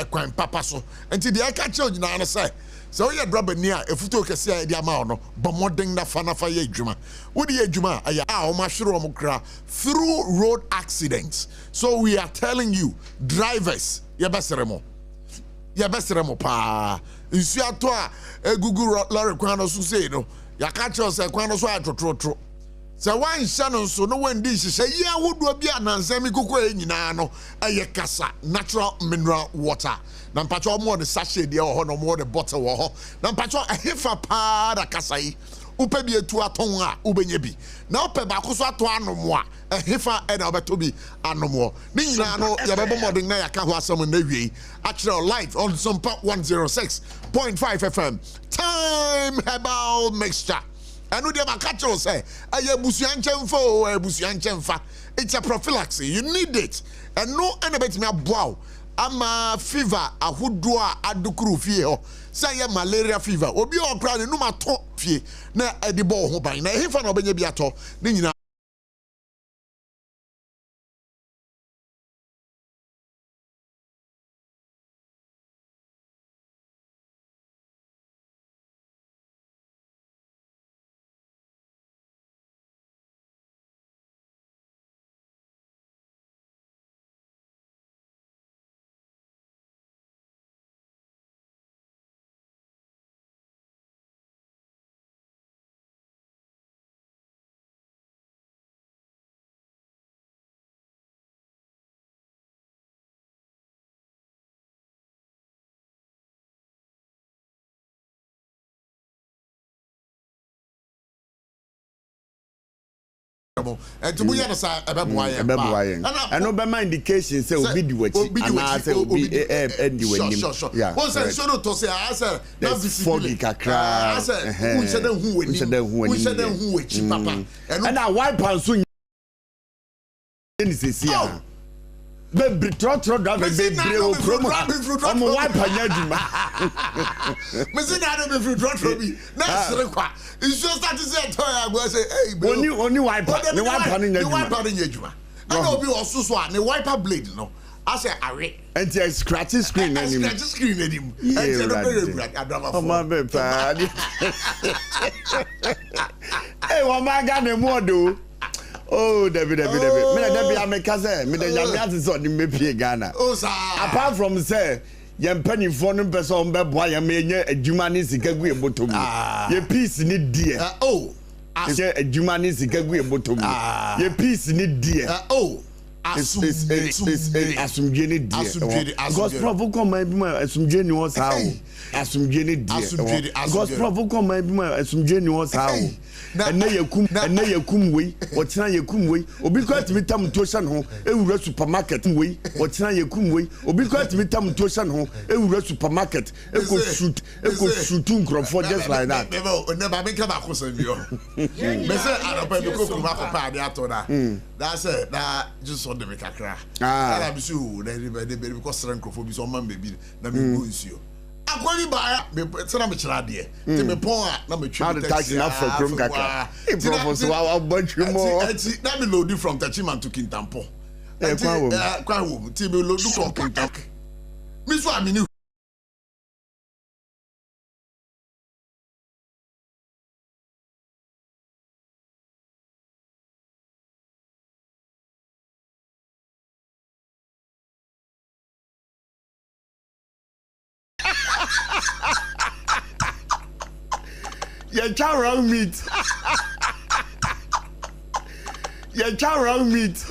kwan papa so enti de aka che onyina no say so ye driver ni a efuto kese a de ama no bomodeng na fa ye adwuma wo de adwuma aya a o ma hwere o mo kra through road accidents. So we are telling you drivers ye besere mo pa nsu ato a egugu lorry kwan no so say no ya ka che o say kwan no so atototro. So one shannon so no one dish say yeah would be an ansemi kuko nyina no eye kasa natural mineral water. Na mpacho more the sachet there or no more the bottle wo ho. Na mpacho ahefa pa da kasa yi. Upe bi etu aton a ubenye bi. Na upe ba ko so ato anomo a ahefa e na obeto bi anomo. Ni nyina no ya bebo modern na ya ka ho asem na wie. Actual live on SOMPA 106.5 FM. Time herbal mixture. And we have catch us say, it's a prophylaxis. You need it. And no anybody me wow. I'm a fever, a hoodua, a dukuru fear. Say malaria fever. Obi o crowd no ma to fie. Na edibo ho ban. Na hefa na obenye bi ato. Ni nyina and to buya na sa ebeboaye and no be my indication say obi di wachi and say obi endi wanim yeah one say so no to say I say na visibility kakra I say who said who wachi papa and na wipe and so ni sesi a be trotro da be o promo am wipe anya djuma me say na do be trotro bi na sere kwa it's just that say toy I go say hey bro oni wiper ni wiper ni djuma and obi osuso a ni wiper blade no I say are and you scratch screen and scratch screen and you oh my pa hey what my god the more do. Oh, David. Me America say, me the Yamiat is on the Mepie Ghana. Oh, sir. Apart from say, yam penny phone person be boy ya me a Jumani sikagwe bottom. Ye peace need dear. Oh, I say a Jumani sikagwe bottom. Ye peace need dear. Oh, asumjeni dear. Because prof come my asumjeni was how. Asumjeni dear. Because prof come my asumjeni was how. And na yakum we otina yakum we obi kwat mitam toshan ho ewura supermarket we otina yakum we obi kwat mitam toshan ho ewura supermarket eko shoot nkrofo just like that never make ba ko san bio me say aropa be ko kuma ko pa de ato da that's it that just on the kakra ala bisu na be because nkrofo bi so man be na me go nsio akwani ba me tsena me kira de te me pon a na me twi taxi na for krom kaka e professor wa bunchu mo na me load from Tachiman to Kintampo kwa wo ti me load from Kintampo me so amini your chow wrong meat. Your chow wrong meat.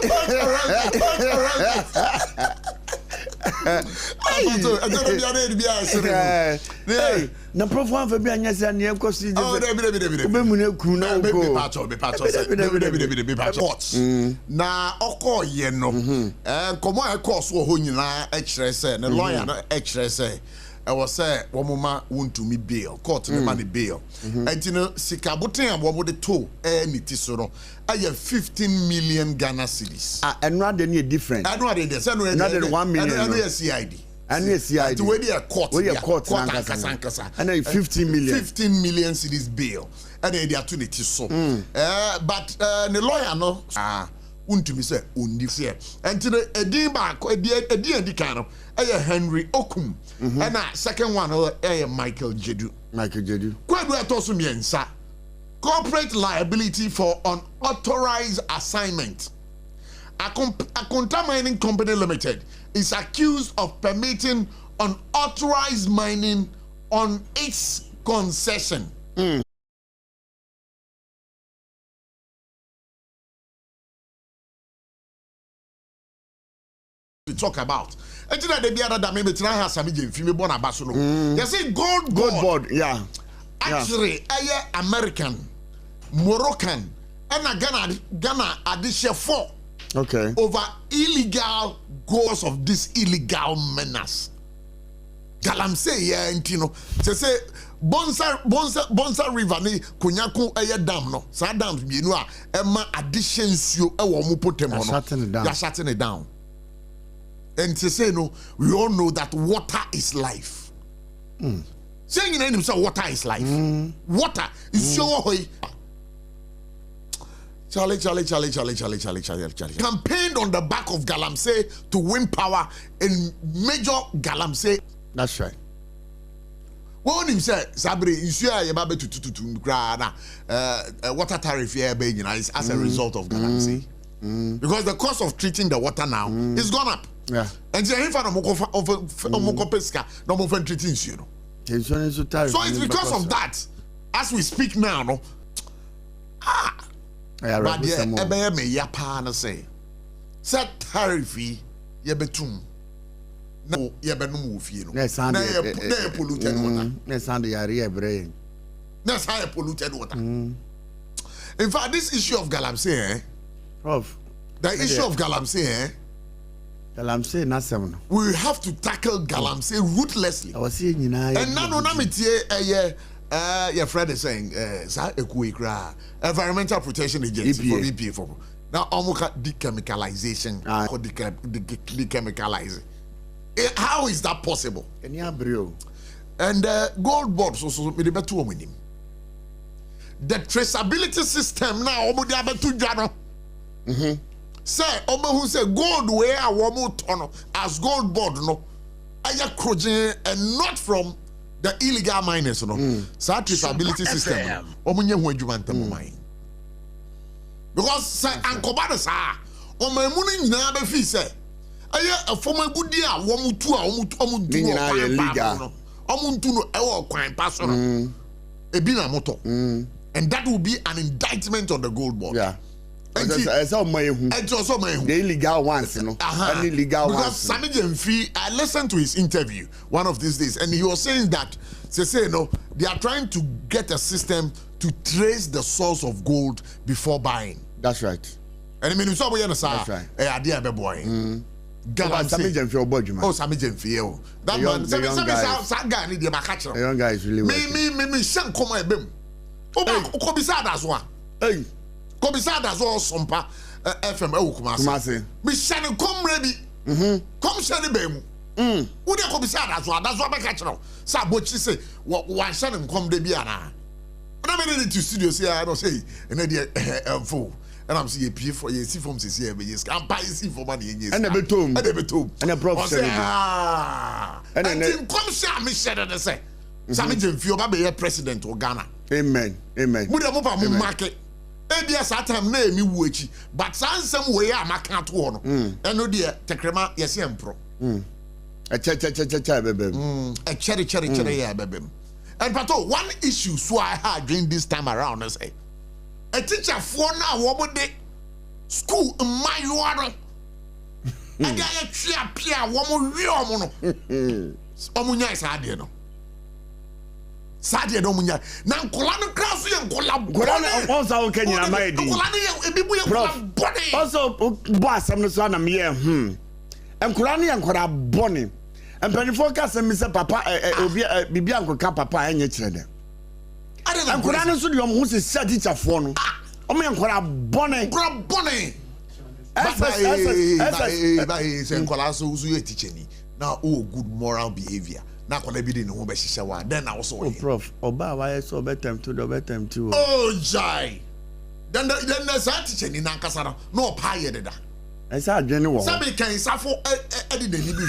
Hey, na prof one for be anyasa na ekosi oh be mu na ku na go be patch na okoye no komo ekoso ho nyina e kire se na lawyer na e kire se I was say womuma won't me bail court me money bail and you know sikaboten abomo de to niti so no aye 15 million Ghana cedis and rather any different I know they say no 1 million and CID and CID to where they court and 15 million cedis bail and they are to niti so but the lawyer no untumi say undi say enti no edin ba edi kan no Henry Okum and second one Michael Jedu kwadu etoso miensa corporate liability for unauthorized assignment. Akonta Mining Company Limited is accused of permitting unauthorized mining on its concession. To talk about. And today they be other than maybe try has some film born abasono. They say gold board. Yeah. Actually, American, Moroccan, and Ghana addition 4. Okay. Over illegal goals of this illegal menace. Galamsey Intino. They say Bonsa River ni Kunyaku dam no. Sa dams bi no a Emma additions you mu potem no. You're shutting it down. And to say no, we all know that water is life. Saying in him say water is life. Water is your way. Charlie. Campaigned on the back of Galamsey to win power in major Galamsey. That's right. What him say, Sabri, you see a baby to grana water tariff here as a result of Galamsey. Because the cost of treating the water now is gone up. Yeah. And so if I don't pesca, no more treating you know. So it's because of that, as we speak now, no. But yeah, me yapa na say. Set tariff ye betum. No, ye be no move you know. Na polluted water. Na sound ya re brain. That's how polluted water. In fact, this issue of Galamsey, Prof. The issue of Galamsey, Galamsey na seven. We have to tackle Galamsey ruthlessly. I was saying and now no your friend is saying Environmental Protection Agency for EPA for now almost dechemicalization or dechemicalizing. How is that possible? And gold board so the better with him. The traceability system now say who say gold where a as gold board no and not from the illegal miners no traceability system because say ankobada sa omamunu nyina be fi say a former good year illegal and that will be an indictment on the gold board. Yeah. It's also the illegal ones, you know. Illegal ones. Because Sami Jemfi, I listened to his interview one of these days, and he was saying that they are trying to get a system to trace the source of gold before buying. That's right. And I mean, that's right. Sami Jemfi, oh, Sami Jemfi, that man, the young guy is really me, shank come my bim. Oh, Kobisa, that's one. Hey. Kobisa that's all Sompa FM Kumasi. Me shani come ready. Come shani bemu. Who de Kobisa that's what I catch now. Sa bochi say what shani come de biana. When I made it to studio say I don't say and then fool. And I'm seeing PF for you see from say yes. I'm buying see for money yes. And the betom. And the prof. And then come share me share that say. Sami Jemfi oba be president of Ghana. Amen. Mu de mo pa mo market. Ebia satam na emi wuachi but sansem we ya maka to no eno de tekrema yesi empro a cha bebem a cherry ya bebem. And pato one issue so I had during this time around is a teacher for na wo de school mayo and ya twa pia wo mo wi omo no omunya isa de no Sadia don't munya. Na nkola no kraso ye nkola also okay nyina maidi. Nkola no ebibu ye nkola body. Also bo asem no so na me nkola no ye nkola body. Empanifo ka asem se papa obi bibia nkoka papa enye kire dem. Nkola no so de omo se sia teacher fo no. Omo ye nkola body. Nkola body. Say nkola so uzu ye teacher ni. Now good moral behavior. Then I also Prof. Oba why so betem to Oh jai. Then there's a teacher in Nankasara, no pie. I said, General. Somebody can Sarfo Eddie the Nibu.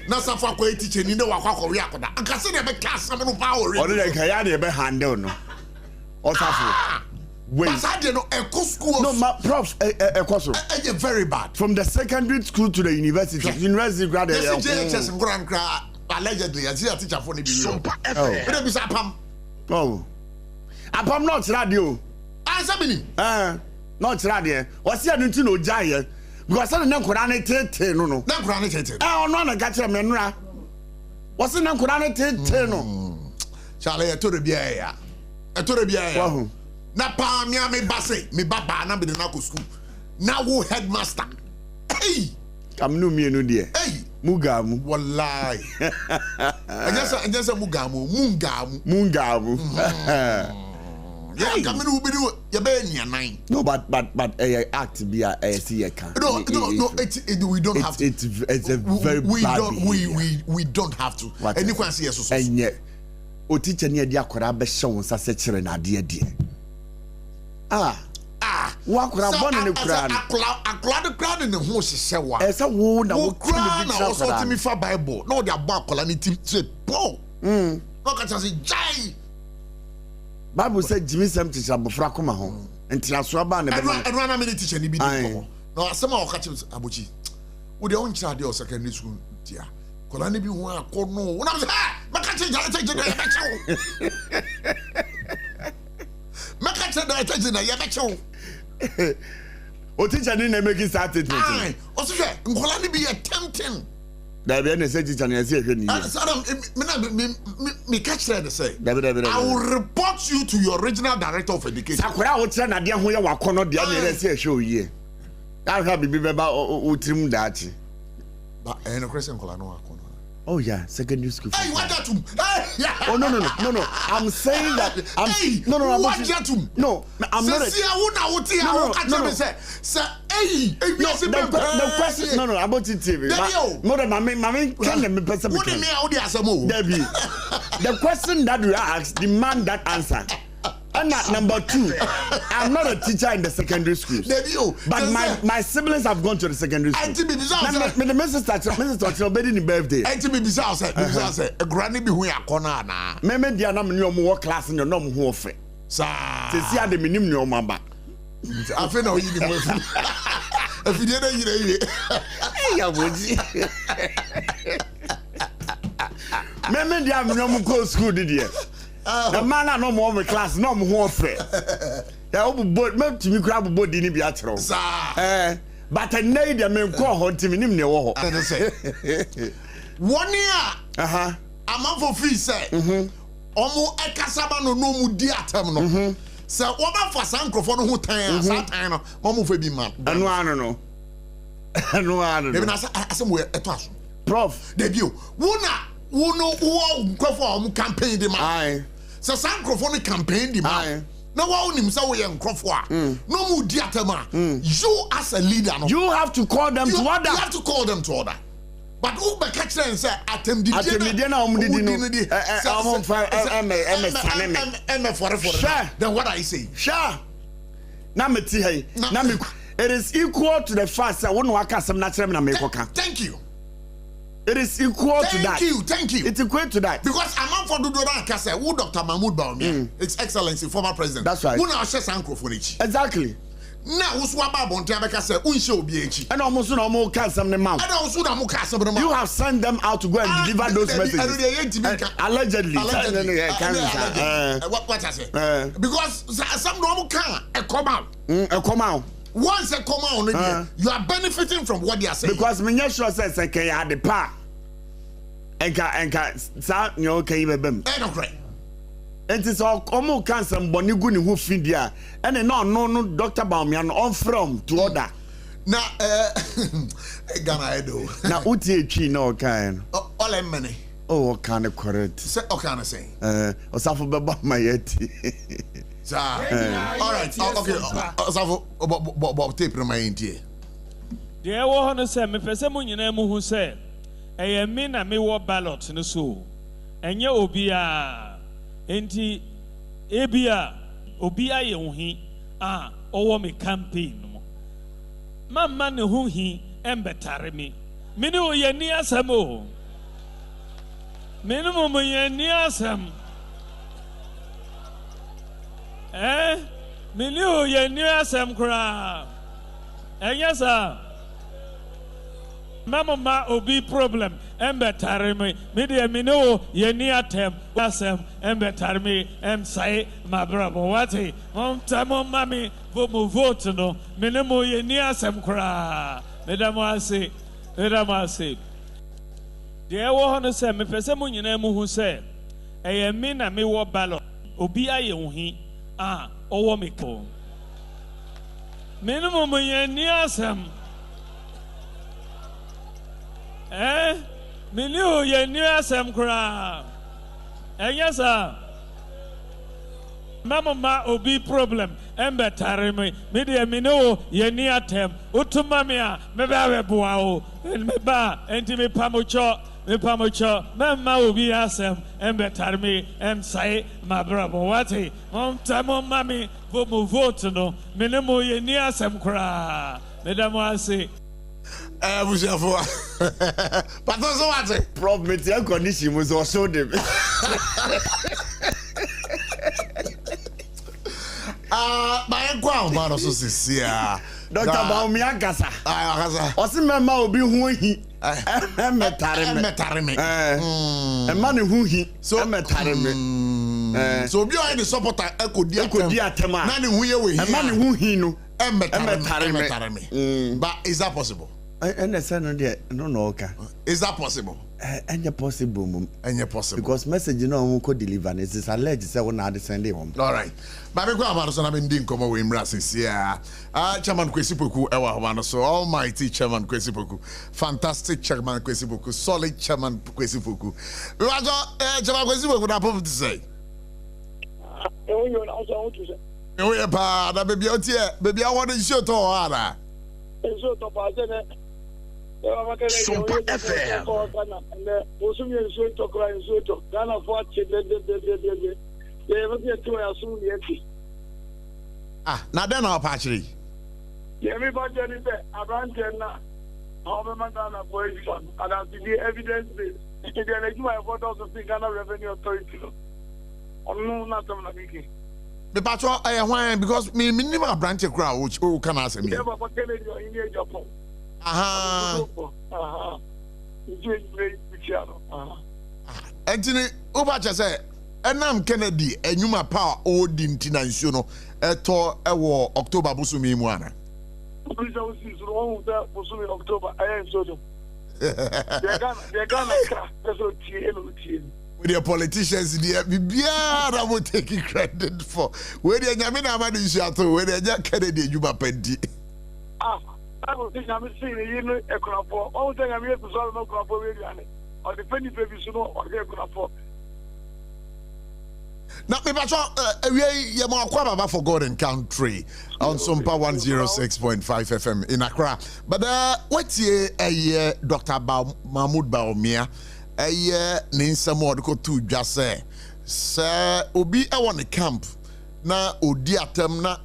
Now, Sarfo teaching in the Wako Yakoda. And consider the class some power. Or the Kayani behind no. Or Sarfo. Wait. I didn't know a school. No, my profs, a course. Very bad. From the secondary school to the university. University graduate. JHS and Grand Cra allegedly as a teacher for the SOMPA. Oh. Apam not radio. Answer me. Not radio. What's your new to know giant? Because I don't know no. Not granted. Oh, no, I got your menra. What's the name no? Charlie, I told the beer. I told the beer. Na pa me base me baba na be na ko school na wo headmaster hey am no me no de hey mugamu wallahi anya mugamu yeah come no be do ya be nianan no but act be a see can no we don't have to it's a very bad we don't have to any can see so enye o teacher ne dia akora be hye won sa se kire na de wakura bɔne ne kura no akora de kura ne ho hyehyɛ wa ɛsɛ wo na wo kura na wo so timi fa bible na wo de abɔ akora ne tim say paul no ka say jai bible say jimi sɛm teacher abofra koma ho ntina so aba ne be no ɛno na me teacher ne bi di no asɛm a wo ka kyerɛ abochi wo de on kyerɛ de o secondary school dia kola ne bi ho akɔ no wo na say maka kyerɛ Maka said that I na yabecho. O teacher ni na make statement. Ah, o so hwe nkola ni bi attempting. Da be na say teacher na say hwe ni. Me catch there say. I will report you to your regional director of education. Sakura o tire na de ho ye wakono de na say hwe oye. That have be beba o trim dachi. But no question nkola no wakono. Oh yeah, secondary school. Hey, what that? Oh no. I'm saying that. No. What that? No, I'm not. The question. No. About it, TV. No, mommy, can me person. What do you mean? Debbie. The question that you ask, demand that answer. And number 2, I'm not a teacher in the secondary school. But my siblings have gone to the secondary school. The Mrs. Bedini birthday. A granny be who are corner now. Maybe they are not in your class in your normal who offer. Sir, to see how the minimum your mama. I feel no eating with you. If you didn't maybe they have no more school, did you? The man no more class, no more fair. Boat to me grab a boat in Biatro. But I need a man call home to me. 1 year. A month for free, say. Omo Ekasaba no mu diatem no. So what for some microphone who time, Satan, Momo for be man. No. Even as somewhere at us. Prof, debut. Uno who campaign the man. So some microphone campaign the man. No one himself young Crawford. No more diatema. You as a leader, you have to call them to order. You have to call them to order. But who be catch them say atem di then what I say? Sure. Na me ti hey. Na me it is equal to the fact that one waka some natural na me koka. Thank you. It is equal to that. Thank you. It's equal to that. Because I'm not for Dudora Kase, who Dr. Mahmoud Baumia, His Excellency, former president. That's right. Who now shares microphone. Exactly. Now, who's Waba Bontia Kase, Unsho BH. And almost no more cast them out. And also no more cast them out. You have sent them out to go and deliver those messages. Allegedly. What I say? Because some normal can come out. Come out. Once they come out, you are benefiting from what they are saying. Because me sure says I can have the power. Enka sa nyo kan yibe bem. No correct. It is all omo kan some boni gu ni ho fidia. And no Dr. Baumia no on from to order. Na Ghana edo. Na uti etwi na o kan. All em money. Oh, can correct. Say o kan say. Osafo beba mayeti. Sir. All right. Okay. Osafo bo tape na mayenti. De wo ho no say me pese mo nyina mu hu say eye me na me wo ballot no so enye obi a enti ebia obi aye wo hi owo me campaign no mamma ne ho hi embetare me me ne o ye ni asam o me ne mo ye ni asam me ne o ye ni asam kra enyasa Mama obi problem embetare me de me no ye ni atem asem embetare me say my brother what mom tamo mami vote no me ne mo ye ni asem kra medam ase de wo ho no se me pese mo nyina mu hu se eye me na me wo balo obi aye wo hi owo me ko me ne mo ye ni asem me knew ye knew asem kra. Yes, sir. Mama obi problem. Embetare me de me know ye ni atem. Utumamia me ba boao. Me ba enti me pamocho. Mama obi asem embetare me say my brother. What tamo mami vote no. Me ne mo ye ni asem kra. Madam ase. Bushafo. But also what? Prof metia condition was also them. My ground man also says here. Dr. Baumia Gasa. Osi mema obi hu hi. Metare me. E man hu hi. So metare me. So obi o the supporter ekodi atema. Na ne hu ye we hi. E man hu hi no. Metare me. But is that possible? And the son no. Is that possible? Any possible. Because message no ko deliver it is alleged say we na send him. All right. But me go about so na me ndin komo we mra sinsia. Chairman Kwesi Poku ewa ho so almighty Chairman Kwesi Poku. Fantastic Chairman Kwesi Poku. Solid Chairman Kwesi Poku. We want Chairman Kwesi Poku na pop to say. You know also to say. We pa da baby out here. Baby I want to show to ara. So to pass SOMPA FM. Now then our patchery. Everybody is there. Around now. How many Ghana boys and as the evidence based. If you like my photos of the Ghana Revenue Authority. No, not some making. The patrol why because me minimum branch crowd which can answer me. Japan. Anthony Obacha say enam Kennedy enyuma power old intina nsuo no eto ewo October busumi mu ana. October with the politicians there biara will take credit for where the nyame na ma de nsuo ato where the Kennedy enyuma pedi. I was thinking I'm seeing you know a crop for all the I'm here to solve no crop for or the penny baby so or the crop for. Now, me patrol, we are more Baba for God and Country on SOMPA 106.5 FM in Accra. But what's ye a year, Dr. Mahmoud Baumia, a year, Ninsa Mordco to just say, Sir, Obi, I want a camp. Na Odiatem na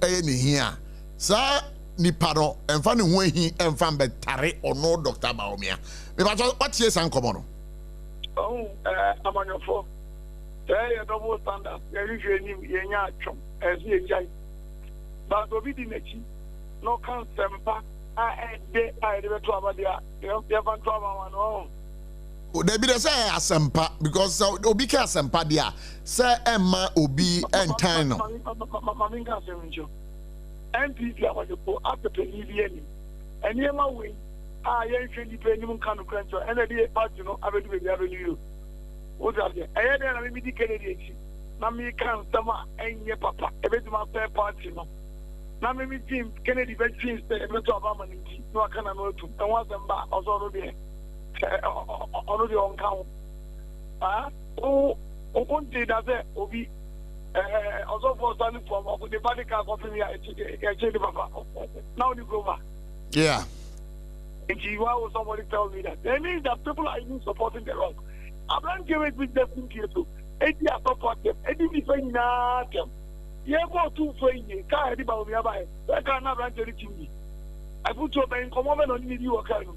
any here. Sir, Nipano, and funny when he and fan betare or no Dr. Baumia. Me patrol, what's ye, San Comono? Oh, I'm on your phone. There are double standards. There is a chum as a giant. But Obi Dinechi, no can sempa. I never trouble there. You have trouble one. They be the say a sempa because Obi can sempa there. Say Emma Obi and Tino. Maminga Semincho. MPP are the poor after Penny. And near my way, I ain't depending on kind of crunch and a day part, you know, I will do the avenue. What's that? I had a limited Kennedy. Mammy can't summer and your papa, a bit of my fair party. Mammy Jim Kennedy, but James, the Obama, no, I cannot know to. And once I'm back, also already on count. Oh, one day that's it, Obi. Also for standing from the Vatican company, I change the papa. Now you go back. Yeah. And why would somebody tell me that? That means that people are even supporting the wrong. I'm not giving with them too. 80 are supporting them. 80 defend them. ye go to for ye ka di ba omi abaye e ka na branch ri timi I put to ben come over no ni di wo ka no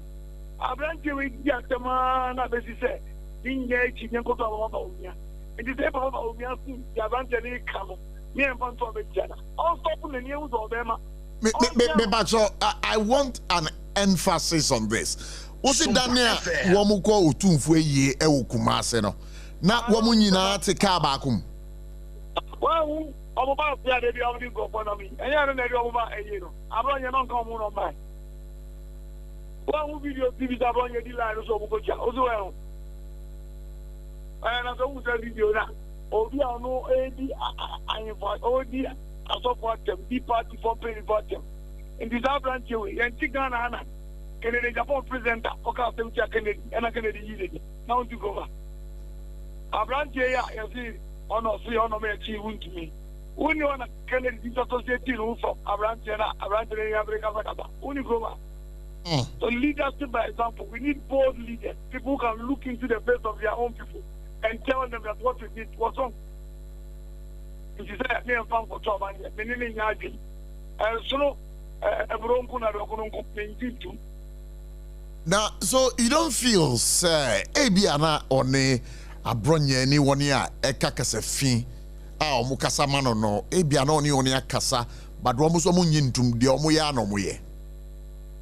abranch we di atema na be si se din ye chi nyen ko to ba omi and the ba omi asu ya branch ni ka no me en fan to be jana all stop na ni e wo do be ma I want an emphasis on this. What's it Daniel Wamuko Utumfu ye Ewukumase no? Na wamu nyina te ka baakum. Well, I'm about to be able to go for me. And I don't know about a year. I'm running on common on mine. One video TV about your dealer so well. And I don't say video now. Oh, we are no AD. I invite OD. I support them. Be party for pay about them. In this branch, you and Tigana, Kennedy Japan presenter, Okasem Kennedy, and I Kennedy using. Now to go back. A branch here, you see, on a free honor me achieve to me. When you want to Kennedy disassociate you from a branch here, a branch in Africa, only go back. So leadership by example, we need bold leaders, people who can look into the face of their own people and tell them that what we did was wrong. If you say, me and fan for trouble, and meaning Yagi, so now, so you don't feel, sir, Ebiana or ne a bronye ni one ya e kakase fin, mukasa mano no, Ebiana ni one ya kasa, but Romuso munyintum, the omuya no muye.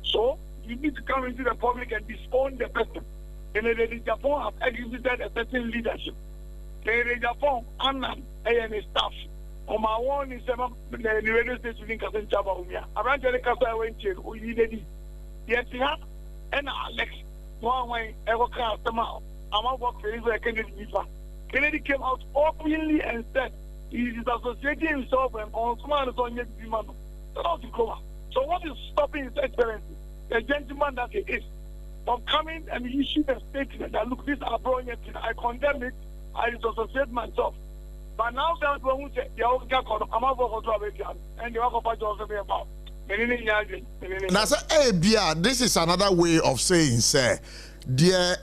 So, you need to come into the public and disown the person. And the Japan have exhibited a certain leadership. The Japan, Annan, and staff. On my one is the radio station in Kasan Chabamia. Around the Casa went to Uyidi. Yes, and Alex, one way, ever cast them out. I'm about to a Kennedy. Kennedy came out openly and said he is associating himself and on command on yet demand. So, what is stopping His Excellency, the gentleman that he is, from coming and issuing a statement that look, this are brilliant, I condemn it, I disassociate myself. But now that we say the old guy called and the other part also be about. This is another way of saying, sir, dear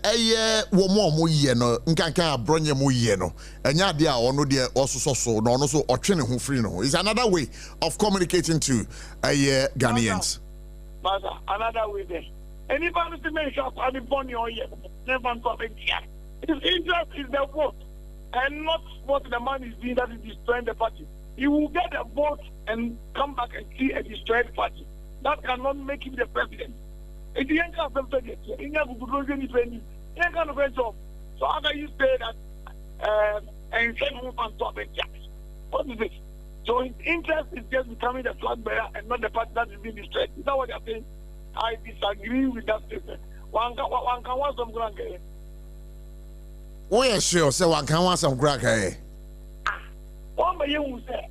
womo ye no, nkanka bronye mu ye no, enya dia ono de also so no no so otwene ho free no. It's another way of communicating to Ghanaians. But another way there. Anybody to make up and be born your year, never talk again. His interest is the vote. And not what the man is doing that is destroying the party. He will get a vote and come back and see a destroyed party. That cannot make him the president. If the young can't have it, he never would any training. He can't have a job. So how can you say that and send him on top and jack? What is it? So his interest is just becoming the flag bearer and not the party that is being destroyed. Is that what you're saying? I disagree with that statement. One can want some grand. Oh, yeah, sure. So one can want some crack, eh? One by you say,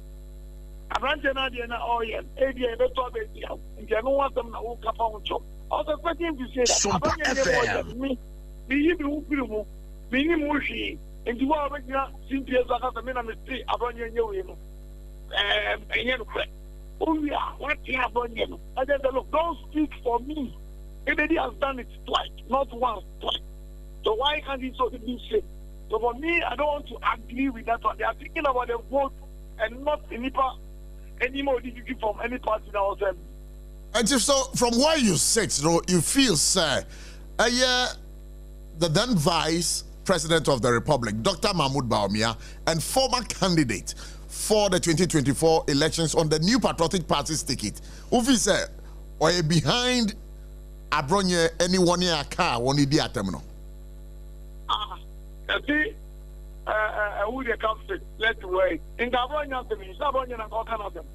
I ran to Nadia and all yet, ADA, the top and you don't want them to walk up on job. Also, question to say that me, you do, me, Mushi, and you are making Cynthia as a minimum street, I run your and you crack. Oh, yeah, what you have on you? I said, look, don't speak for me. Everybody has done it twice, not once, twice. So why can't he so be safe? So for me, I don't want to agree with that one. They are thinking about the vote and not any more difficult from any party that was them. And if so, from where you sit, you feel, sir, the then Vice President of the Republic, Dr. Mahmoud Bawumia, and former candidate for the 2024 elections on the New Patriotic Party's ticket, Ufi said, or behind Abronye anyone near a car, one idea terminal. See, who they come to, let's wait. In the Abronye, it's Abronye and all kind of them.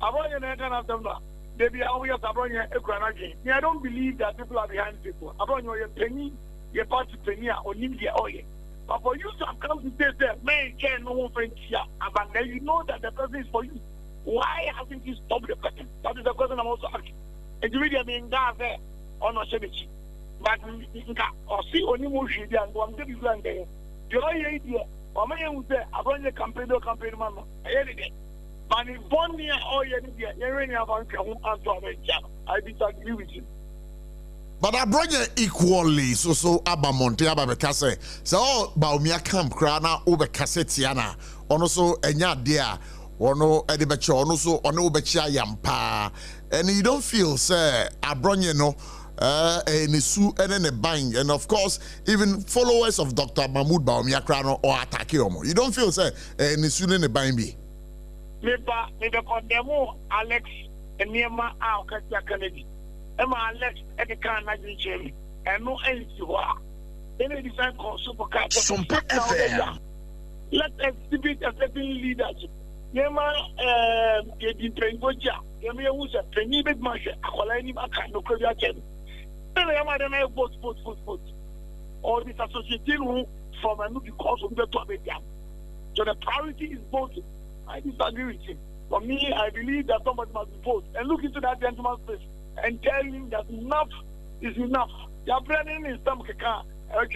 Abronye and kind of them, they be always Abronye again. I don't believe that people are behind people. Abronye, you're penny, your party penny, or India oil. But for you to have come to say that, man, can't no one friend here, but then you know that the person is for you. Why haven't you stopped the person? That is the question I'm also asking. And you really mean that there on a cemetery. But or see only more shady and one day you land there. You're idea. Or may you say, I run the campaign, man. But if one year or you're really about I disagree with you. But I brought you equally so Abamonte Ababekase. So Bawumia camp crana over Cassetiana. Also enya dia ono edibeche ono so ono beche ayampa and you don't feel say abronye no Nisu and a bang, and of course, even followers of Dr. Mahmoud Bawumia or attack Omo. You don't feel say Nisu and a bang be. Maybe condemn Alex and Niema Alcatia Kennedy. Emma Alex at the can Jimmy, and no end you are. Then a design called Supercat. SOMPA FM. Let's exhibit a certain leadership. Niema, getting train Boja. Yamia was a penny big marshal. Akolani Maka, no Korea. Vote. Or disassociating from a new because of the topic. So the priority is voting. I disagree with him. For me, I believe that somebody must vote and look into that gentleman's face and tell him that enough is enough. They are bringing in some kaka, but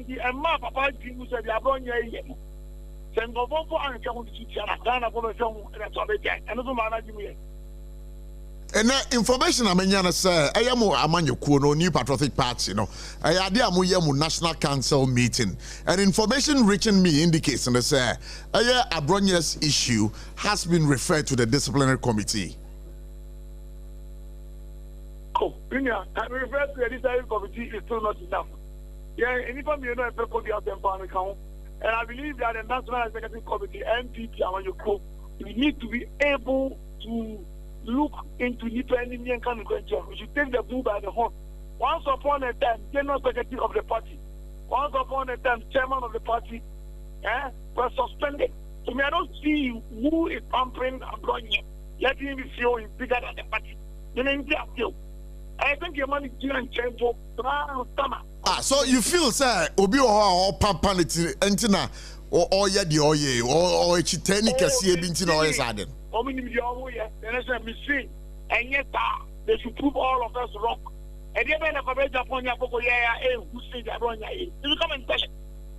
the amount Papa Jingu said, they are going here. Send the vote for Anka to Ghana for the film and that's all they can. And also managing. And information I mean, sir, I am Amanyo Kuno, New Patriotic Party, you know. I had a National Council meeting, and information reaching me indicates and say, Abronye's issue has been referred to the disciplinary committee. Oh, I refer to the disciplinary committee is still not enough. Yeah, anytime you know a people be out there account, and I believe that the National Executive Committee, NPP, Amanyo, we need to be able to look into independent and kind of question. We should take the bull by the horn. Once upon a time, general secretary of the party, once upon a time, chairman of the party, were suspended. So I don't see who is pampering Abronye, letting him feel he's bigger than the party. I think your money is and change for summer. So you feel, sir, Obi or pampanity, Antina, or Yadi or Chitani Cassia Bintin or Saden. And yet they should prove all of us wrong. And they may never be upon your who say that wrong. You come and tell it.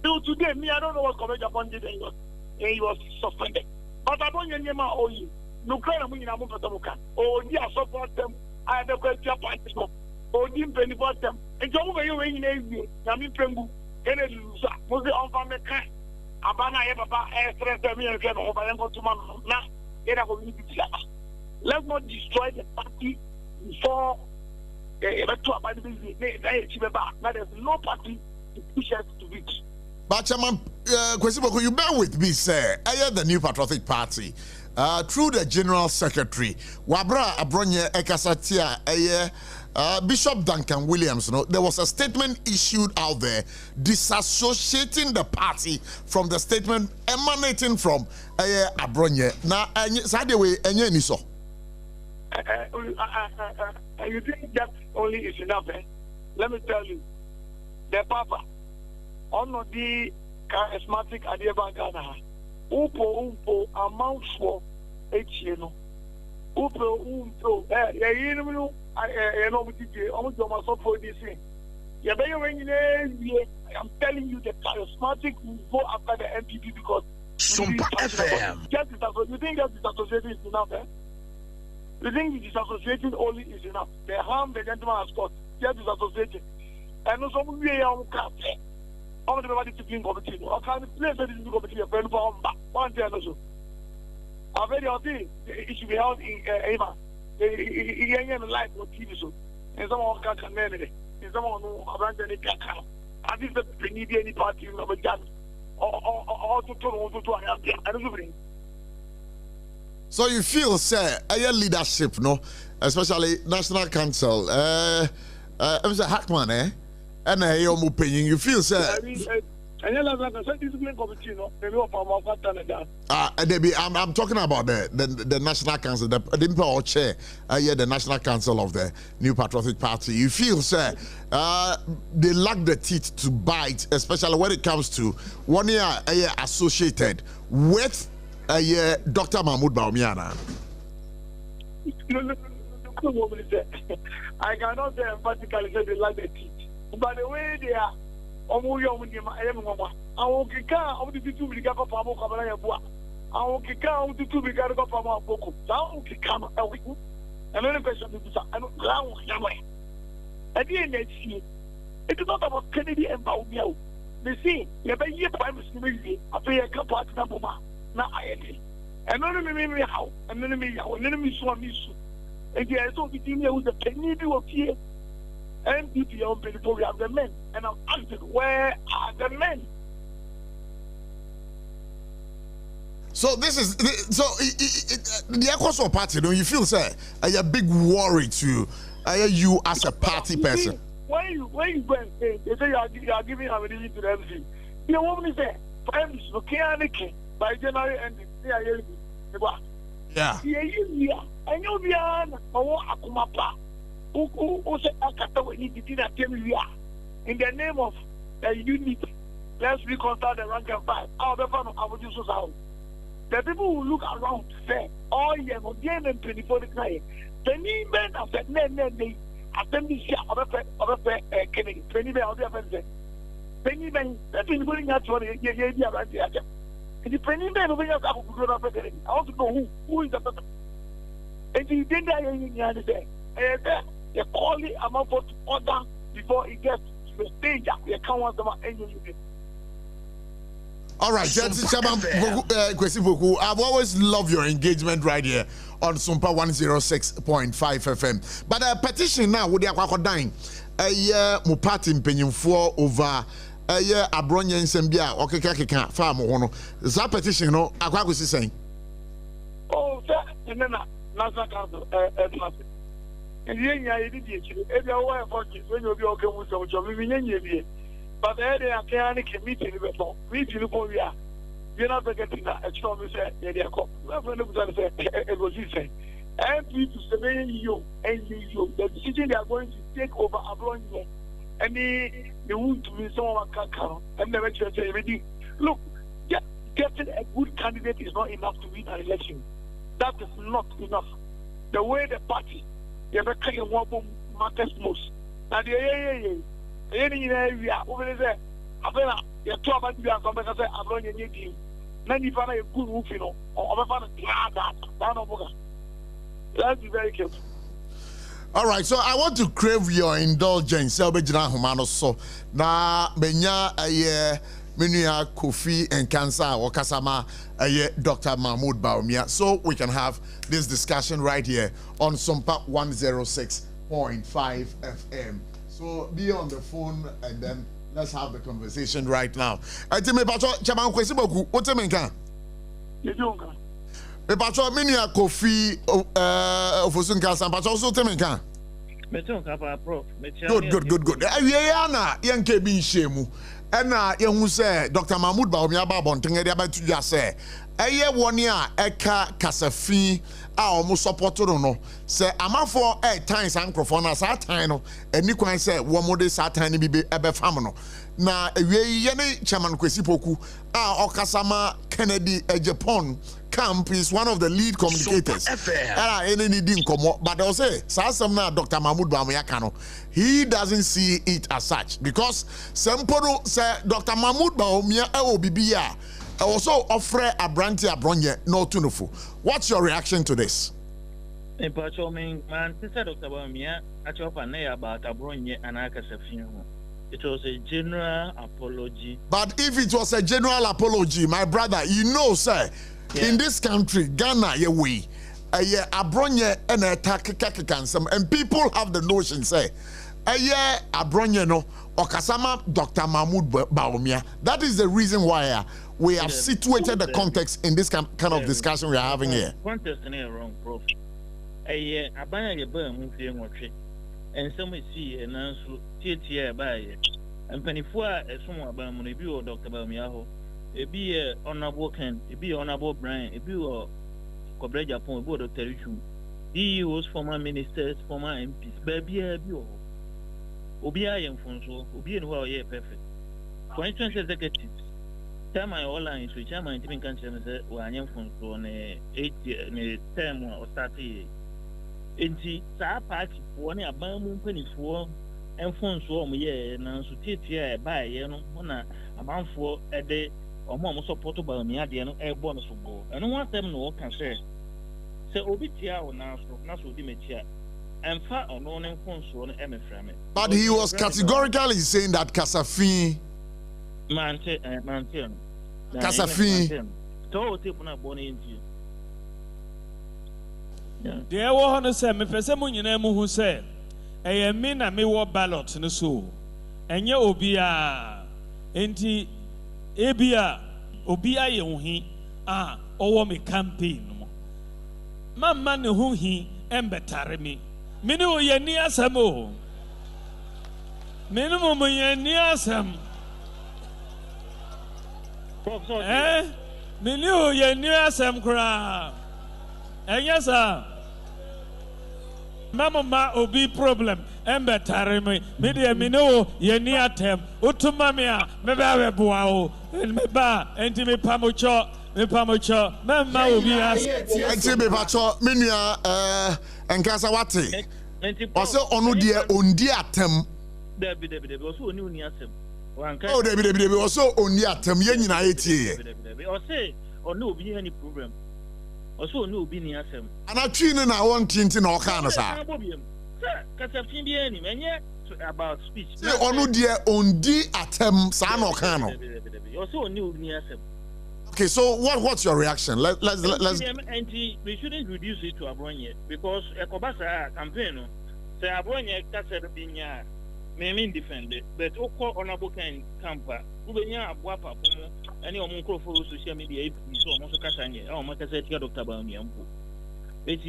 Till today, me, I don't know what College upon did and he was suspended. But I don't know all you. No crime in Amuka. Oh, yeah, support them. I have a question of oh, didn't penny for them. And so over you in a Yami Pembu, and it was the on the kind. Abana Eva, Esther, me and Ken over and go to Mamma. Let's not destroy the party before there's no party to push us to reach. But Kwesibo, you bear with me, sir. I am the New Patriotic Party. Through the General Secretary, Wabra Abronye Ekasatia, Bishop Duncan Williams, there was a statement issued out there disassociating the party from the statement emanating from Abronye. Now, Sadewe, any so. You think that only is enough? Let me tell you, the Papa, on the charismatic idea about Ghana, Upo amounts for HNO. Upo, I know what you do. Almost almost for this thing. I'm telling you, the charismatic will go after the MPP because SOMPA FM. You think that disassociating is enough? You think disassociating only is enough? The harm the gentleman has caused, just disassociating. And also, we are captain. All the discipline committee. I can't place the discipline committee a friend for one day also. I've already it should be held in Ava. In life or TV show. And someone can manage it. And someone who abandoned it. And this is the need any party of a gun or to So you feel, sir, your leadership, no, especially National Council, Mr. Hackman, and your opinion, you feel, sir. I'm talking about the National Council, the chair, the National Council of the New Patriotic Party. You feel, sir, they lack the teeth to bite, especially when it comes to 1 year associated with Dr. Mahmoud Bawumia. I cannot say emphatically say they lack the teeth. But the way they are, I will kick out the 2 weeks of Pamo Kabaya. I will kick out the 2 weeks of Pamo Boko. Now, kick out a week. Another question is, I don't know. At the end, it is not about Kennedy and Bawumia. They see, you have a year prime minister, I pay a couple of number. Now I agree. And only me how, and then me how, and then me so me so. And there is only me who's a penny of here. And people we have the men. And I'm asking, where are the men? So this is the Ecoso party. Don't you feel say a big worry to you as a party person? When you go and say they say you are giving ammunition to the MC, you want me to say prime is okay by January ending. Yeah. I know we are akumapa. Who said Akata we need to in the name of unity. Let's reconcile the rank and file. Our fan of our Jesus out. The people who look around say, oh, yeah, no, they are 24 crying. The new men have said, no, I think this year, Kennedy, 20 men, I'll be a friend. Penny men, that's been going out for the year, and the penny men over here, I want to know who is the person. And he did that in the other day. They call it a month to order before it gets to the stage. They can't want them anything. All right, I've always loved your engagement right here on SOMPA 106.5 FM. But a petition now with the Aquacodyne, a year Mupati Penyum over a year Abronia and Sembia, okay, Kaka, farm one. Is that petition, no? Aquaco is saying. Oh, sir, and then National Council, and you did it. If you're aware of it, when you'll be okay with your but they are carrying a meeting before. Meeting before we are. You're not getting that. A strong say, they are called. It was easy. And people surveying you and you. The decision they are going to take over abroad. And they want to be someone can come. And never say, look, getting a good candidate is not enough to win an election. That is not enough. The way the party, they are carrying one matters most. Now, any area over there, Abena, you're talking about the American say, I'm going to need you. Then you find a good roof, you know, or I'm going to let's be very careful. All right, so I want to crave your indulgence. So na menya aye Minya Kofi and Cancer or Kasama aye Dr. Mahmoud Baumia, so we can have this discussion right here on SOMPA 106.5 FM. So be on the phone and then let's have the conversation right now. I tell me, Pacho, Chaman Kwesiboku, what's a menka? You don't. Me Pacho, Minya Kofi, Ofosun Kasam, Pacho, also Temenka. Good. Ayana, Yanke bin Shemu. And you say, Dr. Mahmoud Baumia Babon, Tinga about to just say, Aye, 1 year, Eka Kasafi. Almost supported or no. Say, I'm for 8 times microphone as a time, and you can say, one more day, Satan be a family. Now, we Chairman Kwesipoku, Okasama Kennedy, Japan camp is one of the lead communicators. But I'll say, Sasamna Dr. Mahmoud Baumia, he doesn't see it as such because Semporo say Dr. Mahmoud Baumia OBBA. Also offer a brandy abronye no tunufu. What's your reaction to this? Man, Dr. Baumia, actually about abronye and akasafin. It was a general apology. But if it was a general apology, my brother, you know, sir, in this country, Ghana, we abronye and attack and people have the notion, say, abronye no okasama Dr. Mahmoud Baumia. That is the reason why we have situated the context in this kind of discussion we are having here. Context is wrong, Prof. Abanya ye ba mu fie nwotwe. Ensem si enanso tietie ba ye. Mpanifo a esom aba mu no bi o Dr. Baumia ho. Ebi honorable Ken, ebi honorable Brian, ebi o Kobre Japan, ebi o Dr. Richum. DEOs, former ministers, former MPs, baby ebi o. Obi a ye mfonso, obi enu ho ye perfect. For instance, executives chairman online so chairman team kan say we anyam fonso ne 8 ne term o start here enti sa party fo ne abamu mpanifo enfonso o ye na so tietia e ba ye no na amanfo e de omo support ba mi ade no e bo no so bo eno one term no kan say obi tia o na so di metia emfa ono ne fonso no e meframe. But he was categorically saying that Kasafin Mante. Kasafin. So tape na born into. Deɛ ɛwɔ hɔ no sɛ mepɛ sɛ mo nyinaa mu hu sɛ ɛyɛ me na mewɔ ballot no so ɛnyɛ obiara enti ebia obi ayɛ wo hi a ɔwɔ me campaign no mamma ne ho hi ɛmbɛtare me ne o yɛ ni asɛm o me ne mo yɛ ni asɛm me ne o yɛ ni asɛm koraa ɛnyɛ saa mama obi problem ɛmbɛtare me deɛ me ne o yɛ ni atɛm wotuma me a mɛbɛ abɛboa o meba enti mepamokyɔ mɛmma obi asɛ enti mepakyɔ me nua ɛnkasa wate ɔsɛ ɔno deɛ ɔndi atɛm Debi ɔsɛ ɔni uni asɛm oh debi ɔsɛ ɔndi atɛm yɛn nyinaa yɛtie ɔsɛ ɔne obi yɛ ni program ɔsɛ ɔne obi ni asɛm anatwi ne na wɔntinti na ɔka no saa sɛ kasafin bi anim ɛnyɛ about speech sɛ ɔno deɛ ɔndi atɛm saa na ɔka no ɔsɛ ɔne obi ni asɛm. Okay, so what's your reaction? Let's. And we shouldn't reduce it to Abronye because Ekobasa campaign. Say Abronye Kasser Binya may mean defended, but Oko honorable can camper. Ubenya Abuapa any of Munko for social media so almost Kasanya or Makasetia Dr. Bamiampo. But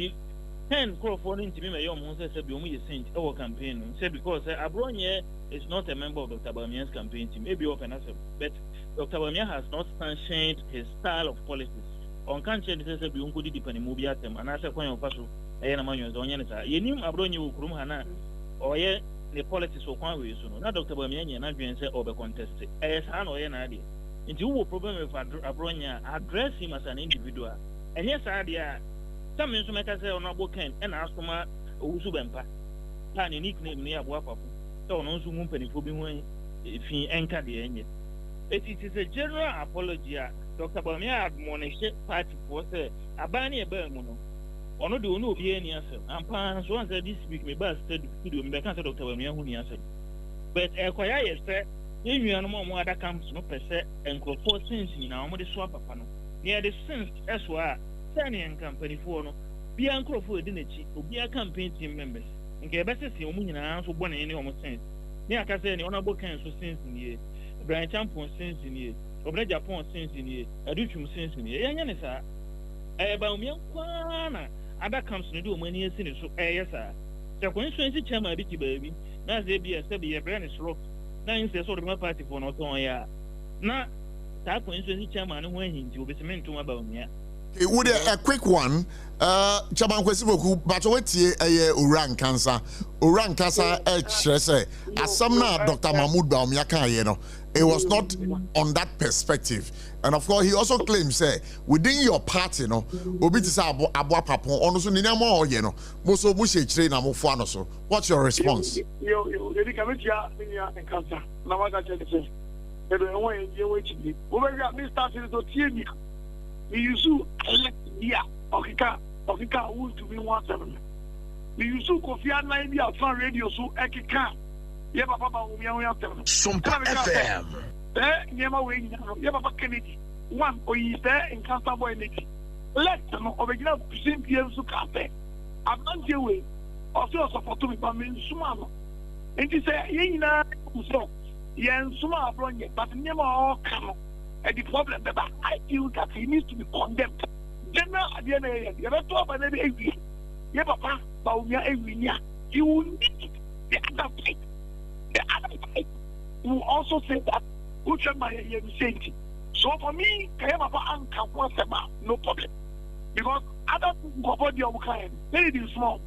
10 Crawford into me, my young Monster said, "You sent our campaign." Said because Abronye is not a member of Dr. Bamian's campaign team, maybe open as but Dr. Bamia has not sanctioned his style of politics. On country, this is a Biunku depending movie at them, and as a coin of Paso, Ayanaman, Zonyanita. You knew Abronye Ukrum Hana, or yet the politics of one way soon. Not Dr. Bamian and Adrian said over contested. As Han or Yanadi. Into what problem with Abronya, address him as an individual. And yes, idea. Some instruments say on a book and Asuma Usubempa. Plan a nickname near Wapa. So, no Zoom penny for being if he anchored the end. It is a general apology. Dr. Bamia admonished party for say, Abani a Bermuno. Or no do no be any answer. And Pan so answer this week, my best studio, and Dr. Bamia who answered. But a quiet said, if you are no more that comes no per se and propose since in our mother swap upon near the sense as well. Sunny and company for no be uncle for dinnerchi, or be a campaign team members. And get better see women and answer one any almost sense. Near Casani, honorable cancer since in year. Brian Champon since in year, Obra Japan since in year, Aduchum since in year, Yanisa. About me, other comes to do many years in it, so yes, sir. The coincidence chairman, bitty baby, now they be a steady a brand is rock. Now, instead of my party for not on ya. Now, that coincidence chairman when he will be meant to about me. Would a quick one, Chaban Kwesiboku, but what's a Uran cancer? Uran cancer, as some now, Dr. Mahmoud Baumyaka, you know. It was not on that perspective. And of course, he also claims, within your party, you know, Obitisa Abwa Papon, Onosu Ninamo, you know, Moso Bushe train and Mufanoso. What's your response? Okika who to be 17. We use Kofi Annan be a fan radio so Ekika. Yeba Papa SOMPA FM. Yema way, Yeba Kennedy. One or is there in Castabo Niki. Let them original St. Pierre Sukape. I'm not your way. Also support to me by me Sumano. And he said, Yena, so Yen Suma Bronya, but never all come. And the problem that I feel that he needs to be condemned. General at the end of the year, you have to have an every year, Papa, Baumia, every year. You will need the other fight. The other fight will also say that, which am I saying? So for me, Kayama no problem. Because other people go for the very small.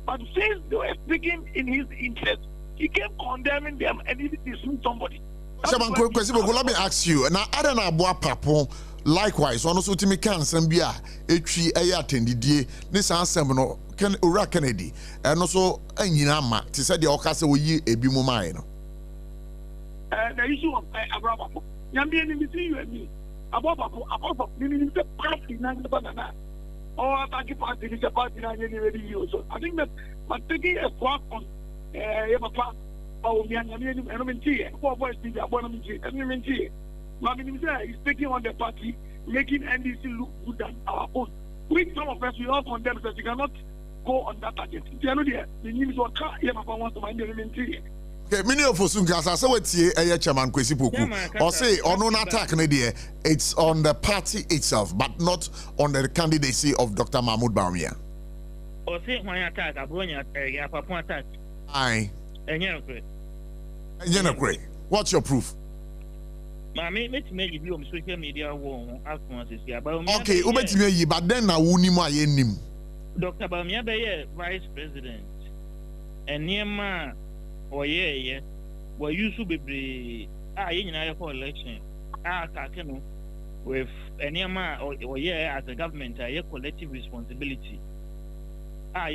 But since they were speaking in his interest, he kept condemning them and he dismissed somebody. Let me ask you, now Adana Boa Papo, likewise, one also to me can Sambia, Etri Ayatendie, this answer no can Ura Kennedy, and also Yinama, to say the Ocasa will ye a bimumino. The issue of Abraham, Yambian in you and me, above meaning the party, banana, or a party is a party I really use. So I think that, but taking a swap on Yamapa. Oh, young and tea, 4 boys did that one of the and tea. Mammy is taking on the party, making NDC look good than our own. With some of us, we all condemn that you cannot go on that target. You know the news or car. Yeah, Papa wants to mind the interior. Okay, many of us say what ye chairman Kwesi Poku or say on an attack it's on the party itself but not on the candidacy of Dr. Mahmoud Bawumia. Or say when attack abronya Papa attack. Aye. Enyenokwe. What's your proof? Mami me give you on social media war about okay, ubetime but then na wuni mu ayenim. Dr. Bawumia be vice president. Eniema or yeah, well, you should be in a election. With any amount or yeah, as a government, a collective responsibility. I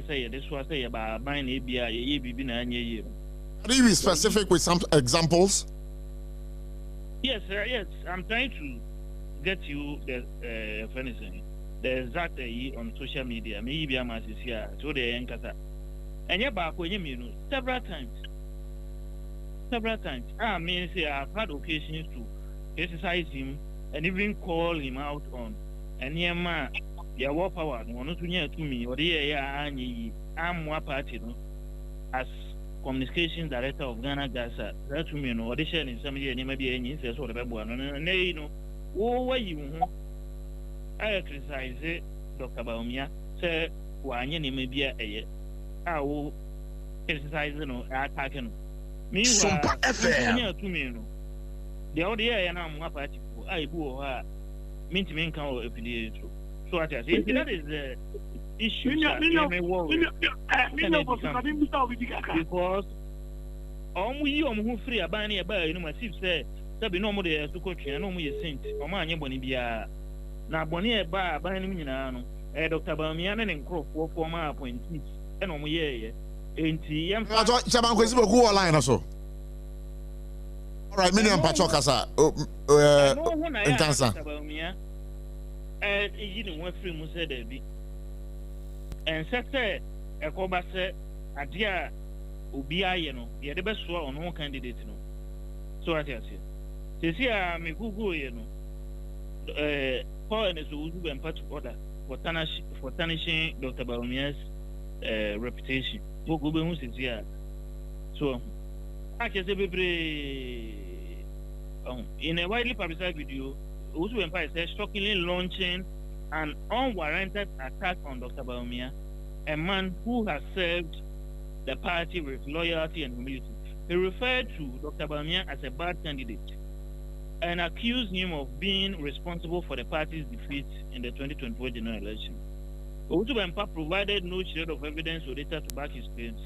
say this was say about buying ABI, year. Can you be specific with some examples? Yes, sir, yes. I'm trying to get you the exact on social media. Maybe I'm here, so they enkata. And yeah, back when you several times. I mean, say I've had occasions to criticize him and even call him out on. And yeah, man, yeah, war power, one to near to me, or I'm one party, as communications director of Ghana Gaza. That to me, no, they share in some year, maybe any says what about one, and they know, oh, you I criticize Dr. Bawumia, say, why any may be a I will criticize attacking. Meanwhile, SOMPA FM. The other and I'm a party. I go her. Mean to me, come if so I say that is the issue. Because we who free a banner by you know, myself say, there be no more to coach and no more saint or man, your bonny be a now bonny by banning, Dr. Bawumia and Croft for former appointees. And on yeah, ain't he? I'm who line or so. All right, Minion Pachokasa, in cancer. You didn't want free Musa Debbie. And said, a coba said, a dear Ubia, you know, you're the best one on one candidate. No. So I tell you, this year, me Google, you know, Paul and his Uzu and Patch order for tarnishing Dr. Bawumia's reputation. So, I can say, in a widely publicized video, Uzu Empire says shockingly launching an unwarranted attack on Dr. Bawumia, a man who has served the party with loyalty and humility. He referred to Dr. Bawumia as a bad candidate and accused him of being responsible for the party's defeat in the 2024 general election. Uzu provided no shred of evidence or data to back his claims.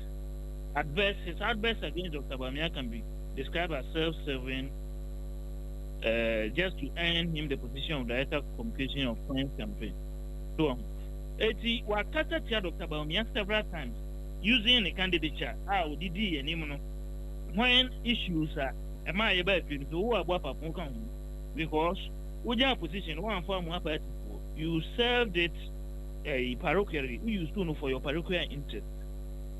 At best, his adverse against Dr. Bawumia can be described as self-serving, just to earn him the position of Director of Communication of Friends Campaign. So, he was casted to Dr. Bawumia several times using a candidature. How did he and when issues are a my about who are what because with your position, one form of party, you served it parochially, you used to know for your parochial interest.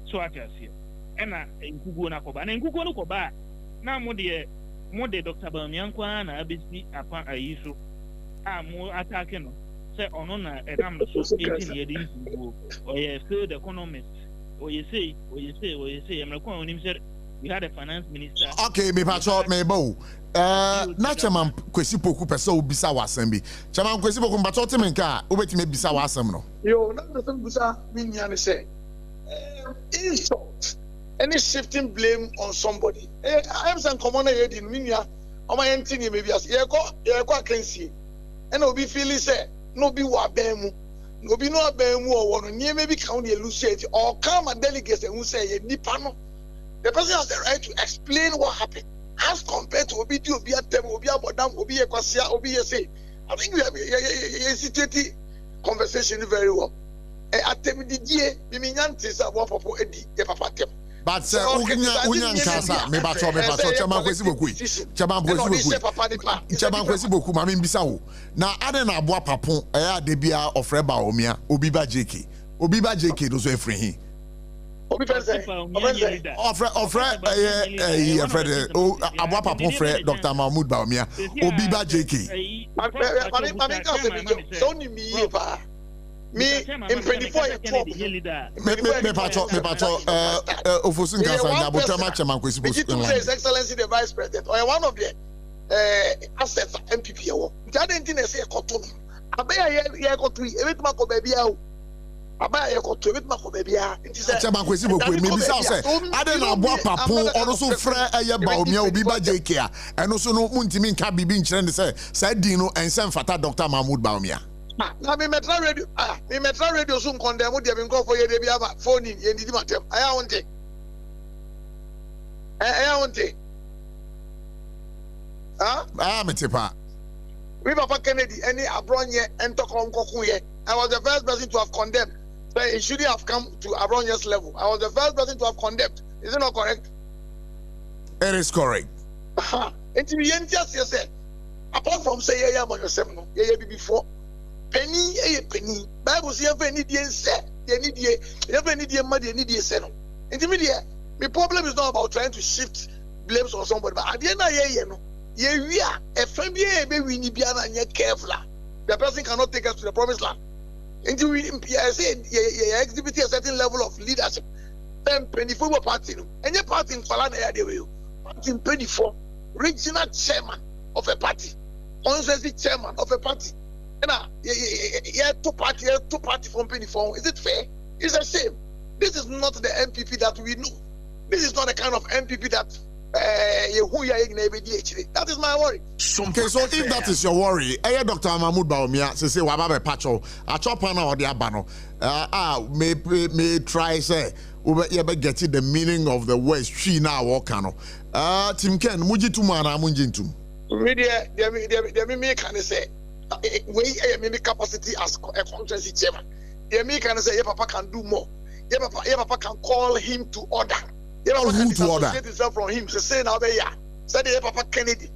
So I can see. And in Kugona Koba, and in Kugona Koba, now more the Dr. Bawumia and ABC upon a issue are more attacking. Say, on a number of 18 years or a third economist, or you say, I'm recalling him said, we had a finance minister. Okay, me patrol, me bow. Na chairman Kwesi Poku pese obisa wasem bi. Chairman Kwesi Poku mbato te menka obetime bisa wasem no. Yo, na person bisa minya say. In short, any shifting blame on somebody. I am some common here in minya. O ma yentini maybe as ye ko akensi. And obi feeling say no be wa bemu. No be no abemu or one near maybe count the lucid or come a delegates and who say ye nipa no. The person has the right to explain what happened as compared to Obi Atem, Obi Abodam, Obi Ekwasia, Obi say. I think we have a situated conversation very well. Atem Didier, Miminyantis, our papa Eddie, Papa Tem. But Unyan Casa, me bato, Chaman Kwesi Poku. Chaman Kwesi Poku, Mammy Bissau. Now, Aden Abwa Papon, Debia of Reba Omia, Obiba JK. Obiba JK, those were free. Dr. Mahmoud Bawumia, Obiba JK. Me in 24 years me pato ofosun kansa na botama chairman kwesi post in line. His Excellency the Vice President or one of the assets MPP ewo. Nti ade nti say ekoto. Abaya ye ekoto yi ebetuma ko baby a. Abaya ye ekoto ebetuma ko baby a. Nti say chairman kwesi bokwe me bisa say ade na abo papo ono so frɛ eye ba omia obi ba JK a eno so no muntimi nka bibi nkyerɛ ne say saidi no ensem fata Dr. Mahmoud Baumia. Na me metra radio so condemn de be nko for ye de bi aba phone ye ndidi matem aya wonte metepa we Papa Kennedy any abronye entokom kokunye. I was the first person to have condemned. So it shouldn't have come to abronye's level. I was the first person to have condemned. Is it not correct? It is correct. It's the apart from say yeah man yourself no yeah before penny Bible say you need the say you need the money you need the say no. The problem is not about trying to shift blames on somebody, but at the end of the day, we are a family. We need to be careful. The person cannot take us to the promised land. Until we say exhibit a certain level of leadership. Then 24 party, and your party in Falana area, party 24, regional chairman of a party, constituency chairman of a party. Two party from 24. Is it fair? It's a shame. This is not the MPP that we know. This is not the kind of MPP that that is my worry. Okay, so if that is your worry, Dr. Mahmoud Baumia say wababe pacho a chopana or the abano may try say you be get the meaning of the words tree now or cano. Tim Ken mujitu mana munjintum. Media me can say we capacity as a constituency chairman. Me can say your papa can do more. Your papa can call him to order. You know, who to order? Himself from him. Say now they are. Say the Papa Kennedy.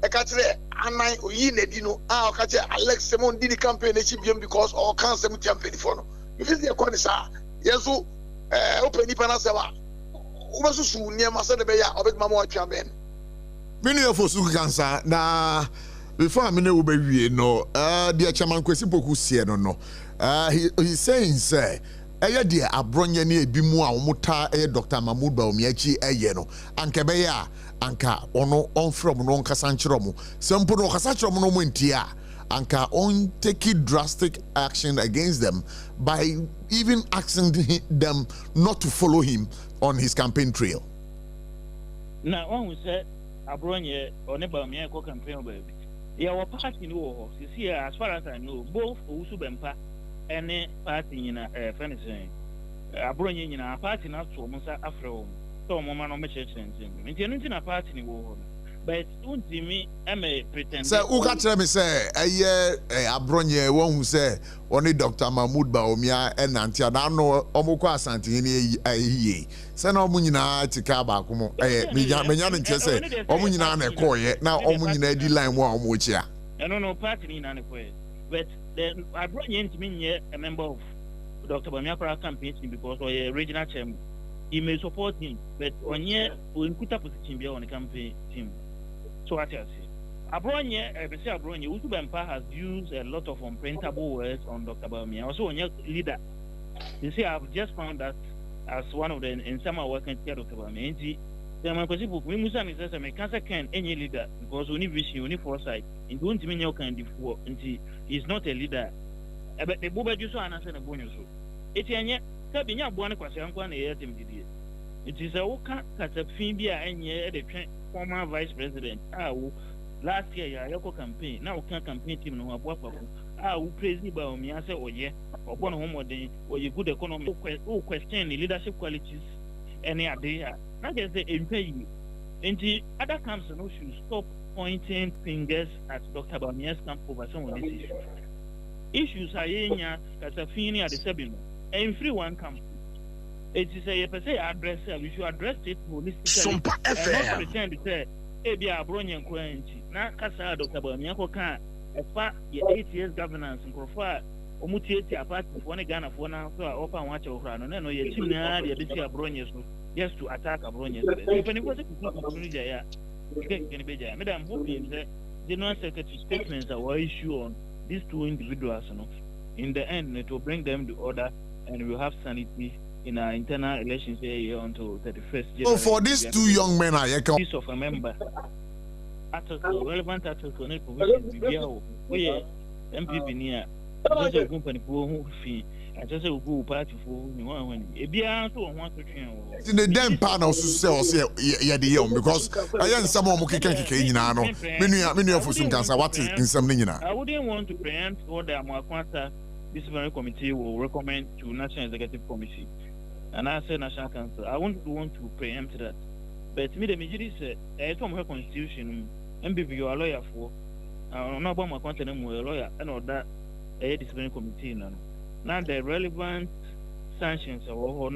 I catch the Anai Oyinedino. I catch Alex Simon did the campaign because all cancer campaign for no. If it's the Conisa, yes, so open Nipana Sava. Over so near Master Beya, Obed Mamo campaign. Many of us who cancer now. Before I mean, we no, dear Chairman Kwesipoku Sieno no. He's saying, say. Eya dia abronye ne ebimu a omuta Dr. Mahmoud Baumia chi no anka be ya anka ono onfrom no nkasa nkyeremo sempo no kasa kyeremo no montia anka on take drastic action against them by even asking them not to follow him on his campaign trail. Now one who said abronye one Baumia ko campaign baby ya wa party no see as far as I know both Owusu Bempa any party in a finishing abronye in a party not so much afro so mama no make sense in a party ni wo but don't me am a pretend say who can tell me say abronye one who say only Dr. Mahmoud Baumia and antia na no omoko asante ni ayi say na omu nyina tika ba ko mo menya ne nche say omu nyina na ekoye na omu nyina di line wo omu chia no party ni na ne koye but then I brought you into a member of Dr. Baumia campaign team because we're a regional chairman. He may support him, but on year we put a position on the campaign team. So what I say, I brought you, Owusu Bempa has used a lot of unprintable words on Dr. Baumia. Also, on your leader, you see, I've just found that as one of the in summer working here, Dr. Baumia. Then my possible we must say I cancer can any leader because we need vision, we need foresight. In don't mean you can before until he's not a leader. But the Boba Juso and answer the bonus. It's a Tabinia Buana Quasanquan ATM. It is a Oka Cataphimbia and ye the former vice president. Last year, Yako campaign, now can campaign team no Wapa. Who praise me by me, I say, oh, yeah, or one home or day, or you good economy, who question the leadership qualities any idea. Not just the impay. And the other council should stop pointing fingers at Dr. Baumia's camp over some of these issues. Issues are in Catafini at the Sabino, and free one camp. It is a per se address, we should address it holistically. SOMPA FM. Not pretend to say, Ebia Bronian Quenchi, not Casa Dr. Baumia can, as far as 8 years governance in Profile, Omutiati apart of one Ghana for now, so open watch over, and then you team the Bronias. Just to attack Abronia. If any was a community, Madam hoping that General Secretary statements are issue on these two individuals. in the end, it will bring them to order, and we will have sanity in our internal elections here until 31st January. So for these two young men, piece of a member, relevant article, need provisions, we MPP near, just a company who fee. I just say go party for when Ebia so want to train. In the damn panel say yeah the young because I am some more keke nyina no. Menu for some cancer what in some nyina. I wouldn't want to preempt what the Amakwanta disciplinary committee will recommend to National Executive Committee. And I say National Council. I wouldn't want to preempt that. But me the majority say it's from her constitution MPP you are lawyer for. No about my content lawyer and all that a disciplinary committee now. Now the relevant sanctions or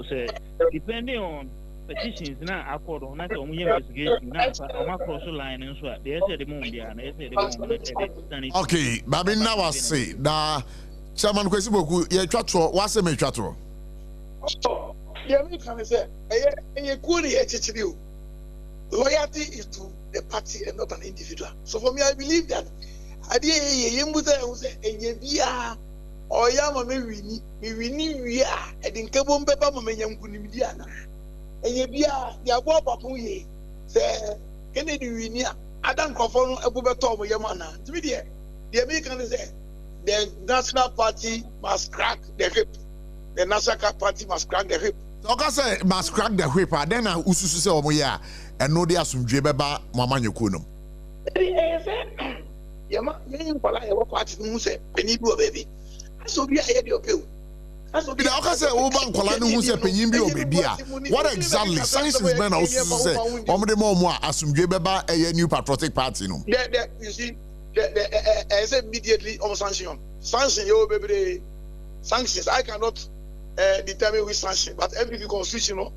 say depending on petitions now accord on that investigation now across the line and so they say the moon there okay baby now I say da chairman kwesi boku ye twatro wase me twatro yeah me can say eh kuri e chichiri o loyalty is to the party and not an individual. So for me I believe that ade yembuza e say enye bia oya ma me wini wi a edinkebo mbeba ma menyam kunimdi ana enye bia dia bo papu ye say Kennedy wini a adan krofo no ebubeto mo yem ana timi de me can say the national party must crack the whip. The national party must crack the whip. So okay say must crack the whip then ususu say omo ya eno de asumdwe beba mama nyekonum yama yin kwala e wo party no say penyi bi o baby so bi aye de opeu aso bi okay say wo ban kwala no hu say penyi bi o baby a what exactly science is men ususu say omo de mo a asumdwe beba e new patriotic party no you see say immediately on sanction yo baby sanctions I cannot determine which sanction but every constitution no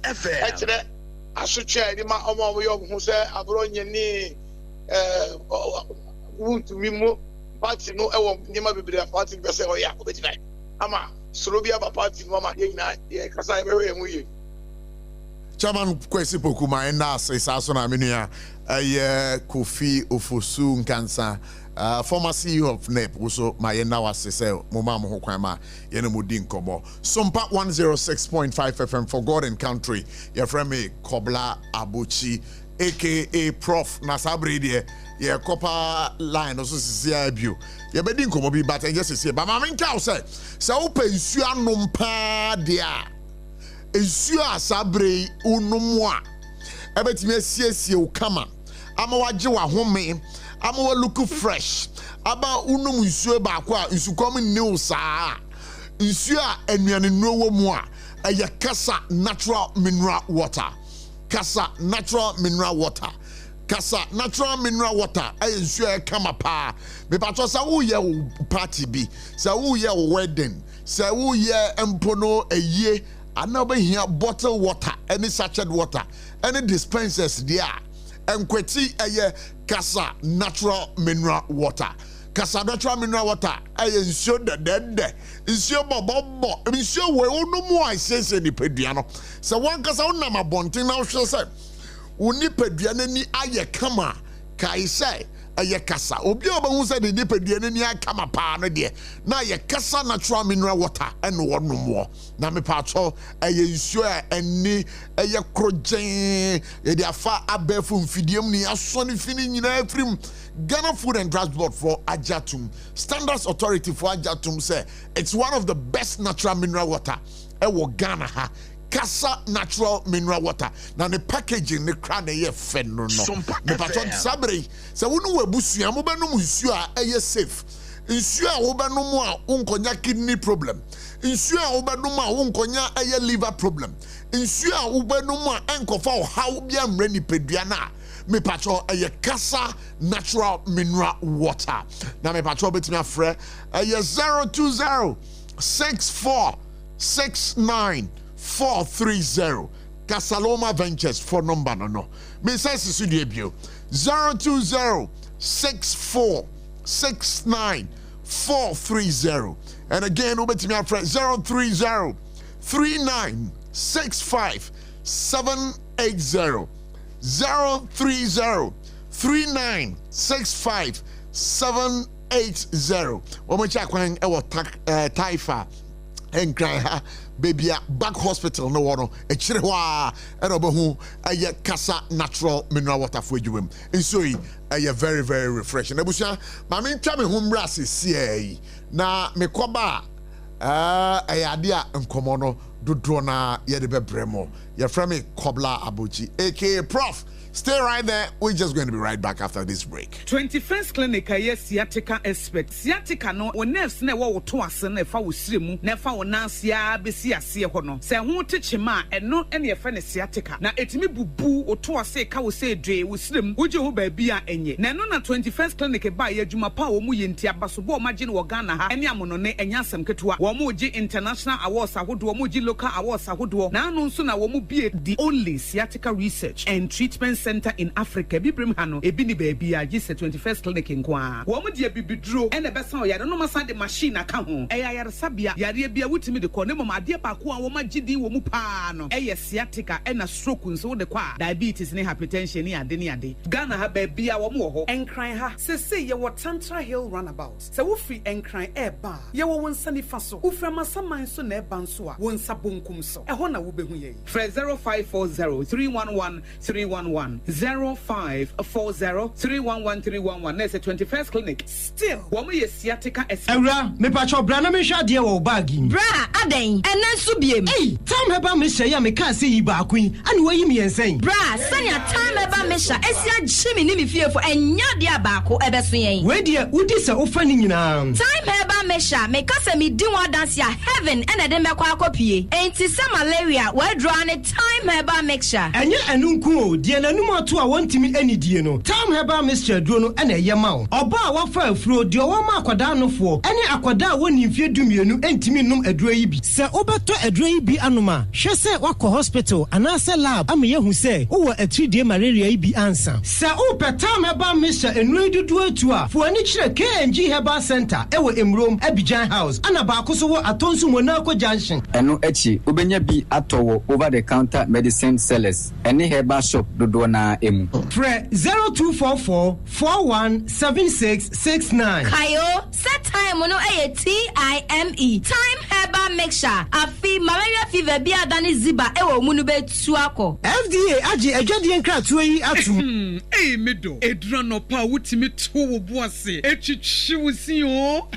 actually asotwa di ma omo yo hu say abro nyeni to mimo party no e wo nyema bebere party be say oya obetina ama sorobia ba party no ma ye nyina ye kasa e bewe mu ye chairman kwesi pokuma enda say so na menua Kofi Ofosu Nkansa former CEO of NEP also my now say mama mo kwan ma ye no mudi nkomo SOMPA 106.5 FM for God and country your friend me Kobla Abochi aka Prof Nasabre de ye copper line also see abio ye be di nkomo bi but just say ba ma menka say open nsu anom pa dia nsu asabre unum a ebetimi asiesie o kama ama waje wa home ama wa look fresh aba unum nsu ba kwa nsu kom new saa nsu a anuane nuwo mu a eye kasa natural mineral water kasa natural mineral water eye nsu e kama pa me patro sa wo ye party bi sa wo ye wedding sa wo ye empono eye anaba hia bottled water any sachet water any dispensers there enkweti eye kasa natural mineral water eye nsuo dedede nsuo bobo nsuo we onumu aisese ni pedua no se wan kasa wonam abonten na hwe se woni pedua nani aye kama kai se eye kasa obi obahu se de pedua nani akama pa no de na ye kasa natural mineral water eno wonom na me pacho eye nsuo eni eye krogen ye de afa abefu mfidiem ni aso ni fini nyina afrim Ghana Food and Drugs Board for Ajatum Standards Authority for Ajatum say it's one of the best natural mineral water ewo Ghana ha kasa natural mineral water na the packaging ne kra na ye fe no me patron sabre se wonu wabusua mo benum nsuo a eye safe nsuo a wo benum a unkonya kidney problem nsuo a wo benum a unkonya eye liver problem nsuo a wo benum a enkofa how bia mra ni pedua na me patro eye kasa natural mineral water na me patro betimi afre eye 020 64 69 430 Casaloma Ventures for number no me says studio bio 020 64 69 430 and again ubetimi afre 030 39 65 780 030 3965 080 omocha kwan ewo taifa enkran baby back hospital no wono echire ho a erobehu eye kasa natural mineral water for adwum nso yi eye very very refreshing ebusia ma me ntwa me ho mra sesi na me koba eye ade a nkomo no dodo na ye de bebremo ye from me Kobla Abotchie aka Prof. Stay right there. We're just going to be right back after this break. 21st Clinic, yes, sciatica expert. Sciatica no, when nerves never will to us and if I was slim, never will Nancy, Bessia, see a hono. Say, I won't teach him, and not any friend sciatica. Now, it me boo or to us say, cow say, Dre, with slim, would you baby and ye? Now, no, 21st Clinic by a Juma Power Muyintia, Basubo, Majin, Wagana, and Yamonone, and Yasam Ketua, Wamuji International Awards, I would do Wamuji Local Awards, I would do. Now, no sooner will be the only sciatica research and treatment center in Africa. Bibrim Hano, a bini baby, I just 21st Clinic in Kwa. Woman dear Bibi Drew, and the best I don't know the machine account. Aya Sabia, Yaria with me the corner, my dear Pakua, Woma Gidi, Womupano, Aya sciatica, and a stroke, so the qua, diabetes, and hypertension, near Deniade. Ghana have baby, our more, and cry her. Say, you were Tantra Hill runabouts. So free and cry air bar. You were one sunny faso, Uframa Sama so ne bansua, one sabun kumso. A hona will be 0540 311 311 0540 311 311. There's a 21st Clinic. Still, woman is sciatica. Era, me pacho brana me shadi e wo bagi. Bra, aden, and then subiem. Hey, time heba me say ya me can say iba queen, and we me ensen. Bra, sanya time heba me sha, esia jimi ni me fearful, and nya bako ebesuyen. We dear, udi se ofani nyina. Time heba me sha, me kase me di wa dance ya heaven, and then me kwa kopie. Ain't some malaria, we draw ne time heba mixture. Enya enunku o, die nanum to a wantimi any die no. Time heba mixture duro no ena yema o. Oba a wafa afuro de o ma akwada no fo. Ene akwada woni mfie dumienu entimi num aduro yi bi. Se obeto aduro yi bi anoma, hwe se wakọ hospital anase lab am ye hu se wo wa 3D malaria yi bi ansa. Se o pe time heba mixture enu dudu atu a fo ani kire KNG Herbal Center ewo Emrom Abidjan House ana ba akoso wo atonsu Monaco Junction. Eno echi obenya bi atowo over the counter medicine sellers. Ene herbal shop dodo na emu. Fre 0244 417669. Kayo set time no TIME time herbal mixture afi malaria fever bi adani ziba ewo munu be tuako. FDA agi ejwade nkratoa yi atum. Medo edra no pa wutimi to wo boase etwitwi wusi o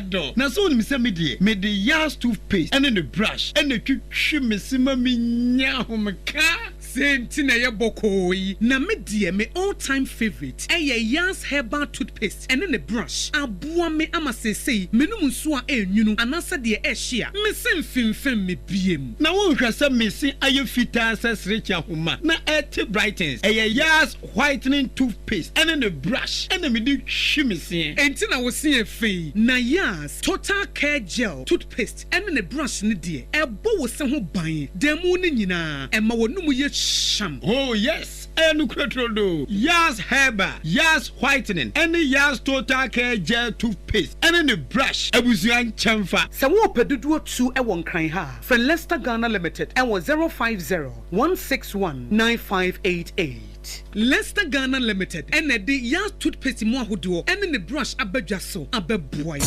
do na so ni se me de yas toothpaste and the brush and the twitwi mesima minya homka senti na ye bokoi na me de me all time favorite yas herbal toothpaste and the brush aboa me amasesei menum nso a enwunu anasa de ehia me semfimfem me biem na wo hwasa mesi aye fita sesrecha homa na et brightens yas whitening toothpaste and the brush and me de hwimese enti na wo se efei na yas total care gel toothpaste and the brush ne de ebo wo se ho ban demu ne nyina ema wonum ye sham. Oh yes, and do yas herbal, yas whitening, and the yas total care gel toothpaste, and then the brush. Abusian chamfa. So wo pedudu tu e won kran ha. From Leicester Ghana Limited and was 050 161 9588. Leicester Ghana Limited and the yas toothpaste mo ahodo and the brush abadwaso abeboy.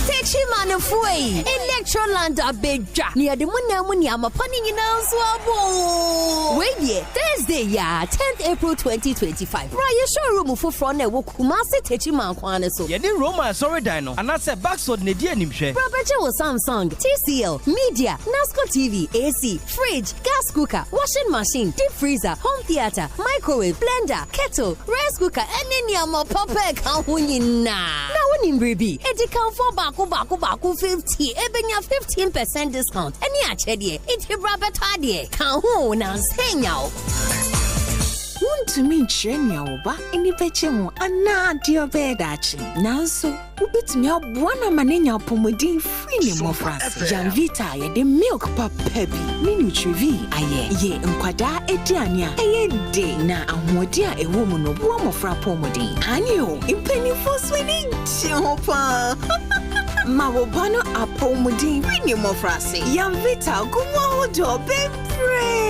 Techi manufui Electroland abeja near the Munamuni Amapani Nanswabo. Wait, Thursday, 10th April 2025. Raya showroom for front and Kumasi Techi Mankwana so. Yedi Roma sorry dino and I said backsword Nedia Nimshe. Property was Samsung, TCL, Media, NASCO TV, AC, fridge, gas cooker, washing machine, deep freezer, home theater, microwave, blender, kettle, rice cooker, and any more papa kahunina. Now when in baby, it can for baku 50, ebenya 15% discount. Any achedie, it's a rabbit idea. Kahuna senya. Want to mean Chenya oba any pechemo ana dio bedachi. Nanso ubit me bwana manenya pomodin free ni mo France. Janvita ye de milk papebi. Ni nutrivi aye ye nkwada ediania eye de na ahodi a ewo mu no bo mo fra pomodin. Anyo impeni for swini chopa. Mawobano apomudin premium frase. Yamvita gumo do bebre.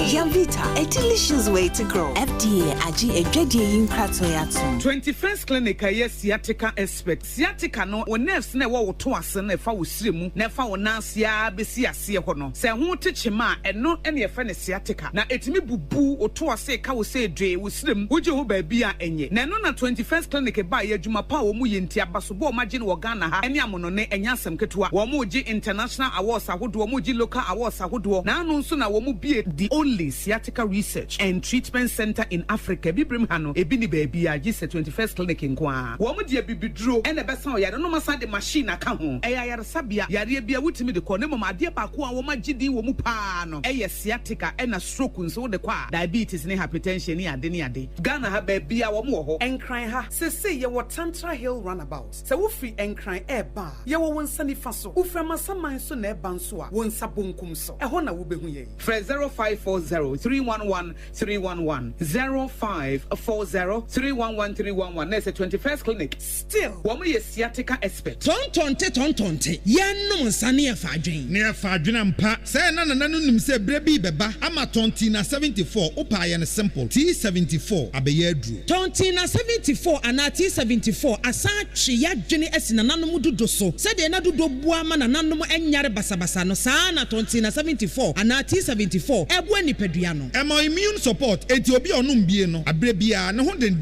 Yamvita, a delicious way to grow. FDA aji ejedi yinkratoyatu. 21st clinic aye sciatica expert. Sciatica no wo nerves na wo to ase na fa wo siremu na fa wo nansia besi ase ho no. Se ho techema eno ene ye fa ne sciatica. Na etimi bubu wo to ase ka wo se dwe wo siremu. Wo je ho ba bia enye. Na no na 21st clinic ba ye adwuma pa wo mu ye ntia baso bo magine wo Ghana ha. Ene amono ne enya asem ketua. Wo mu ji international awards ahodo, wo mu ji local awards ahodo. Na anu nso na wo mu bie the only sciatica research and treatment center in Africa. Bibrim hano ebi ni baby a ji 21st clinic nkwa. Wo mu de bibidro ene besa o yare no masa de machine aka ho. Eya yare sabia yare bia wutimi de ko ne mama de pa ko a wo magidi wo mu pa no. Eye sciatica ena stroke nso de kwa diabetes ne hypertension ne ade. Ghana ha baby a wo mu ho. Enkran ha sese ye wo Tantra Hill runabout. Se wo free enkran eba ye wo wonsa ni fa so. Wo fra masaman so na eba nso a wonsa bonkum so. Eho na wo behu ye. Fre 0540-311-311 0540-311-311. There's a 21st clinic. Still, woman is sciatica expert. Tontonte. Yenum nsani afadwen. Ne afadwen ampa. Say na num say brebi beba. Ama tontina 74. Opa ye simple. T74 abeye adru. Tontina 74 ana T74 asa twe ya dwene esina nanom dodo so. Say de na dodo bua ma nanom enyare basabasa no sa na tontina 74 ana T74 ebu anipadua no. Ema immune support enti obi onum bie no abrebia ne ho den.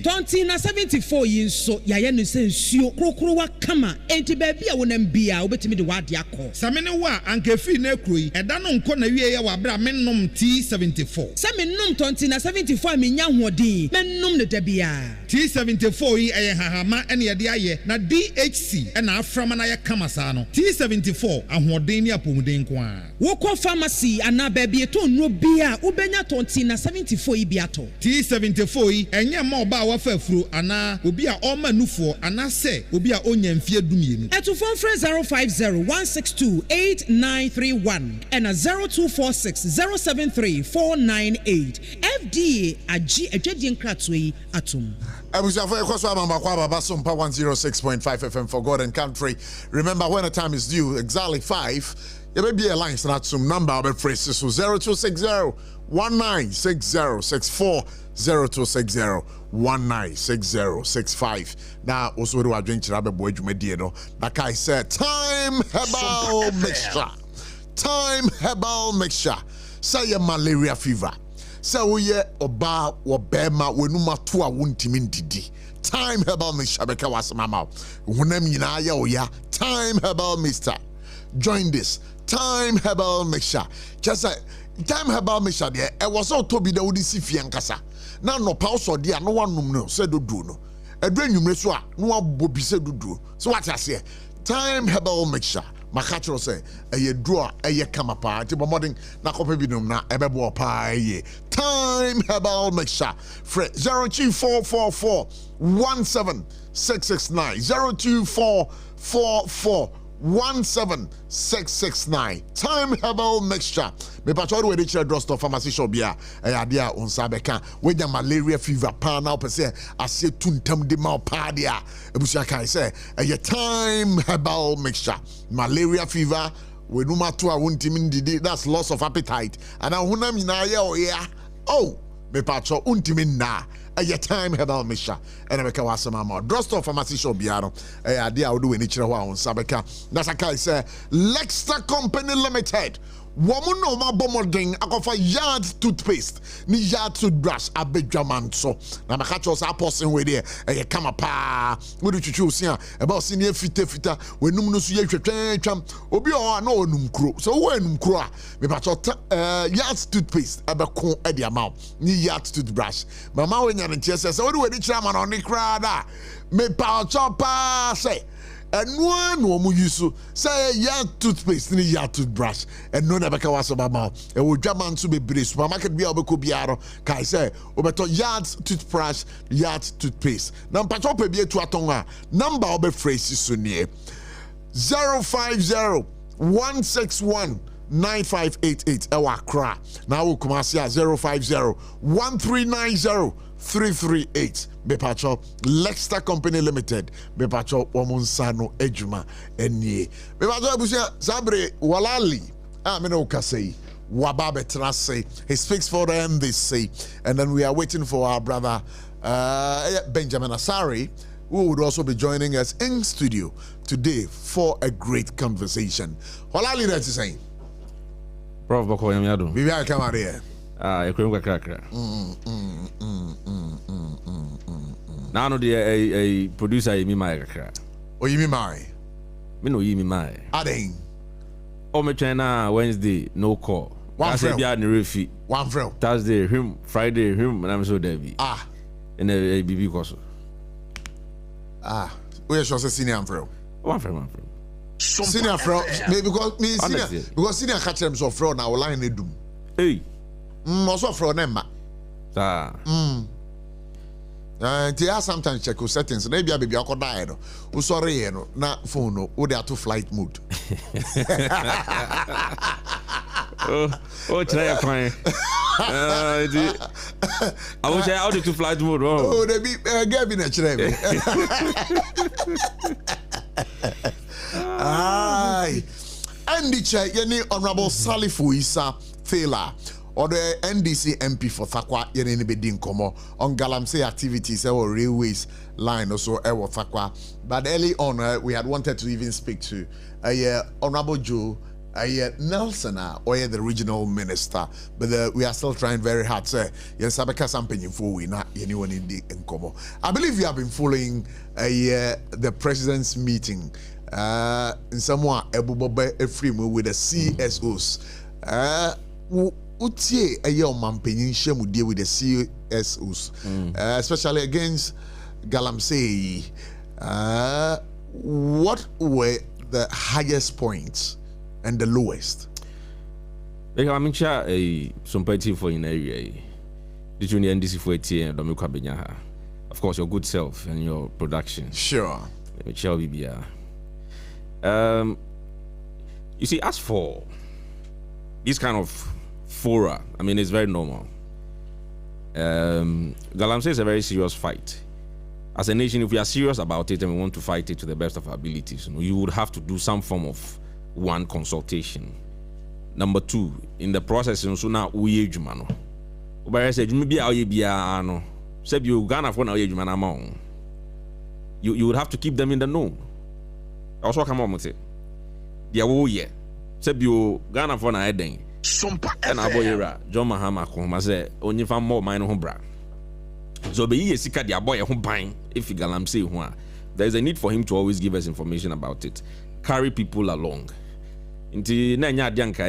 Tontina 74 yinso yaye no se nsuo krokro wa kama enti ba bia wonam bia obetimi de wade akọ. Samene wa ankefi na kroi eda no nko na wie ye wa bra mennom T74. Samennom tontina 74 menya hoden mennom ne da bia. T74 yi eye hahama ene ye de aye na DHC ena aframa na ye kama sa no. T74 ahoden ni apomuden ko a. Wokọ pharmacy ana ba bia to no bia ubenya tontina 74 yi biato. T74 yi enye ma oba wa fa afuro ana obi a oma nufo ana se obi a onya mfie dumienu. Eto phone 050-162-8931 and 0246-073-498. FDA agi ejedi nkratwe atum. Abusafo ekwaso amamba kwa baba SOMPA 106.5 FM for God and country. Remember when the time is due exactly 5. There may be a line not some number of phrases so 0260-196064 0260-196065. Now also do I drink chirabe boy jumedie no. Like I said, time herbal mixture. Time herbal mixture. Say malaria fever. Say we oba wo bema wenuma to a wuntimi ndidi. Time herbal mixture beka wasamama. Wonam nyina ya oya. Time herbal mixture. Join this. Time herbal mixture. Just say time herbal mixture there. E was so to be the udi si fiankasa. Na no pa so dia no wanum no se dodo no. Edre nwumre so a no abobi se dodo. So what I say? Time herbal mixture. Makachro say eye dro eye kama pa ti bomodin na kope binum na ebebo pa eye. Time herbal mixture. 02444-17669 02444-17669. Time herbal mixture. Me patro we dey drugstore pharmacy shop bia dia onsa beka we nya malaria fever pa na opese ase tuntam de ma pa dia ebusia kai say time herbal mixture. Malaria fever we no matter wontimi ndidi, that's loss of appetite and ahunam nyina ye oya oh me patro untimi na time herbal mixture and I wasama ma drugstore pharmacy shop biaro dia wodo we ni kire ho a onsa beka that's kai say Lexter Company Limited. Woman no ma bomoding akofa yard toothpaste ni yard toothbrush abedwaman so na makacho sa person we there e kama pa we do chuchu sia about senior fita we num no so ye twetwetwam obi o na onum kro so we enum kro a me pacho yard toothpaste abeko e dia ma ni yard toothbrush mama we nya ne chese so we do we di chira ma no ne kra da me pacho pa say and one woman use say ya toothpaste ni ya toothbrush and no never can was mama e wo dwaman so bebre supermarket bia obeko biaro kai say obeto yard toothbrush yard toothpaste na mpacho pe bia tu aton a number obe phrase so nie 050-161-073-498 9588 ewa Accra. Now we come as 050 1390 338. Bepacho Lexter Company Limited. Bepacho Wamunsano Ejuma Enye. Bepacho Busia Sabre Walali. Ameno Kasei. Wababe Trase. He speaks for the MDC. And then we are waiting for our brother Benjamin Asari, who would also be joining us in studio today for a great conversation. Walali, that's saying. Prof Boko Yamiado. Bibi I come out here. Ekwemka krakra. Now no a producer Yimi Mai krakra. O Yimi Mai. Me no Yimi Mai. Ading. O me China Wednesday no call. One friend. One friend. Thursday him, Friday him, and I'm so Debbie. And a BB course. Where shall I say senior friend? One friend. Senior friend, because me senior, because senior catch them so fraud now line they do. Hey. Also fraud them. They are sometimes check settings. Maybe I be a die. Oh, sorry, na phone no. Oh, they are to flight mode. Oh, try a fine. I wish I out to flight mode. Oh, they be gave me a trade. Aye. And the chair, any honorable Sarfo Isa Taylor. Or the NDC MP for Thakwa yene be din komo on Galamsey activities or railways line also ewo Thakwa. But early on we had wanted to even speak to Honorable Joe Nelson or the regional minister, but we are still trying very hard. Say yes, Abeka Sampenyim for we not anyone in the Nkomo. I believe you have been following the president's meeting in somewhere Ebubobe Efrimu with the CSOs. Utie ayo mampenyin shemu deal with the CSOs, especially against Galamsey. What were the highest points and the lowest? I'm sure a SOMPA for in area. Did you need NDC for a of course, your good self and your production. Sure. Michelle Bibia. You see, as for this kind of fora, I mean, it's very normal. Galamsey is a very serious fight. As a nation, if we are serious about it and we want to fight it to the best of our abilities, you would have to do some form of one, consultation. Number two, in the process, so now we jumano. But I said, maybe I'll be no. Said you Ghana for now, you would have to keep them in the know. Also, come on with it. Yeah, oh yeah. Said you Ghana for now, heading. SOMPA and Aboyera, John Mahama, Comase, only found more mine home bra. So be ye sick at the boy home pine if you Galamsey one. There is a need for him to always give us information about it. Carry people along. Inti Nanya Dianka,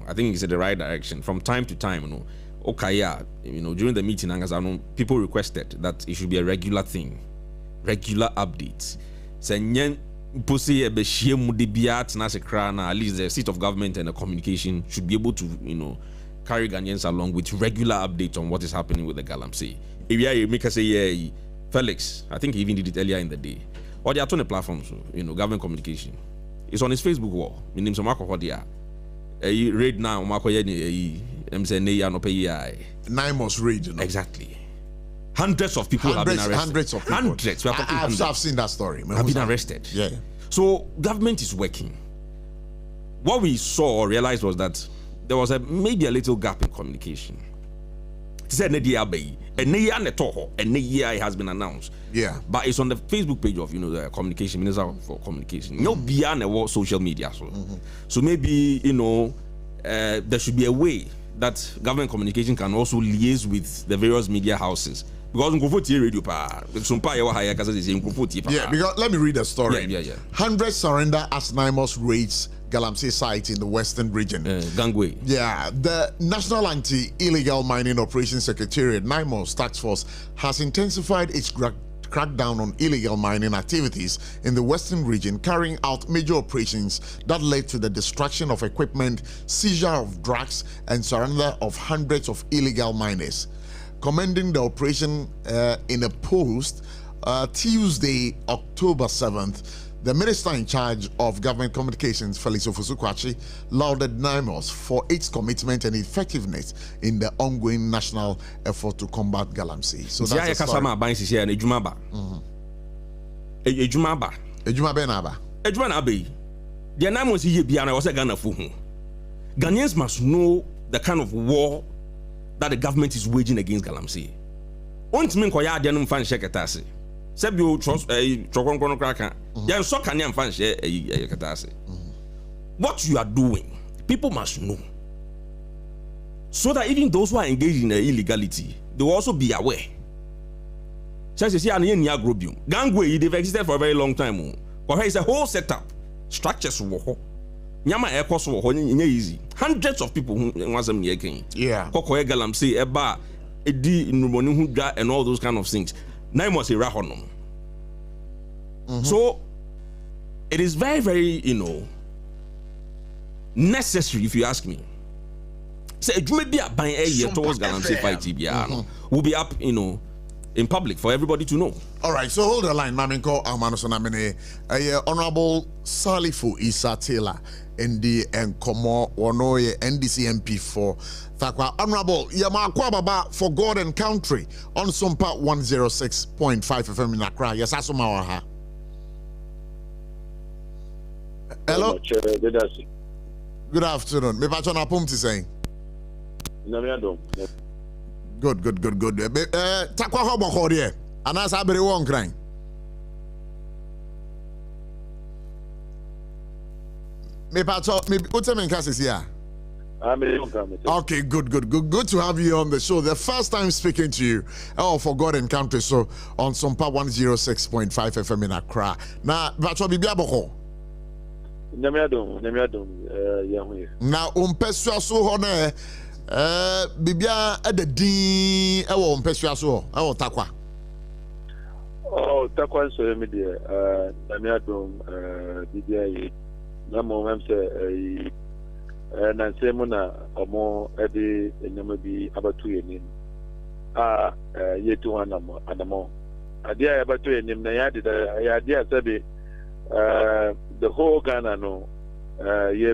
I think it's in the right direction. From time to time, during the meeting, people requested that it should be a regular thing, regular updates. Pussy at least the seat of government and the communication should be able to, carry Ghanaians along with regular updates on what is happening with the Galamsey. If you make us say, Felix, I think he even did it earlier in the day. Or they are on the platforms, government communication. It's on his Facebook wall. My name is Marco Hodia. Read now, Marco Yeni, Nimos read. Exactly. Hundreds of people have been arrested. Hundreds of people. Hundreds. I've seen that story. Have been arrested. Yeah. So government is working. What we saw or realized was that there was maybe a little gap in communication. It has been announced. Yeah. But it's on the Facebook page of the communication minister for communication. No beyond the social media. So maybe there should be a way that government communication can also liaise with the various media houses. Because radio because let me read the story. Yeah. Hundreds surrender as NIMOS raids Galamsey site in the western region. Gangway. Yeah, the National Anti-Illegal Mining Operations Secretariat, NIMOS Task Force, has intensified its crackdown on illegal mining activities in the western region, carrying out major operations that led to the destruction of equipment, seizure of drugs, and surrender of hundreds of illegal miners. Commending the operation in a post Tuesday, October 7th, The minister in charge of government communications, Felix Ofosu-Kwakye, lauded NIMOS for its commitment and effectiveness in the ongoing national effort to combat galamsey. So that's the story. The NIMOS here was a Ghana for whom Ghanaians must know the kind of war that the government is waging against galamsey. Once men koya adenum fan sheketase. Sebio chokon kraka. Yan so kan yan fan sheketase. What you are doing, people must know. So that even those who are engaged in illegality, they will also be aware. Since you see an agrobium, gangway they've existed for a very long time. Because it's a whole setup, structures wo. Nyama air cost wo easy. Hundreds of people who want them near King. Yeah. Kokoe galamsey eba edi numoni huga and all those kind of things. Now must a rahonom. So it is very, very, necessary, if you ask me. Say maybe a buying a year towards galamsey fight TBR will be up, in public for everybody to know. All right, so hold the line. Maminko Almanosonamene, Honorable Sarfo Isa Taylor, ND and Komo Wonoye NDC MP for Thakwa. Honorable Yamakwa Baba for God and Country on SOMPA 106.5 FM in Accra. Yes, Asumawaha. Hello. Good afternoon. Me patron apum ti saying. Good. Takwa ho boko there. Anasa abere won kran. Me patron me utemen classes here. Okay, good to have you on the show. The first time speaking to you for God and Country, so on SOMPA 106.5 FM in Accra. Now, patron bibia boko. Namiadom, na umpesua so ho na bibia edadin e wo umpesua so ho e wo takwa. Oh, takwa so me de namiadom bibia yi na mo mem se na nsemu na omo ede enyama bi abatu yenim yetu anamo ade a abatu yenim na ya de ade a sabe the whole Ghana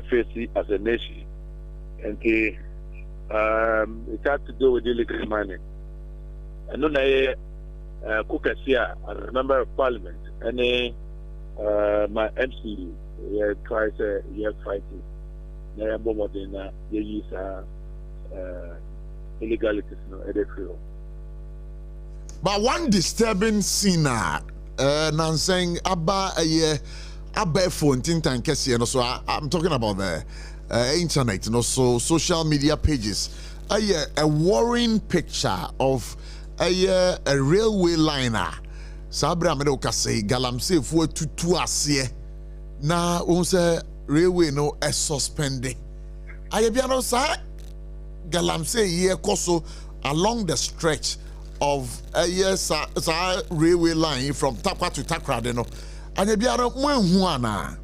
face as a nation, and it had to do with illegal mining. And then I Kukasia, as a member of parliament, and my MC, tries fighting. Now I'm more than use illegalities But one disturbing scene Nanseng Abba phone tintan kesi and so I'm talking about the internet and also social media pages. A worrying picture of a railway liner. Sabra Medoka say galamsey for tutu asie na unse railway no suspended. Ayabiano sa galamsey ye koso along the stretch of a railway line from Takwa to Takra, and you be a Mwana.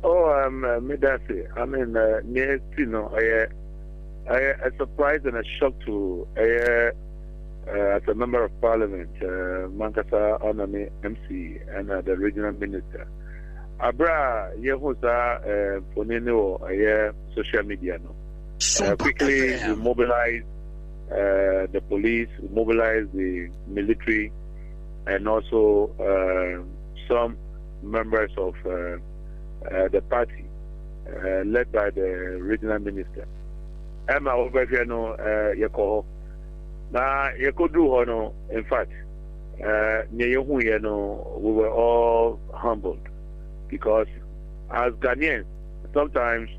Oh, Medasi. I mean, a surprise and a shock to as a member of parliament, Mankasa Onami MC, and the regional minister. Abra Yehusa Ponino, social media. Quickly, we mobilize the police, mobilize the military, and also some members of the party, led by the regional minister. Emma Obeviano Yako. Now, Yakodu, in fact, we were all humbled because as Ghanaians, sometimes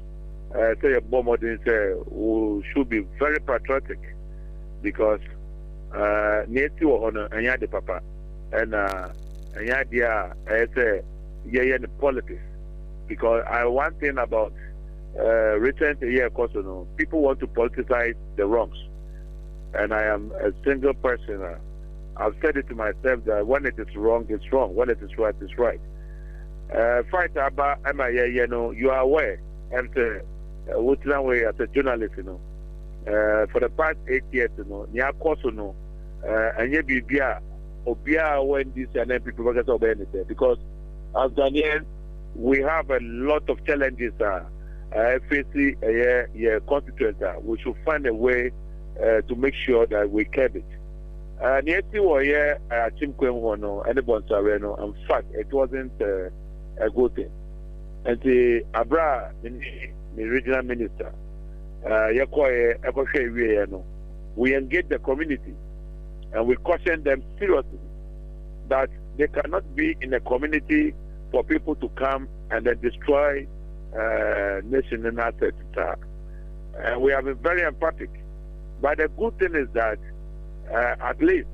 say a bomb say we should be very patriotic. Because Neti Ohona and Yadi Papa and Yadia say the politics. Because one thing about recent year people want to politicize the wrongs. And I am a single person. I've said it to myself that when it is wrong, it's wrong. When it is right, it's right. Fight about you are aware and what's that way as a journalist, for the past 8 years, near Kosono, and yet be Obia when this and then people get obey anything because as Ghanaians, we have a lot of challenges facing constituents. We should find a way to make sure that we curb it. In fact, it wasn't a good thing. And the Abra, the regional minister, we engage the community and we caution them seriously that they cannot be in a community for people to come and then destroy nation and assets. And we have been very emphatic. But the good thing is that at least,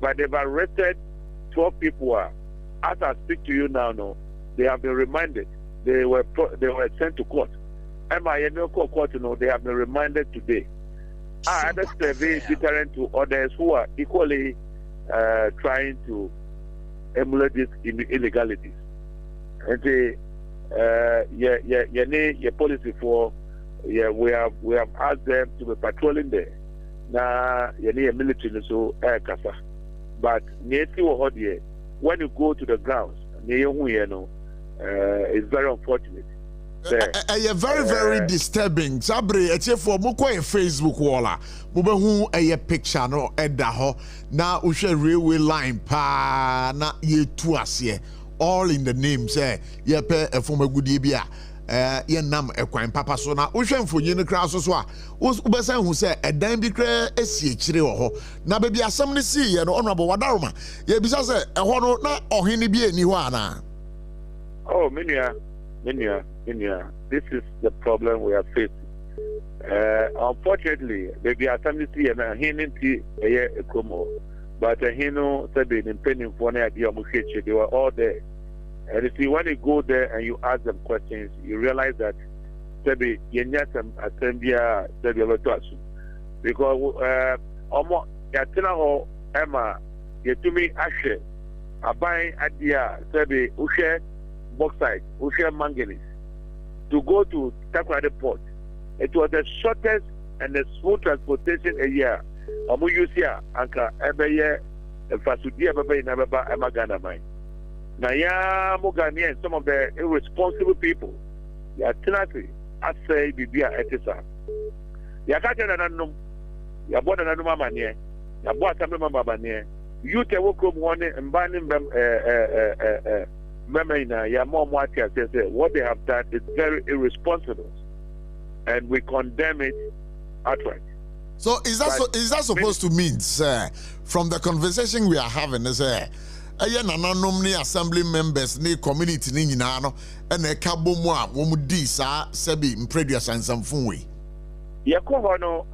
but they've arrested 12 people. As I speak to you now, they have been reminded. They were sent to court. Court, they have been reminded today. That's very different to others who are equally trying to emulate these illegalities. And the policy for we have asked them to be patrolling there. Now military so kasa. But when you go to the grounds, it's very unfortunate. Very disturbing. Sabre, for Moko Facebook wall. Mubehu a picture no edaho. Na ushe railway line pa na ye tuasye. All in the name say ye pe efoma gudibia. Ye nam ekwan papa so na ushe mfonyi ne kra so a ubesan hu say edan bi kra esi ekire wo ho. Na be bi asam ne si ye no honorable wadaroma. Ye bisa say eho no na ohene bi eni ho ana. Oh, Minya. This is the problem we are facing. Unfortunately, maybe at times see and hinting a como, but a hino said in pending for an idea they were all there. And you see, when you go there and you ask them questions, you realize that Sebi Yenyasam Assembia Sebi because almost Yatina Emma Yetumi Ashe Abai Adia Sebi Ushe bauxite, Ushe manganese to go to Takrade port. It was the shortest and the smooth transportation a year. Amu use here anka ebeye fasudi ebebe in ebeba emagana mine. Na ya Mugani and some of the irresponsible people, ya tenacity, I say bibia etisa. Ya kaje na nanum, ya boda na numa manie, ya boda tambe mama manie. You te wokom one mbani what they have done is very irresponsible, and we condemn it outright. So is that supposed to mean, sir, from the conversation we are having, sir, assembly members ni community ni nyina no and a cabo moi womu di sa sebi mpreduas and some funwe. Yakono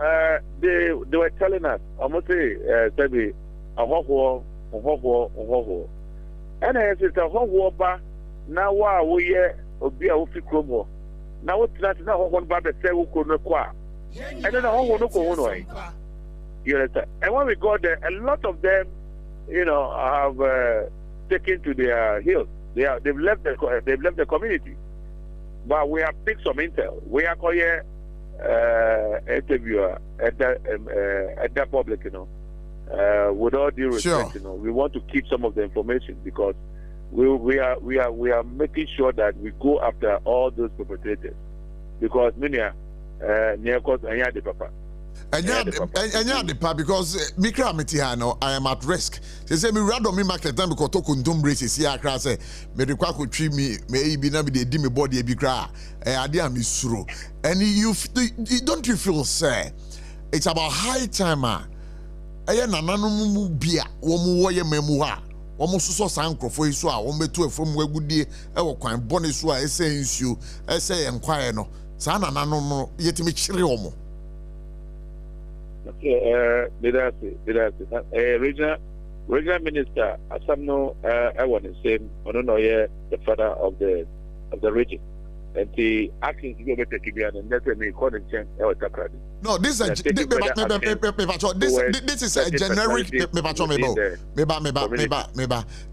they were telling us almost sebi ahoho. And I said, a whole war now, we hear Obi Ofikromo. Now, what's that now? One by the Sewu Konokwa. And then a whole no way. You understand? And when we got there, a lot of them, have taken to their heels. They've left the community. But we have picked some intel. We are calling interviewer at the public, with all due respect, sure. We want to keep some of the information because we are making sure that we go after all those perpetrators because many near cause and the papa. And the papa because Mikra Mitihano, I am at risk. They say me rather me market time because Tokundum braces here across me the quack treat me may be not be the dimmy body a big cry. Idea me through. And you don't you feel say it's about high time. Aya nananom bia wo mu woye memuha wo mu soso sankrofo iso a wo metu afom wagudie e wo kwan bone so a ese nsuo ese enkwae no sa nananom no yetimi chire wo mu. Regional minister Asamno I want to say the father of the region. And the actions you go to Kibian and let me call and change our Takradi. No, this is a generic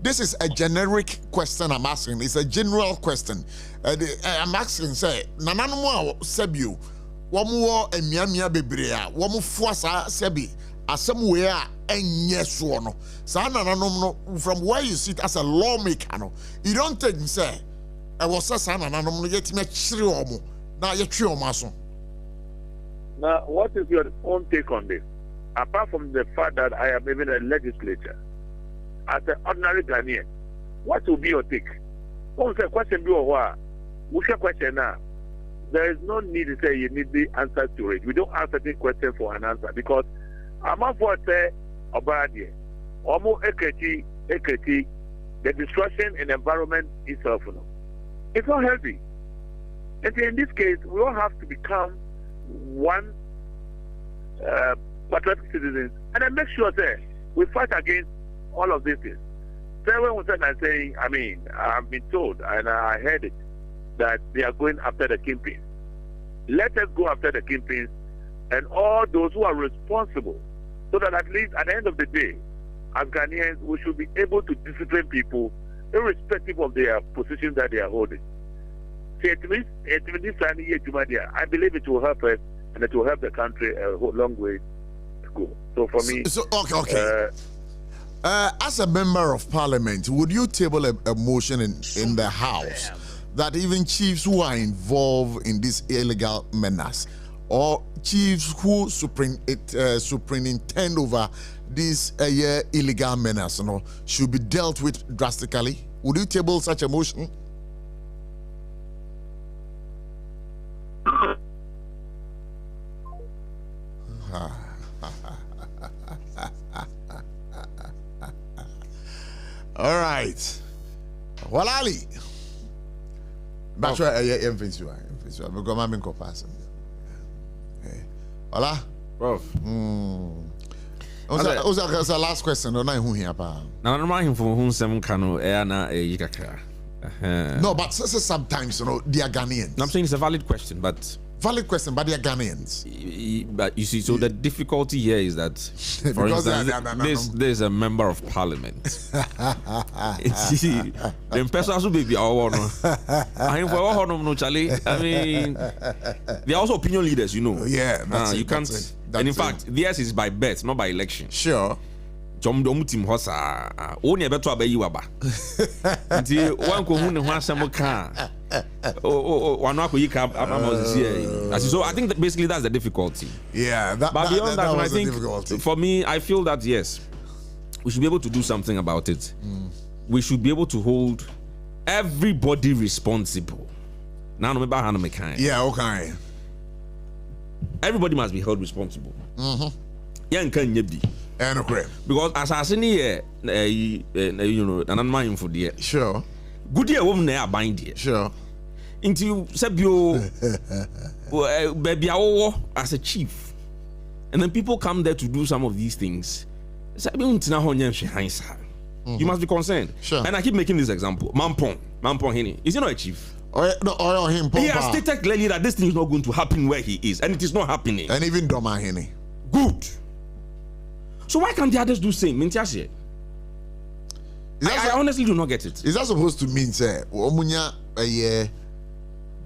this is a generic question I'm asking. It's a general question. I'm asking say nanano sebiu womu emiamia bebrea womu fuasa sebi asem we a enye so no sa nananom no from where you sit as a lawmaker no you don't think say I was sa nananom no yetime chire omo na yetwe omo aso. Now, what is your own take on this? Apart from the fact that I am even a legislator, as an ordinary Ghanaian, what will be your take? What was the question be or what? What's your question now? There is no need to say you need the answer to it. We don't answer the question for an answer because I'm not for say about it. Almost eketi, the destruction in the environment itself. It's not healthy. And in this case, we all have to become one patriotic citizens and then make sure that we fight against all of these things. Someone was saying, I mean, I've been told and I heard it that they are going after the kingpins. Let us go after the kingpins and all those who are responsible so that at least at the end of the day, as Ghanaians, we should be able to discipline people irrespective of their positions that they are holding. I believe it will help us and it will help the country a long way to go. So for me... Okay. As a member of parliament, would you table a motion in the House that even chiefs who are involved in this illegal menace or chiefs who superintend over this illegal menace should be dealt with drastically? Would you table such a motion? All right. Well, Ali. That's why I emphasize because I'm in comparison. Hola, Prof. What's the last question? No, I'm here. Now, I'm not for whom some canoe air na yikaka. No, but sometimes they are Ghanaians. No, I'm saying it's a valid question, but they are Ghanaians. But you see, so the difficulty here is that, for instance, there's a member of parliament. The person also be our I mean, they are also opinion leaders, Yeah, you can't. And in fact, theirs is by birth, not by election. Sure. Team hosa only a better abayi waba. Nti wan ko hu ne ho asem ka. Wanu akoyi ka amamozi here. So I think that basically that's the difficulty. Yeah, but beyond that, I think for me, I feel that yes, we should be able to do something about it. We should be able to hold everybody responsible. Now no meba hanu mekan. Yeah, okay. Everybody must be held responsible. Yeah, nkan nyebi. Because as I say here, an man for the sure. Good year woman there bind here. Sure. Into Sebio baby as a chief. And then people come there to do some of these things. You must be concerned. Sure. And I keep making this example. Mampong Hini. Is he not a chief? He has stated clearly that this thing is not going to happen where he is, and it is not happening. And even Doma Hini. Good. So why can't the others do same? I honestly do not get it. Is that supposed to mean say omunya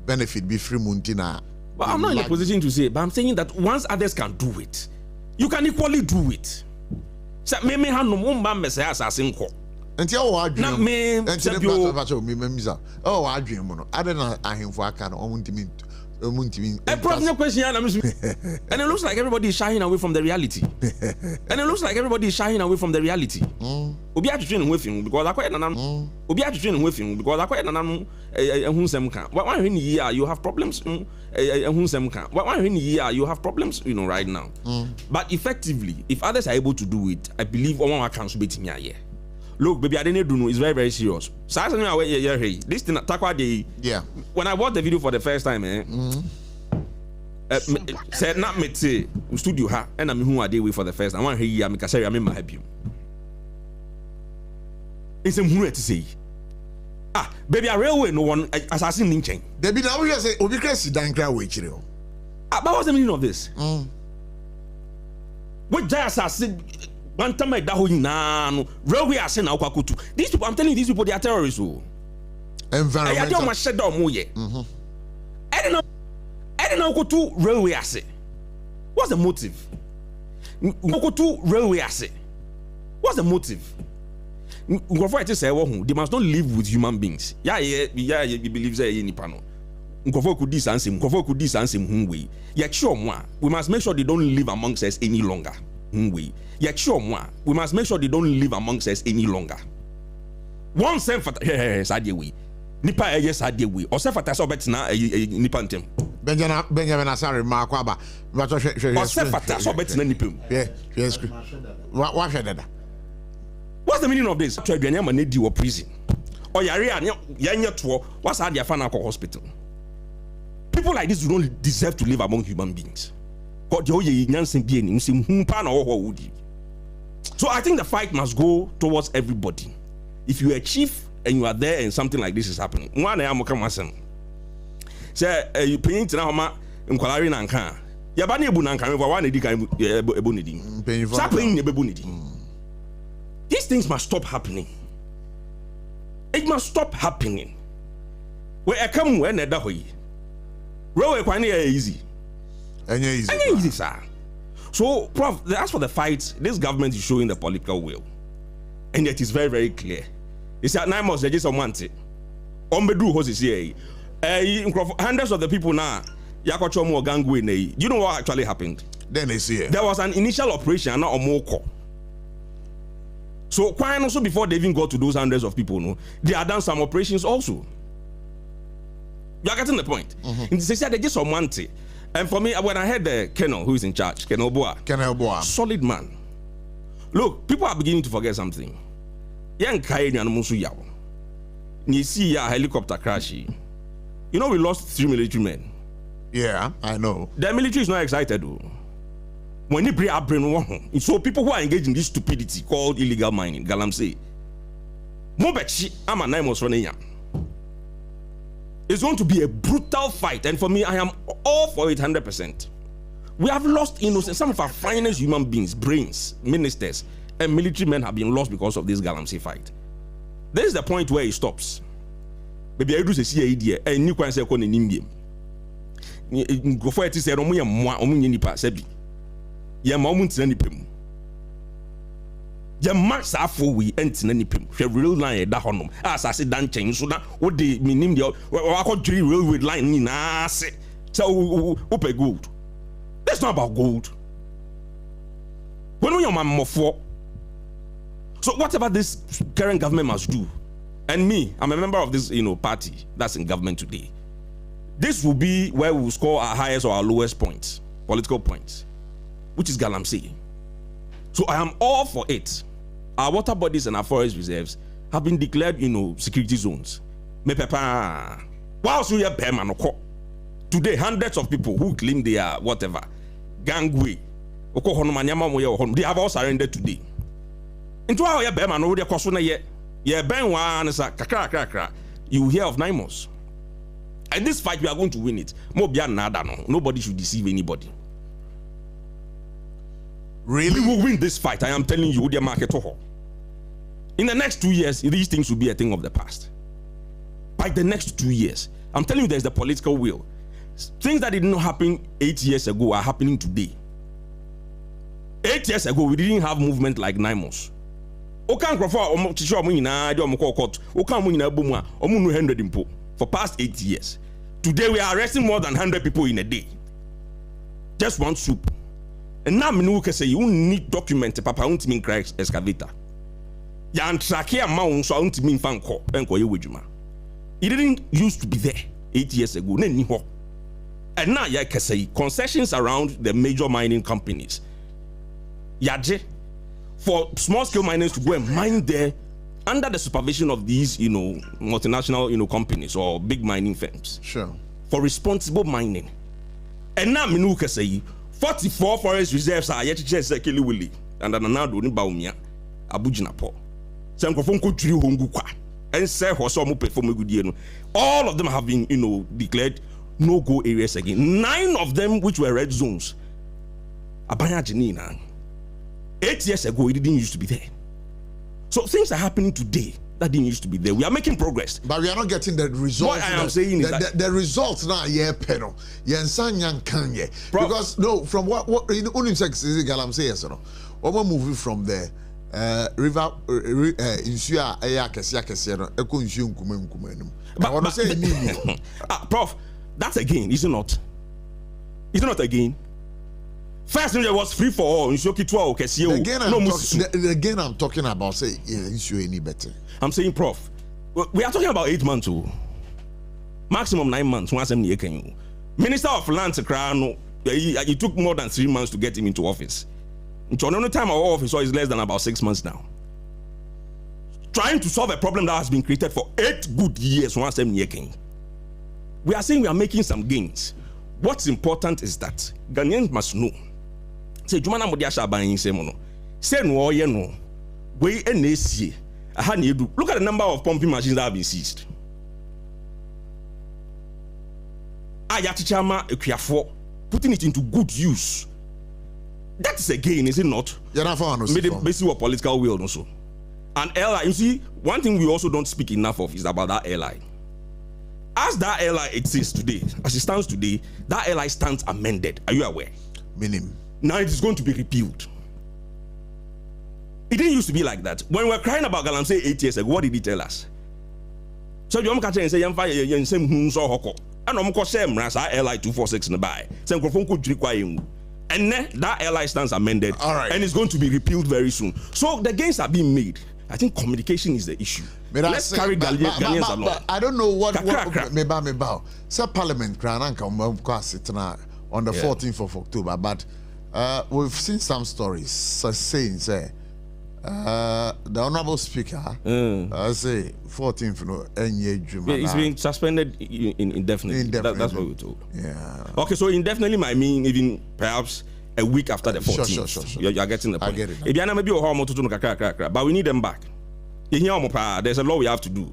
benefit be free muntina? But I'm not in a position to say, but I'm saying that once others can do it, you can equally do it. So me have no more message assassin ko. Until I dream. Oh, I dream. I don't know. I him for a can a problem question, and it looks like everybody is shying away from the reality. Obi a train with him because I quite nanam. Obi a train with him because I quite nanam. Whom can. Why when you have problems? Whom can. Why when you have problems? Right now. But effectively, if others are able to do it, I believe one can be me here. Look, baby, I didn't do. It's very, very serious. So I said, this thing, yeah. When I watched the video for the first time, said not me say studio ha, and I'm who I did with for the first time. I want to hear me because I'm in my happy. It's a to say. Baby, I railway no one assassin lynching. Baby, now we say Obi Kresi dan cry with you. But what's the meaning of this? What just assassin? Railway are saying these people, I'm telling you, these people, they are terrorists. Environmental. I don't know go to railway. What's the motive? Go to railway asset. What's the motive? They must not live with human beings. Yeah, you believe that any panel. Could this and same way. Yeah, sure, we must make sure they don't live amongst us any longer. We must make sure they don't live amongst us any longer. One same for way. Nipa yes way. Or self attack bet na nipantem. Benjamin Asari Markwaba. Or self attack bet na nipem. Yeah, yes. What that? What's the meaning of this? To Aduanyama need you prison. Or yanya to what's at their financial hospital. People like this do not deserve to live among human beings. So I think the fight must go towards everybody. If you are a chief and you are there and something like this is happening, one I am come say you paying to Homa in Kolari Nanka. Yabani Bunanka, one ebunidi. These things must stop happening. It must stop happening. Where I come when I die. Railway quite easy. Easy, sir. So, Prof, as for the fight, this government is showing the political will. And it is very, very clear. It's at 9 months, they just want it. Ombedu hosts here. Hundreds of the people now, Yakochomo Gangwe. Do you know what actually happened? Then they see it. There was an initial operation, not a moko. So, quite also before they even got to those hundreds of people, no, they had done some operations also. You are getting the point. They said they just want it. And for me, when I heard the Colonel who is in charge, Colonel Boa, solid man. Look, people are beginning to forget something. You see a helicopter crash. You know we lost 3 military men. Yeah, I know. The military is not excited though. When they bring up brain, so people who are engaged in this stupidity called illegal mining, Galamsey. Mobechi, I'm a 9 months running. It's going to be a brutal fight, and for me, I am all for it 100%. We have lost innocent, some of our finest human beings, brains, ministers, and military men have been lost because of this Galamsey fight. This is the point where it stops. Maybe I do say idea, and you can say on an Indian. Go for it, say, Sebi. Ya max afo we entina nipem hwe real line da honom as ase dan chen so na wo de minim de akwadwiri railway line ni na ase so ope gold. That's not about gold. When we are mamofo. So whatever this current government must do, and me, I'm a member of this party that's in government today. This will be where we will score our highest or our lowest points, political points, which is Galamsey. So I am all for it. Our water bodies and our forest reserves have been declared, security zones. Today, hundreds of people who claim they are whatever, gangway, they have all surrendered today. Into our you hear of 9 months. And this fight, we are going to win it. Nobody should deceive anybody. Really? We will win this fight. I am telling you, dear market. In the next 2 years, these things will be a thing of the past. By the next 2 years, I'm telling you, there's the political will. Things that did not happen 8 years ago are happening today. 8 years ago, we didn't have movement like 9 months. For past 8 years. Today, we are arresting more than 100 people in a day. Just one soup. And now we can say you need document papa won't mean crack excavator. Ya track amount so won't mean fan call enko ye wejuma. It didn't used to be there 8 years ago. And now ya can say concessions around the major mining companies. Yaje for small scale miners to go and mine there under the supervision of these multinational companies or big mining firms. Sure. For responsible mining. And now we can say 44 forest reserves are yet to chase Kelly Willie and Ananado in Baumia, Abujinapo. Sankofonko Tree Hongukwa, and say Hosomo perform good year. All of them have been, declared no-go areas again. 9 of them which were red zones. Abaya Janina. 8 years ago, it didn't used to be there. So things are happening today that didn't used to be there. We are making progress, but we are not getting the results. What I am saying is that the results now, because no, from what only sex is Galamsey, yes, no, we're moving from the river insua Ayakasiakasiano, Eco Insun Kumenum. But what I say, Prof, that's again, is it not? Is it not again? First there was free for all. Again, I'm talking about say issue any better. I'm saying, Prof, we are talking about 8 months, maximum 9 months. Minister of Lands, it took more than 3 months to get him into office. The time our office is less than about 6 months now. Trying to solve a problem that has been created for 8 good years. We are saying we are making some gains. What's important is that Ghanaians must know. Say Jumana Modiasha buying Semono. Say no, you know. We NAC. Look at the number of pumping machines that have been seized. Ayatichama Equiafo, putting it into good use. That is a gain, is it not? Basically, what political will also. And airline, you see, one thing we also don't speak enough of is about that airline. As that airline exists today, as it stands today, that airline stands amended. Are you aware? Meaning? Now it is going to be repealed. It didn't used to be like that. When we were crying about Galamsey 8 years ago, what did he tell us? So you catch and say, "Yam fire, yam same hunso hoko." And I'm going to say, "Mrasa airline 246 in the buy." Same microphone could require him. And then that airline stands amended. All right. And it's going to be repealed very soon. So the gains are being made. I think communication is the issue. Let's carry Ghanaians along. But I don't know what Sir Parliament on the 14th of October, but we've seen some stories saying the Honorable Speaker say 14th it's being suspended indefinitely. That's what we're told. Yeah. Okay, so indefinitely might mean even perhaps a week after the 14th. Sure. You're getting the point. I get it. But we need them back. There's a law we have to do.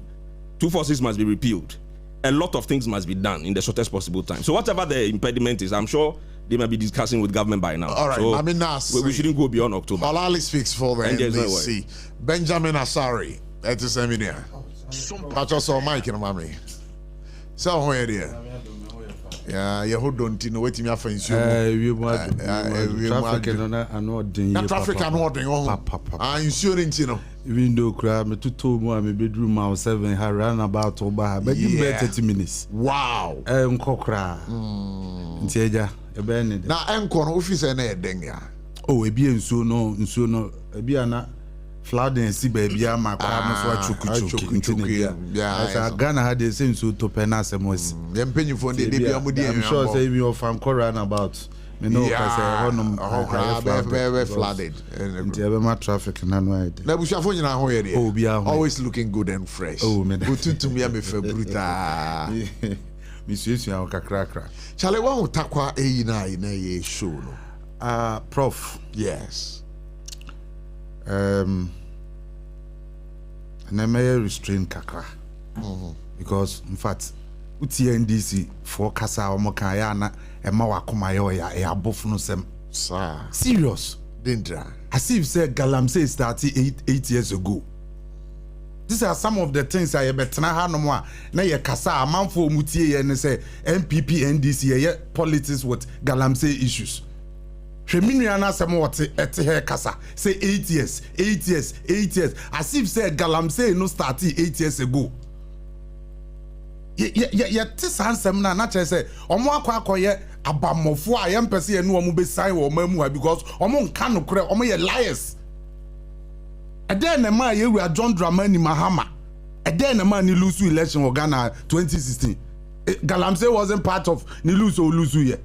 246 must be repealed. A lot of things must be done in the shortest possible time. So whatever the impediment is, I'm sure they might be discussing with government by now. All right. So I mean, we shouldn't go beyond October. Olali speaks for the NDC. Benjamin Asari. That is Eminia. Catch us on Mike and Mammy. So where there? Yeah, you hold on to know what you have for insurance. Traffic and ordering. Insurance, you know. Even though crab, to 2 more, my bedroom house 7 had run about over, but give me 30 minutes. Wow. Cocra. Now, I'm going to office and a denga. Oh, a bien so no, a biana. Flooding and see baby, my crabs were choking. Yeah, Ghana had the same so to penasemos. Then penny for the I'm sure say you from Koran about. You know, very flooded. My traffic and unwide. Always looking good and fresh. Oh, man. Good to me, I'm a bruta. Monsieur, you are cracker. Charlie, won't takwa in a show. Prof. Yes. And I may restrain kakra because in fact UTNDC for Kasa or Mokayana and Mawakumayo ya both no sem serious danger as if said Galamsey started 8 years ago. These are some of the things I better no more. Na ye Kasa a man for Mutie and say MPP NDC politics with Galamsey issues. Sheminiana Samote at her casa say 8 years, 8 years, 8 years. As if said Galamsey no started 8 years ago. This answer not say Omwa abamofo a yempese enu omu be sign wo mamu because omu nka no kure omu ye liars. Eden na ma ye we John Dramani Mahama. Eden na ma ni lose election in Ghana 2016. Galamsey wasn't part of ni lose or lose ye.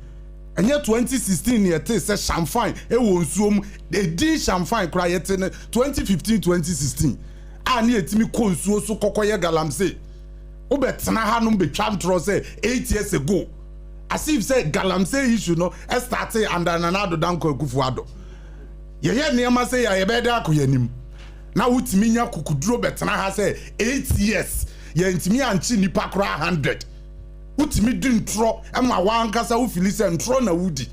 And yet 2016 yet say champagne e wo nsuom e din champagne kra yet 2015 2016 ani etimi ko nsuo so kokoye Galamsey obetena hanum be twantro say 8 years ago as if say Galamsey issue no started under Nanado Danko Kufuado ye niam say ya beda akoyanim na wutimi nya kukuduro betena ha say 8 years ye ntimi anchi nipa kra 100 utimi di ntro ema wankasa wo filise ntro na wudi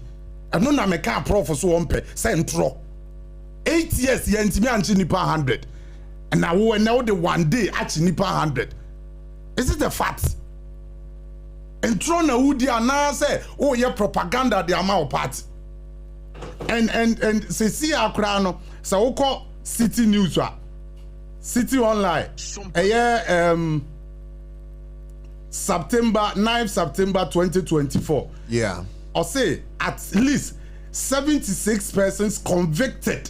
eno na meka prof so wompe say ntro 8 years ye ntimi anchi nipa 100 and now the one day actually nipa 100. Is it a fact? And Trona Woody and say, oh yeah, propaganda the amount party. And say see Akrano, so call City News, City Online, September 9th, September 2024. Yeah. Or say at least 76 persons convicted.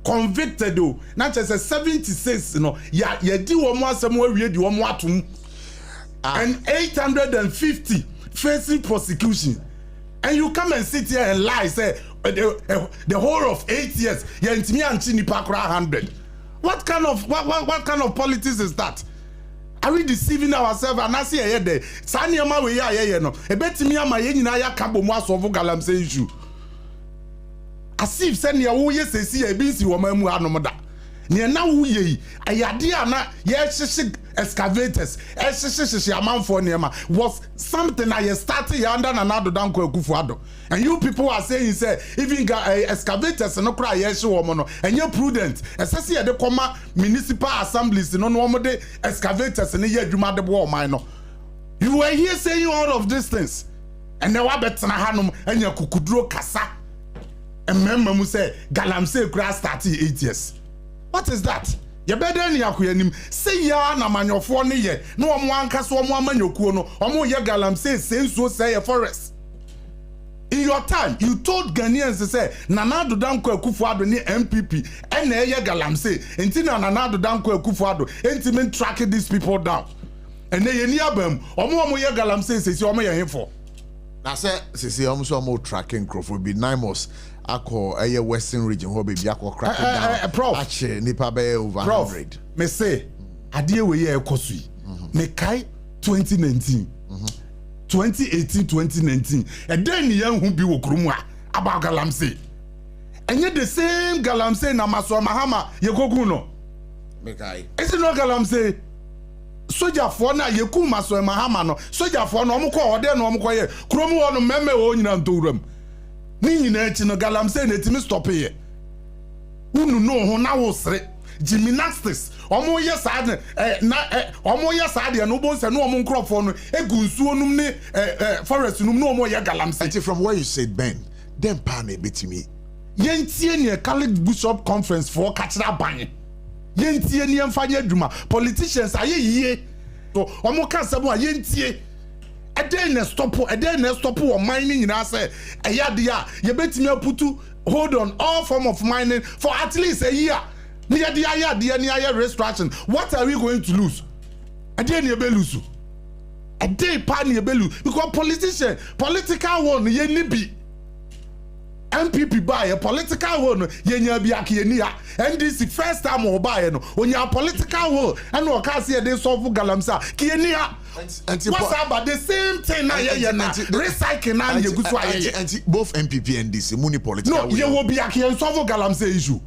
Convicted though. Not just a 76, yeah, do one more somewhere we do one more to. And 850 facing prosecution. And you come and sit here and lie, say the whole of 8 years, you're in me and Chini Pakra 100. What kind of politics is that? Are we deceiving ourselves? And I see a day. Sani ama we ya no. E beti mi ama ye nyina ya kabo mo asofu galamsey issue. As if send ya wo ye sesi e bi si wo mamu anom da. Ne na wo ye ayade ana ye hihye excavators, hihye amanfo niema was something I started under Nana Danko Akufo-Addo. And you people are saying say even excavators no cry ye hye wo mo no enye prudent. Esese ye de koma municipal assemblies no no de excavators ne ye adwuma de bo man no. You were here saying all of these things. And now I bet na hanom enye kukuduro kasa. And remember mu say galamsey kura started 8 years. What is that? You better ni akuyanim say ya na manyofo ne ye na omo anka so omo amanyokuo no omo ye galamsey senso say forest. In your time you told Ghanaians say Nana Danko Akufo-Addo ni MPP and na ye galamsey enti na Nana Danko Akufo-Addo enti men track these people down. And they ni abam omo ye galamsey say omo ye hefo. Na say omo so omo tracking crofo be Nimos Ako a Western region who be Biako cracking down. Prof. Actually, nipa be over 100. Me say, adie we ye ekosui. Me kai 2019. 2018, 2019. And then young who be wokrumwa about galamsey. And yet the same galamsey na Maswa Mahama ye kokuno. Me kai. Is it not galamsey? Soja for na ye ku Maswa Mahama no. Soja for no omko ode no omko ye. Kromu wono meme wo nyina ntorum. Ni na echi no galamsey na etimi stop here. Unu no ho na wo sre gymnastics omo ye sad omo ye sad no bo se no omo nkrofo no egu nsuo num ne forest num no omo ye galamsey. From where you said Ben, dem pa na betimi yentie ne Catholic Bishop Conference for kachira ban yentie ne mfanye adwuma politicians aye yie to omo ka sebo a yentie eden na stop o mining nyina say eyade a ye betimi aputu hold on all form of mining for at least a year. Near restoration. What are we going to lose? A day near Belusu. A day pan near Belu. Because political one, ye nibi. MPP buy a political one, ye nyabiaki nia. And this is first time or buy no. When you are political one, and no can see a day solve galamsa. Kienia. What's about the same thing now? Recycling and you go to both MPP and this money political. No, you will be a kian solve galamsa issue.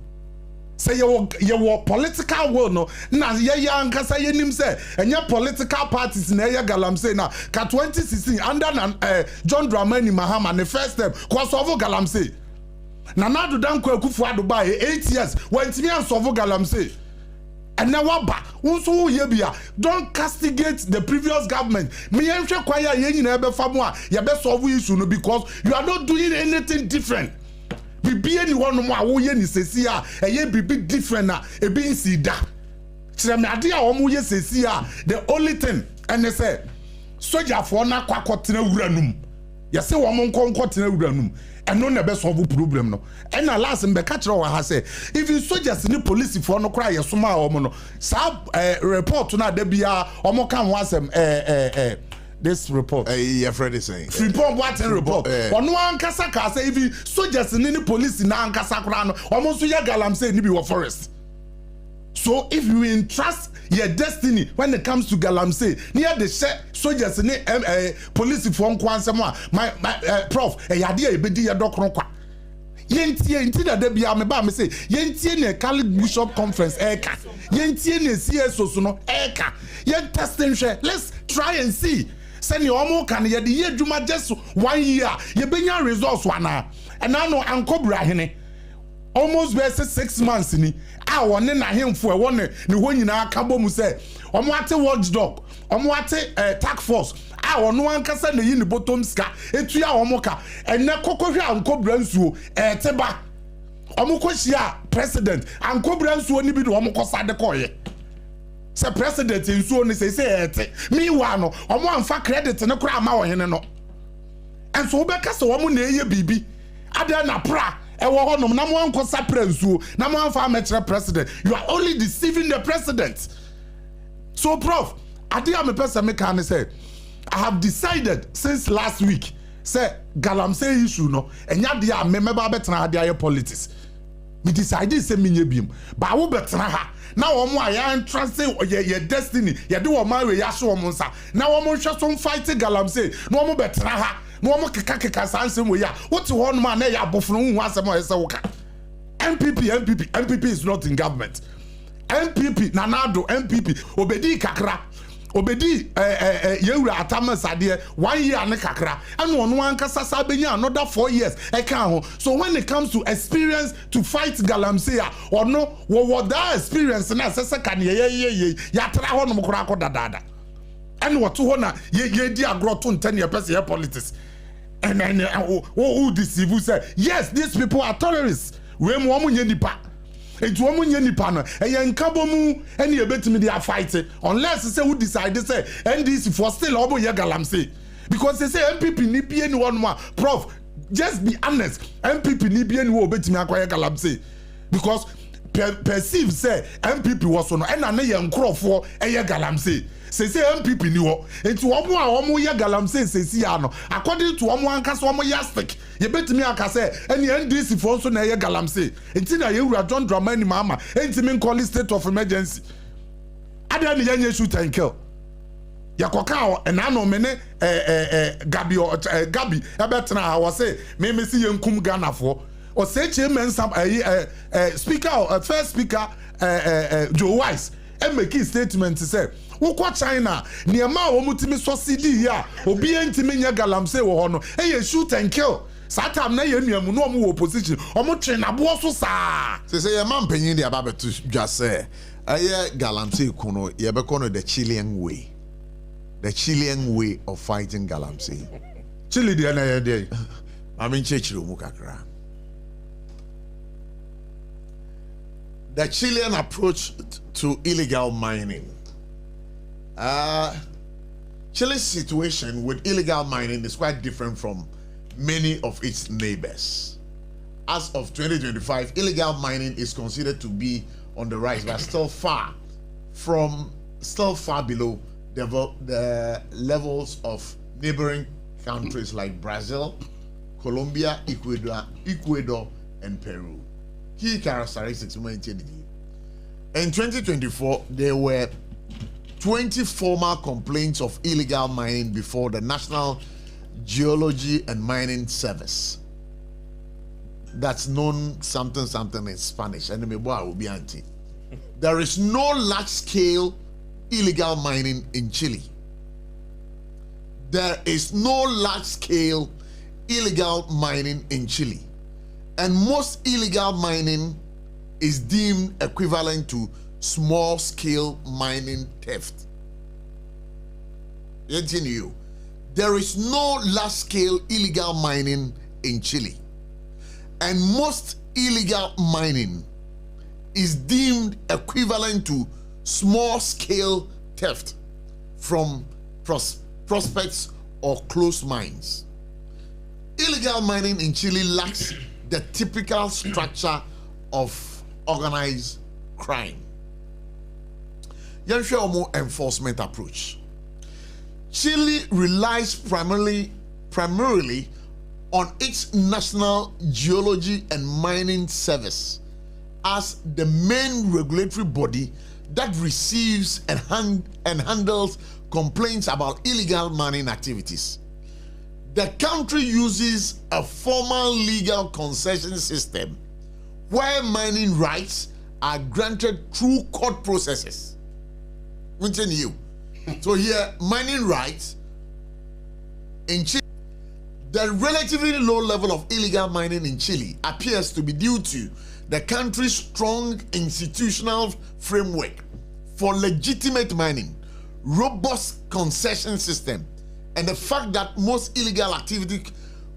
Say you political world no na ye anka say nim say and your political parties na ye galamsey na ka 2016 under John Dramani Mahama the first step cause of galamsey Nana Danko Akufo-Addo buy 8 years when timi an solve galamsey and now waba unso ye bia don't castigate the previous government me yenhwe kwaya ye nyina be famu a ye be solve issue no because you are not doing anything different. Bibi anyone no wo ye ni sesi a eye bibi different na e bi nsi da kire me ade a wo ye sesi a the only thing and they say soldier for na kwakotena wuranum ye say wo nkotena wuranum eno na be solve problem no and na last mbe ka kire wo ha say even soldiers ni police for no cry ye soma wo no sa report na da bia o mo kan ho asem this report Fred is saying report what report ono ankasa ka say even soldiers ni police na ankasa kura no omo so ya galamsey ni bi wo forest. So if you entrust your destiny when it comes to galamsey near the soldiers ni police for nkwansem a my prof yade e bedi ye dokron kwa yentie da bia me ba me say yentie ne Catholic Bishop Conference eka yentie ne CSO so no eka yen testing share let's try and see. Send your omo can ye the year juma just 1 year ye benya results wana and now no ankobra hene almost be 6 months ni a wonne na hemfo e wonne ne ho nyina aka bom say omo ate watchdog omo ate task force a wono ankasa na yi ne bottom ska etu ya omo ka enne kokohwe ankobra nsuo teba omo kohia president ankobra nsuo ni bi de omo kosade koye se president nsuo ni say ete mi wa no omo amfa credit ne kura ama wo hene no enso obeka se omo na eye bibi ada na pra ewo honom na mo ankosa pransuo na mo amfa metre president. You are only deceiving the president. So prof, ade am person me can say I have decided since last week say galamsey issue no enya de am me ba betena ade aye politics. Me decide say me nyebiem ba wo betena ha na wo mo aya entrance ye destiny ye de wo ma we ya so wo nsa na wo mo hwe so fight galamsey na wo mo betena ha no mo keka sansem we ya what one man na ya bofno hu asem o yesa woka MPP is not in government. MPP nanado MPP obedi kakra obedi yewura atamasade 1 year ne kakra and one ankasa sabenya another 4 years e kan ho. So when it comes to experience to fight galamsey or no what that experience na sese kan ye ya tra ho no mkora akodadada and what ho na ye di agro to 10 year person politics. And then who deceive you say yes these people are terrorists we mo nye nipa etu mo nye nipa no e ye nkabo mu ene e betimi dey fight unless say who decide say NDC for still obo ye galamsey because they say MPP ni bie ni one more. Prof, just be honest, MPP ni bie ni wo betimi akoye galamsey because perceive say MPP was no and na ye nkrofo e ye galamsey. Say MPP ni wo enti omo a omo ye galamsey sesi ya no according to omo anka so omo yastic ye betimi aka say any NDC for so na ye galamsey enti na ye wura John Dramani mama enti me call state of emergency ada na ye shoot and kill yakoka o na no me ne Gabi ebetena ha wo say me si ye nkum Ghana for o say chairman speaker first speaker Joe Wise and make a statement to say woko China niema wo mutimi so CD ya obi entimi nya galamsey wo ho no e shoot and kill satam na ye nuamu no omo opposition omo twen na bo so saa say ye man panyin de ababetu dwa say aye galamsey kuno ye be kono the Chilean way of fighting galamsey. Chile de na ye de I mean chechiro mu kakra. The Chilean approach to illegal mining. Chile's situation with illegal mining is quite different from many of its neighbors. As of 2025, illegal mining is considered to be on the rise, but still far below the levels of neighboring countries like Brazil, Colombia, Ecuador, and Peru. Key characteristics in 2024, there were 20 formal complaints of illegal mining before the National Geology and Mining Service. That's known something in Spanish. And will be anti. There is no large-scale illegal mining in Chile. There is no large-scale illegal mining in Chile. And most illegal mining is deemed equivalent to small-scale mining theft. There is no large-scale illegal mining in Chile. And most illegal mining is deemed equivalent to small-scale theft from prospects or closed mines. Illegal mining in Chile lacks the typical structure of organized crime. More enforcement approach. Chile relies primarily on its National Geology and Mining Service as the main regulatory body that receives and handles complaints about illegal mining activities. The country uses a formal legal concession system where mining rights are granted through court processes. So here, mining rights in Chile, The relatively low level of illegal mining in Chile appears to be due to the country's strong institutional framework for legitimate mining, robust concession system, and the fact that most illegal activity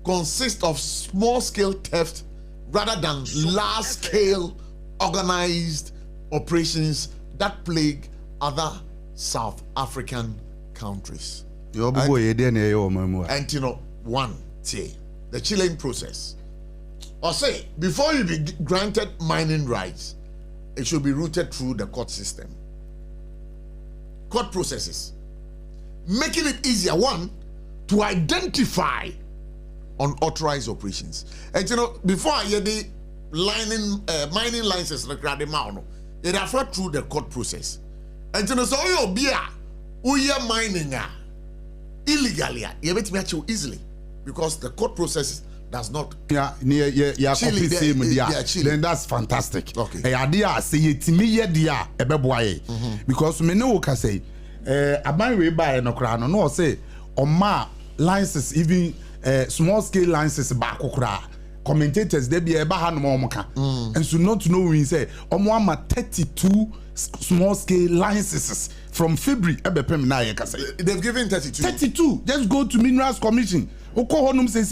consists of small-scale theft rather than large-scale organized operations that plague other South African countries. And you know, the Chilean process. Or say, before you be granted mining rights, it should be routed through the court system. Court processes. Making it easier, one, to identify unauthorized operations. And you know, before I hear the mining license, you'd have read through the court process. And you know, so you'll be mining illegally, you bet me easily because the court process does not. Then that's fantastic. Okay. Because me know can say aban we buy no kra no say oma license even small scale licenses back kra commentators they be eba ha no mo ka and so not to know we say omo ama 32 small scale licenses from February ebepem na ye ka say they've given 32 just go to Minerals Commission oko honum say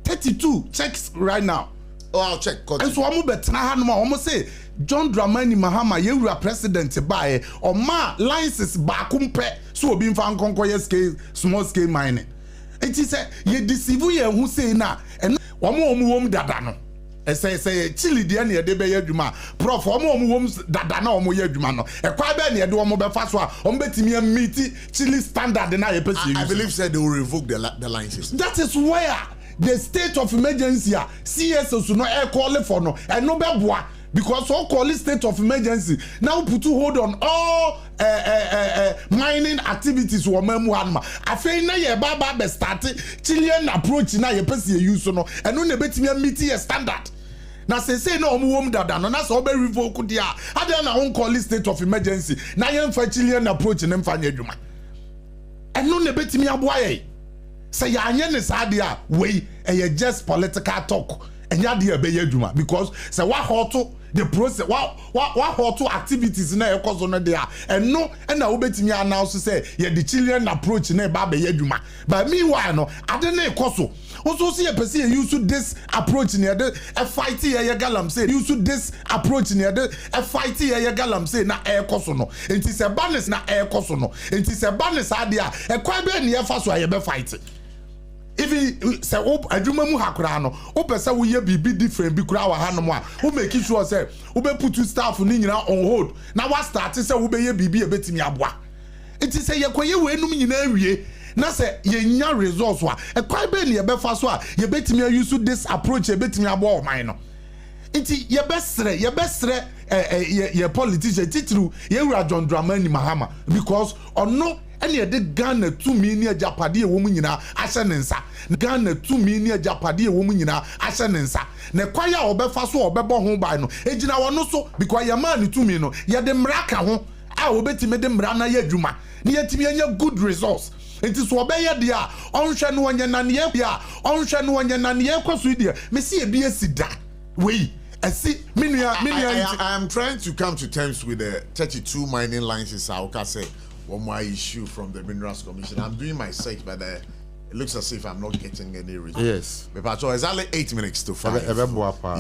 32 checks right now. Oh, I'll check. And so I'm better almost say John Dramani Mahama, you are president by or ma license bakumpe so being found conquer scale small scale mining. It is a ye deceive ye who say na and one more dadano. Say Chile dear near de Bayaduma, Prof. One more dadana or Moyadumano. A quite near do one more faswa, betting meaty Chile standard and I believe said they will revoke the license. That is where the state of emergency CSO so no air call for no and no beboa because all call it state of emergency now put to hold on all mining activities wo memu anma afei na ye baba be start Chilean approach na ye pese use no and no betimi meet your standard na say na omuwom dada no na so be revoke dia ade na on call it state of emergency na ye mfa Chilean approach na mfa nya adwuma and no betimi aboa say anya ne sadia we just political talk and ya dey be adwuma because say what how the process what how to activities na e cause no there and no na obetimi announce say ye the Chilean approach na ba be adwuma but meanwhile no ade na e cause also see a person use this approach near the fight ye galamsey use this approach near the fight ye galamsey na e cause no it is a balance na e cause no it is a balance adia e kwa be ne fa so ye be fight. Even say adwuma mu hakura no o pese wo ye bibi different bi kura wa hanom a o make sure say o be put staff ni nyina on hold na wa start say wo be ye bibi e betimi aboa it is say ye koye we enum nyina awie na say ye nya results wa e kwai be ne ye be fa so a ye betimi use this approach e betimi aboa o man no enti ye be sre ye politician titru ye wura John Dramani Mahama because ono and ye did Ghana 2 million Japadi woman in Ashanensa. Ghana 2 million Japadi woman in Ashanensa. Ne kwaya obefaso obebo home by no. Ejina wano so because your man 2 million. Ye de mraka ho. A obeti me de mrana ye juma. Ni yetimi anya good results. It is obeye dia. Onhwe no anya na ne bia. Onhwe no anya na ne kwaso dia. Me see e bia sida. We I am trying to come to terms with the 32 mining licenses. I say one more issue from the Minerals Commission. I'm doing my search, but it looks as if I'm not getting any results. Yes. But it's only 8 minutes to 5.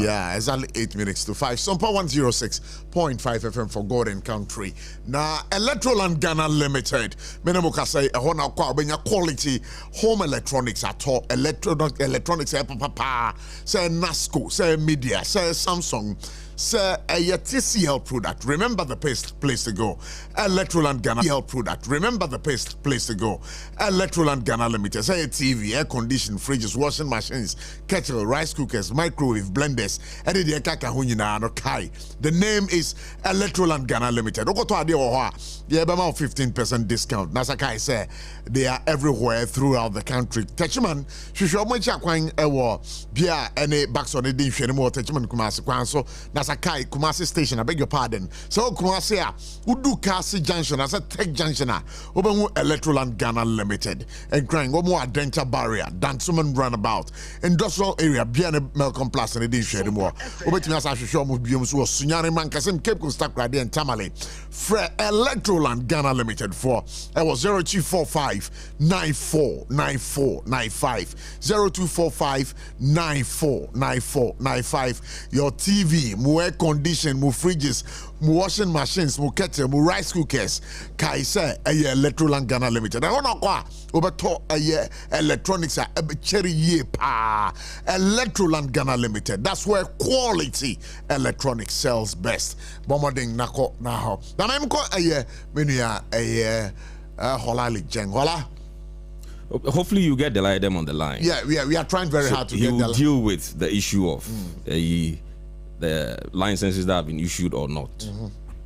Yeah, it's only 8 minutes to 5. SOMPA 106.5 FM for God and Country. Now, Electroland Ghana Limited. Menemuka say a hona quality home electronics at all. Electronics, papa. Say NASCO, say Media, say Samsung. Say a TCL product. Remember the place to go. Electroland Ghana TCL product. Remember the place to go. Electroland Ghana Limited. Say a TV, air conditioning, fridges, washing machines, kettle, rice cookers, microwave, blenders. The name is Electroland Ghana Limited. Yeah, about 15% discount. Nasakai say they are everywhere throughout the country. Techiman, Shishomo Chakwang Ewo, Bia, any backs on the dish anymore. Techiman Kumasi Kwanso. Nasakai Kumasi station. I beg your pardon. So Kumasi Udu Kasi Junction as a tech junction. Oben Electroland Ghana Limited and crying one more adventure barrier. Dansuman runabout industrial area beyond Malcolm Plus and edition anymore. Obetimi as I show move biums was Sunyani man Kasim Cape Coast Radi and Tamale. Fre Electroland Ghana Limited for it was 0245 949495 0245 949495. Your TV, mo air condition, mo fridges, mo washing machines, mo kettle, mo rice cookers. Kaise Electroland Ghana Limited. I wanna go over to electronics cherry ye pa. Electroland Ghana Limited. That's where quality electronics sells best. Bombarding nako na ho. Na me mko menu holali jeng hola. Hopefully you get them on the line. Yeah, we are trying very hard to he get will deal with the issue of the licenses that have been issued or not.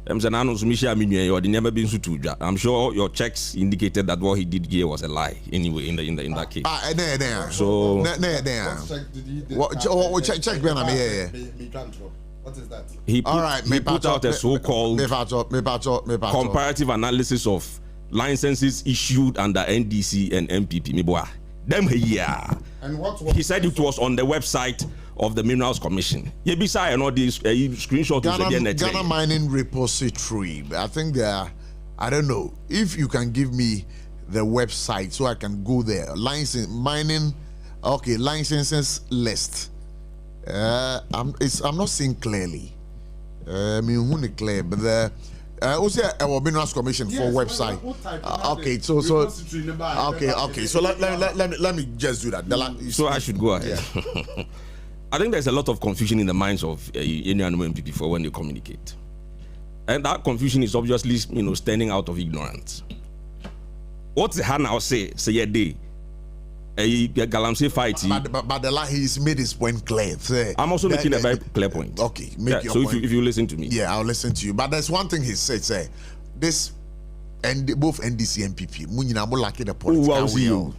I'm sure your checks indicated that what he did here was a lie anyway in that case. So check what is that? He put out a so-called comparative analysis of licenses issued under NDC and MPP. And what was he said it was on the website of the Minerals Commission. Yebisa and all these screenshots. Ghana Mining Repository. I think I don't know if you can give me the website so I can go there. Licenses list. I'm not seeing clearly. Clear, but the also our Minerals Commission for website. So let me just do that. So I should go ahead. Yeah. I think there's a lot of confusion in the minds of any MPP for when they communicate, and that confusion is obviously standing out of ignorance. What's the now say yeah day? Galamsey fight. But he's made his point clear. I'm also making a very clear point. Okay, so if you listen to me, I'll listen to you. But there's one thing he said. Say this, and both NDC and MPP. Munyina mo like the political will.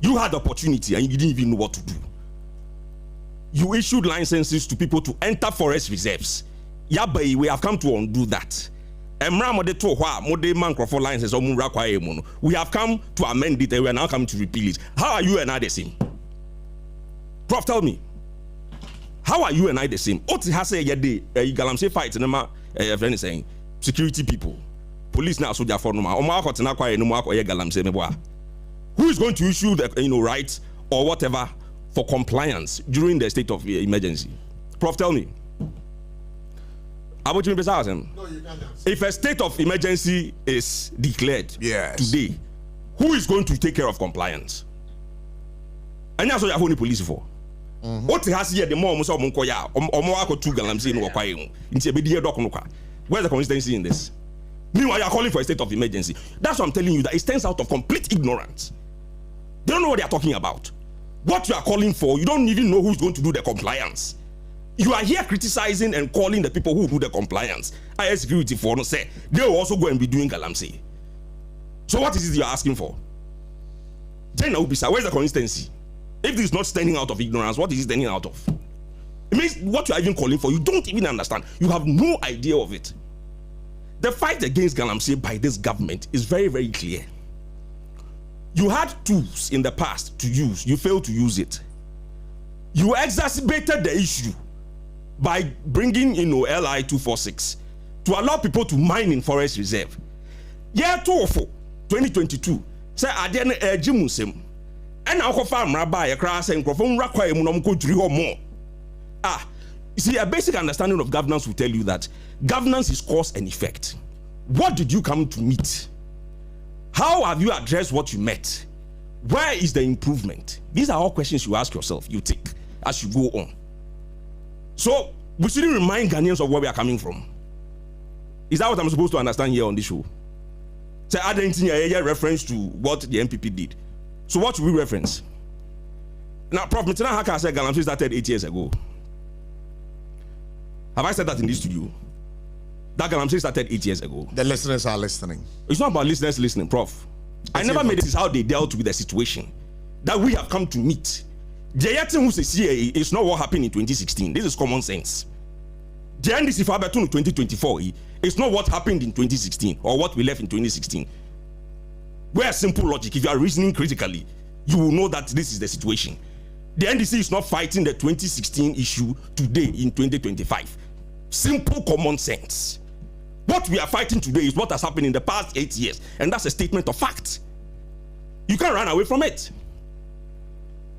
You had the opportunity and you didn't even know what to do. You issued licenses to people to enter forest reserves. Yabai, we have come to undo that. We have come to amend it and we are now coming to repeal it. How are you and I the same? Prof, tell me. How are you and I the same? What has said yesterday? Galamsey fight a friend is saying security people, police now soldier for no. Who is going to issue the rights or whatever for compliance during the state of emergency? Prof, tell me. No, you can't. If a state of emergency is declared today, who is going to take care of compliance? And that's what you're holding police for. What has here the more Musa Munkoya or two Galamsey no Kwayum into a media doc. Where's the consistency in this? Meanwhile, you're calling for a state of emergency. That's what I'm telling you, that it stands out of complete ignorance. They don't know what they are talking about. What you are calling for, you don't even know who's going to do the compliance. You are here criticizing and calling the people who do the compliance. IS security for no say they will also go and be doing Galamsey. So what is it you are asking for? Then Obisa, where's the consistency? If this is not standing out of ignorance, what is it standing out of? It means what you are even calling for, you don't even understand. You have no idea of it. The fight against Galamsey by this government is very, very clear. You had tools in the past to use, you failed to use it. You exacerbated the issue by bringing LI 246 to allow people to mine in forest reserve. Year 2022, say Adian Jimusem, and our farm rabbi a crass and Crofon Rakwa Munamko 3 or more. You see, a basic understanding of governance will tell you that governance is cause and effect. What did you come to meet? How have you addressed what you met? Where is the improvement? These are all questions you ask yourself, you take as you go on. So we shouldn't remind Ghanaians of where we are coming from. Is that what I'm supposed to understand here on this show? Say, I didn't see a reference to what the MPP did. So what should we reference? Now, Prof. Mitana Haka said Galamsey started 8 years ago. Have I said that in this studio? That Galamsey started 8 years ago. The listeners are listening. It's not about listeners listening, Prof. I never made it how they dealt with the situation that we have come to meet. The who says here is not what happened in 2016. This is common sense. The NDC for 2024 is not what happened in 2016 or what we left in 2016. Where simple logic, if you are reasoning critically, you will know that this is the situation. The NDC is not fighting the 2016 issue today in 2025. Simple common sense. What we are fighting today is what has happened in the past 8 years, and that's a statement of fact. You can't run away from it.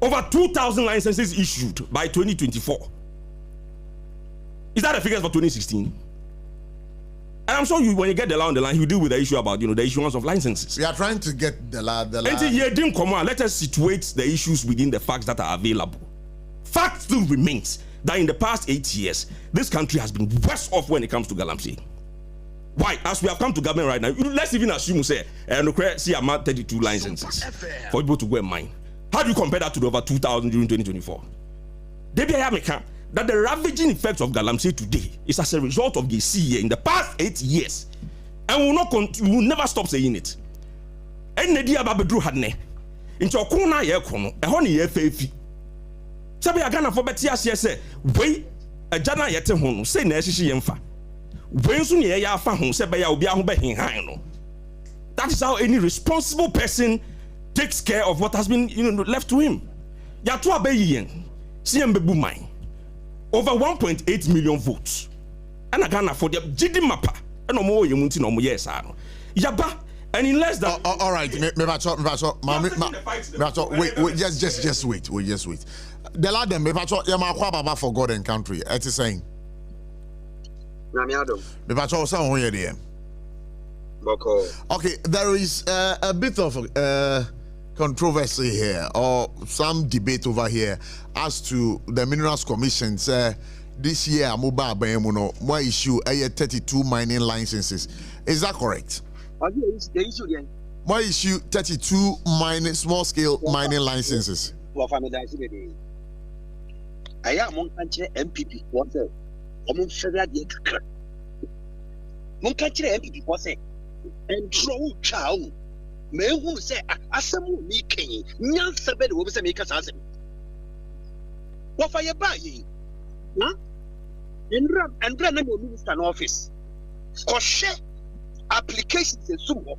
Over 2,000 licenses issued by 2024. Is that the figures for 2016? And I'm sure you, when you get the law on the line, you deal with the issue about the issuance of licenses. We are trying to get the law. Until you didn't come on, let us situate the issues within the facts that are available. Fact still remains that in the past 8 years, this country has been worse off when it comes to galamsey. Why? As we have come to government right now, let's even assume say, see amount 32 licenses for people to go and mine. How do you compare that to the over 2,000 during 2024? That the ravaging effects of galamsey today is as a result of the CA in the past 8 years, and we will never stop saying it. And the dia babedru hadne into okuna ye kono e ho ne ye fefi sabe agana for betia say we agana ye te ho no say na ehihye ye mfa we nso ne ye afa ho say be ya obi aho be henhan no. That is how any responsible person takes care of what has been left to him. Ya to abayi yen CM bebu mine over 1.8 million votes. And Ghana for the GD mappa. And no more you no more yes. Yaba and in less than all right, wait, just wait. We just wait. The lad them Yamakwa Baba for God and country. It is saying. Okay, there is a bit of controversy here, or some debate over here as to the Minerals Commission. This year, Amuba Bayemuno, more issue 32 mining licenses. Is that correct? More issue 32 mining, small scale mining licenses. I am on country MPP. What's it? I'm sure country MPP was it? And throw child. Men who say, Asamu Miki, Nyan Sabed will make us ask him. What for you buy? And run a minister office. Cause applications in Sumo.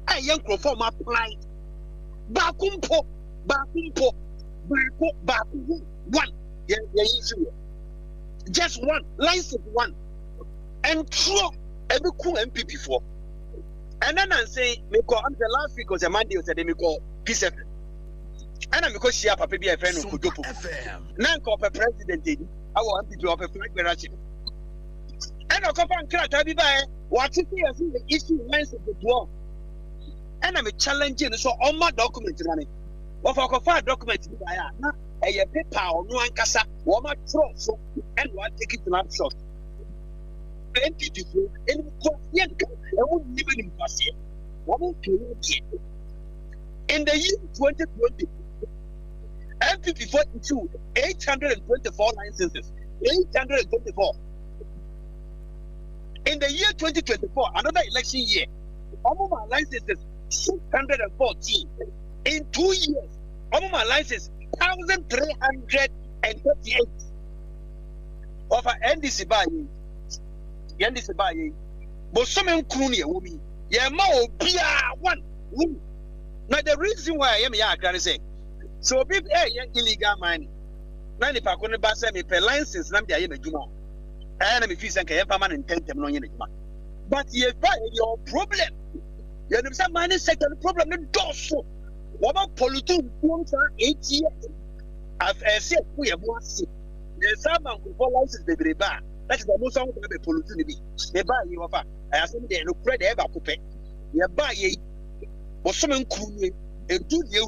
I young conform applied. Bakumpo, one. Yeah, just one, license one. And throw every cool MPP for. And then I say, I'm the last week was a Monday, or they call peace. And I'm because she have a baby, a friend who could do. Now, call a president, I want to have a flag garage. And I'll come and crack every by what if he has the issue lines of the door. And I'm challenging, so all my documents running. What for a document, a paper or no one casa, one my trust, and one take it to that shot. In the year 2020, MPP fought into 824 licenses. 824. In the year 2024, another election year, all my licenses 614. In 2 years, all my licenses 1,338. Of our NDC buying. Yandis by but some crony woman, Yama Pia one. Now, the reason why I am here, can say so big illegal mining. 90 Pakuna Bassa me per license, Namdia Juma. And I'm fees and permanent intent. But you buy your problem. You have some mining sector problem, the dorsal. What about polluting 8 years? I've said we have one seat. There's some for license, baby. That is the most of the pollution. They buy you over. I asked them to credit ever coupe. You buy ye, but someone cool a do you.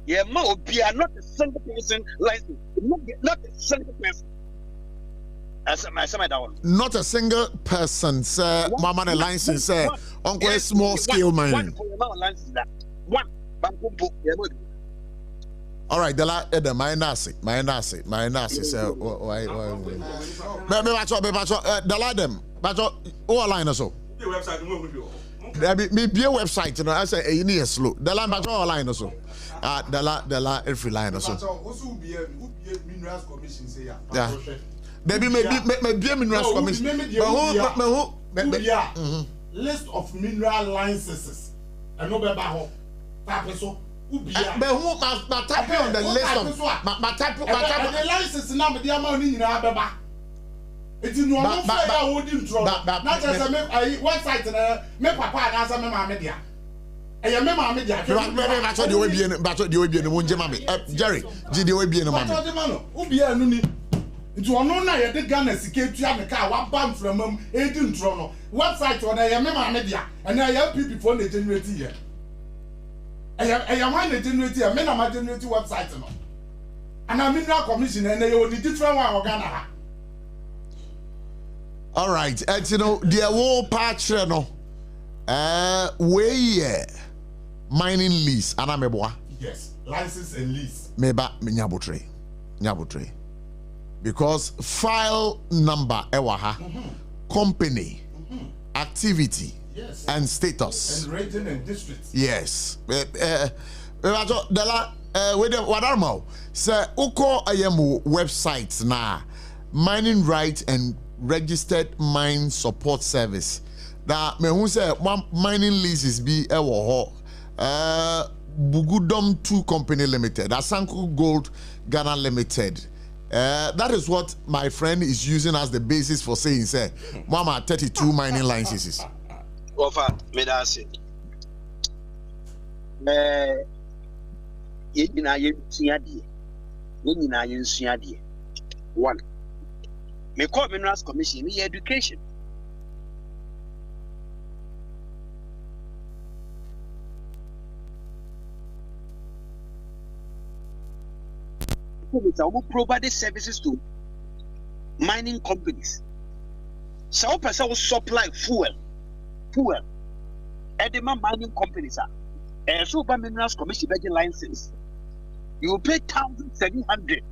Yeah, be not a single person license. Not a single person. Not a single person, sir. Mama, license, sir. Uncle, small scale mining. One. All right, the my nasi, sir. Why? The lie them, but all line or so. There be a website, I say, you need a slow. The line, but all line or so. The la every line also. Also be minerals commission say ya. Yeah. Maybe minerals commission. List of mineral licenses. And no beba ho. Tap so. But who ma tap on the list of ma tap the license na me dia ma ni nyina beba. It is no more fair holding trouble. Not just a website me papa na answer me ma me dia. E me ma me dia. Ba so de we bi no mo nje ma me. Jerry, ji de we bi no ma me. Ba so de ma no. Ubi anu ni. Nti ono na ye de Ghana sika tua me ka wa bam from edi ntro no. Website on e me ma me dia. And I help people for the generate here. I want the generate here. Me na ma generate website no. And I mineral commission and they only different one of Ghana. All right, and you know the whole patch no we mining lease anameboa. Yes, license and lease. Meba nyabotre. Because file number ewaha company activity and status and region and district. Yes. Dela wadarmo say uko ayemu websites na mining rights and registered mine support service. That me who say mining leases be ewo ho Bugudom 2 Company Limited, Asanko Gold Ghana Limited. That is what my friend is using as the basis for saying, say, Mama, 32 mining licenses. Offer, me that say. One. Me call Minerals Commission, me education. Who provide services to mining companies. So person will supply fuel. Edema mining companies are. So Minerals Commission license. You will pay 1,700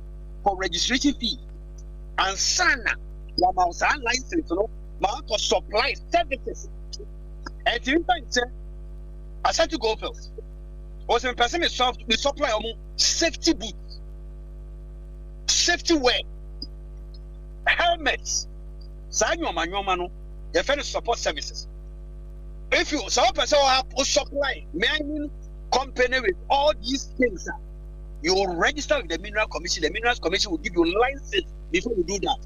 for registration fee. And sana Yamausa license, for supply services. And in fact, I said to go first. Was a person we supply safety boots. Safety wear, helmets, Sanyoma, your fellow support services. If you supply mining company with all these things, you will register with the Mineral Commission. The Minerals Commission will give you license before you do that.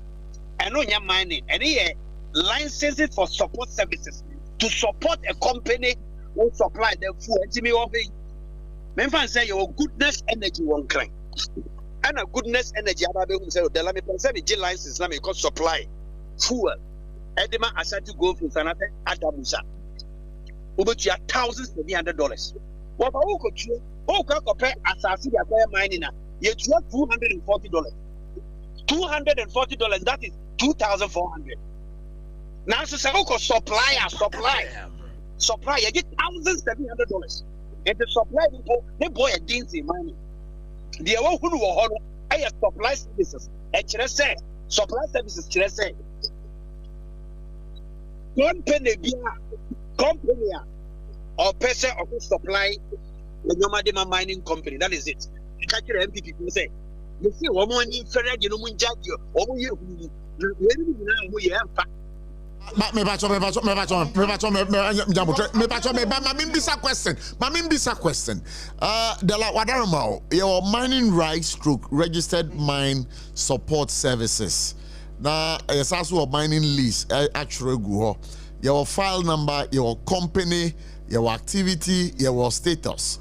I know you're mining, and here licenses for support services to support a company who supply the food. Memphis say your goodness energy won't cry. And a goodness energy ababe say the lami person be license na me cause supply fuel edema asati go for sanate adamusa ubetua $1,700 what ba wo kotuo wo ka pay asasi ya kwa mining na ye tua $240 that is $2,400 now so say wo supply you get $1,700 and the supply they boy a dingy mining. The one who will honor supply services. Supply services. Company or person of supply the Nomadema mining company. That is it. Catch your MPP say, you see, one more in Ferret, you know, when judge you, or you have. Me question. The wadaramo your mining rights stroke registered mine support services. Now yes also mining lease actually go your file number, your company, your activity, your status.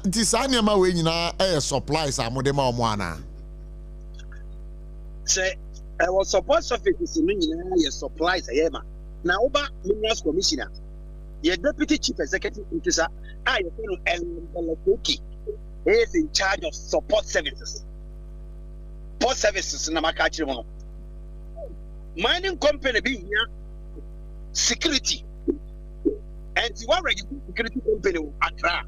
This anyama we nyina supplies amodema omwana. Say our support services in supplies. Now, Oba Minerals Commissioner, your Deputy Chief Executive Officer, is in charge of support services. Support services in Namakachi. Mining company being here, security. And you already security company Accra.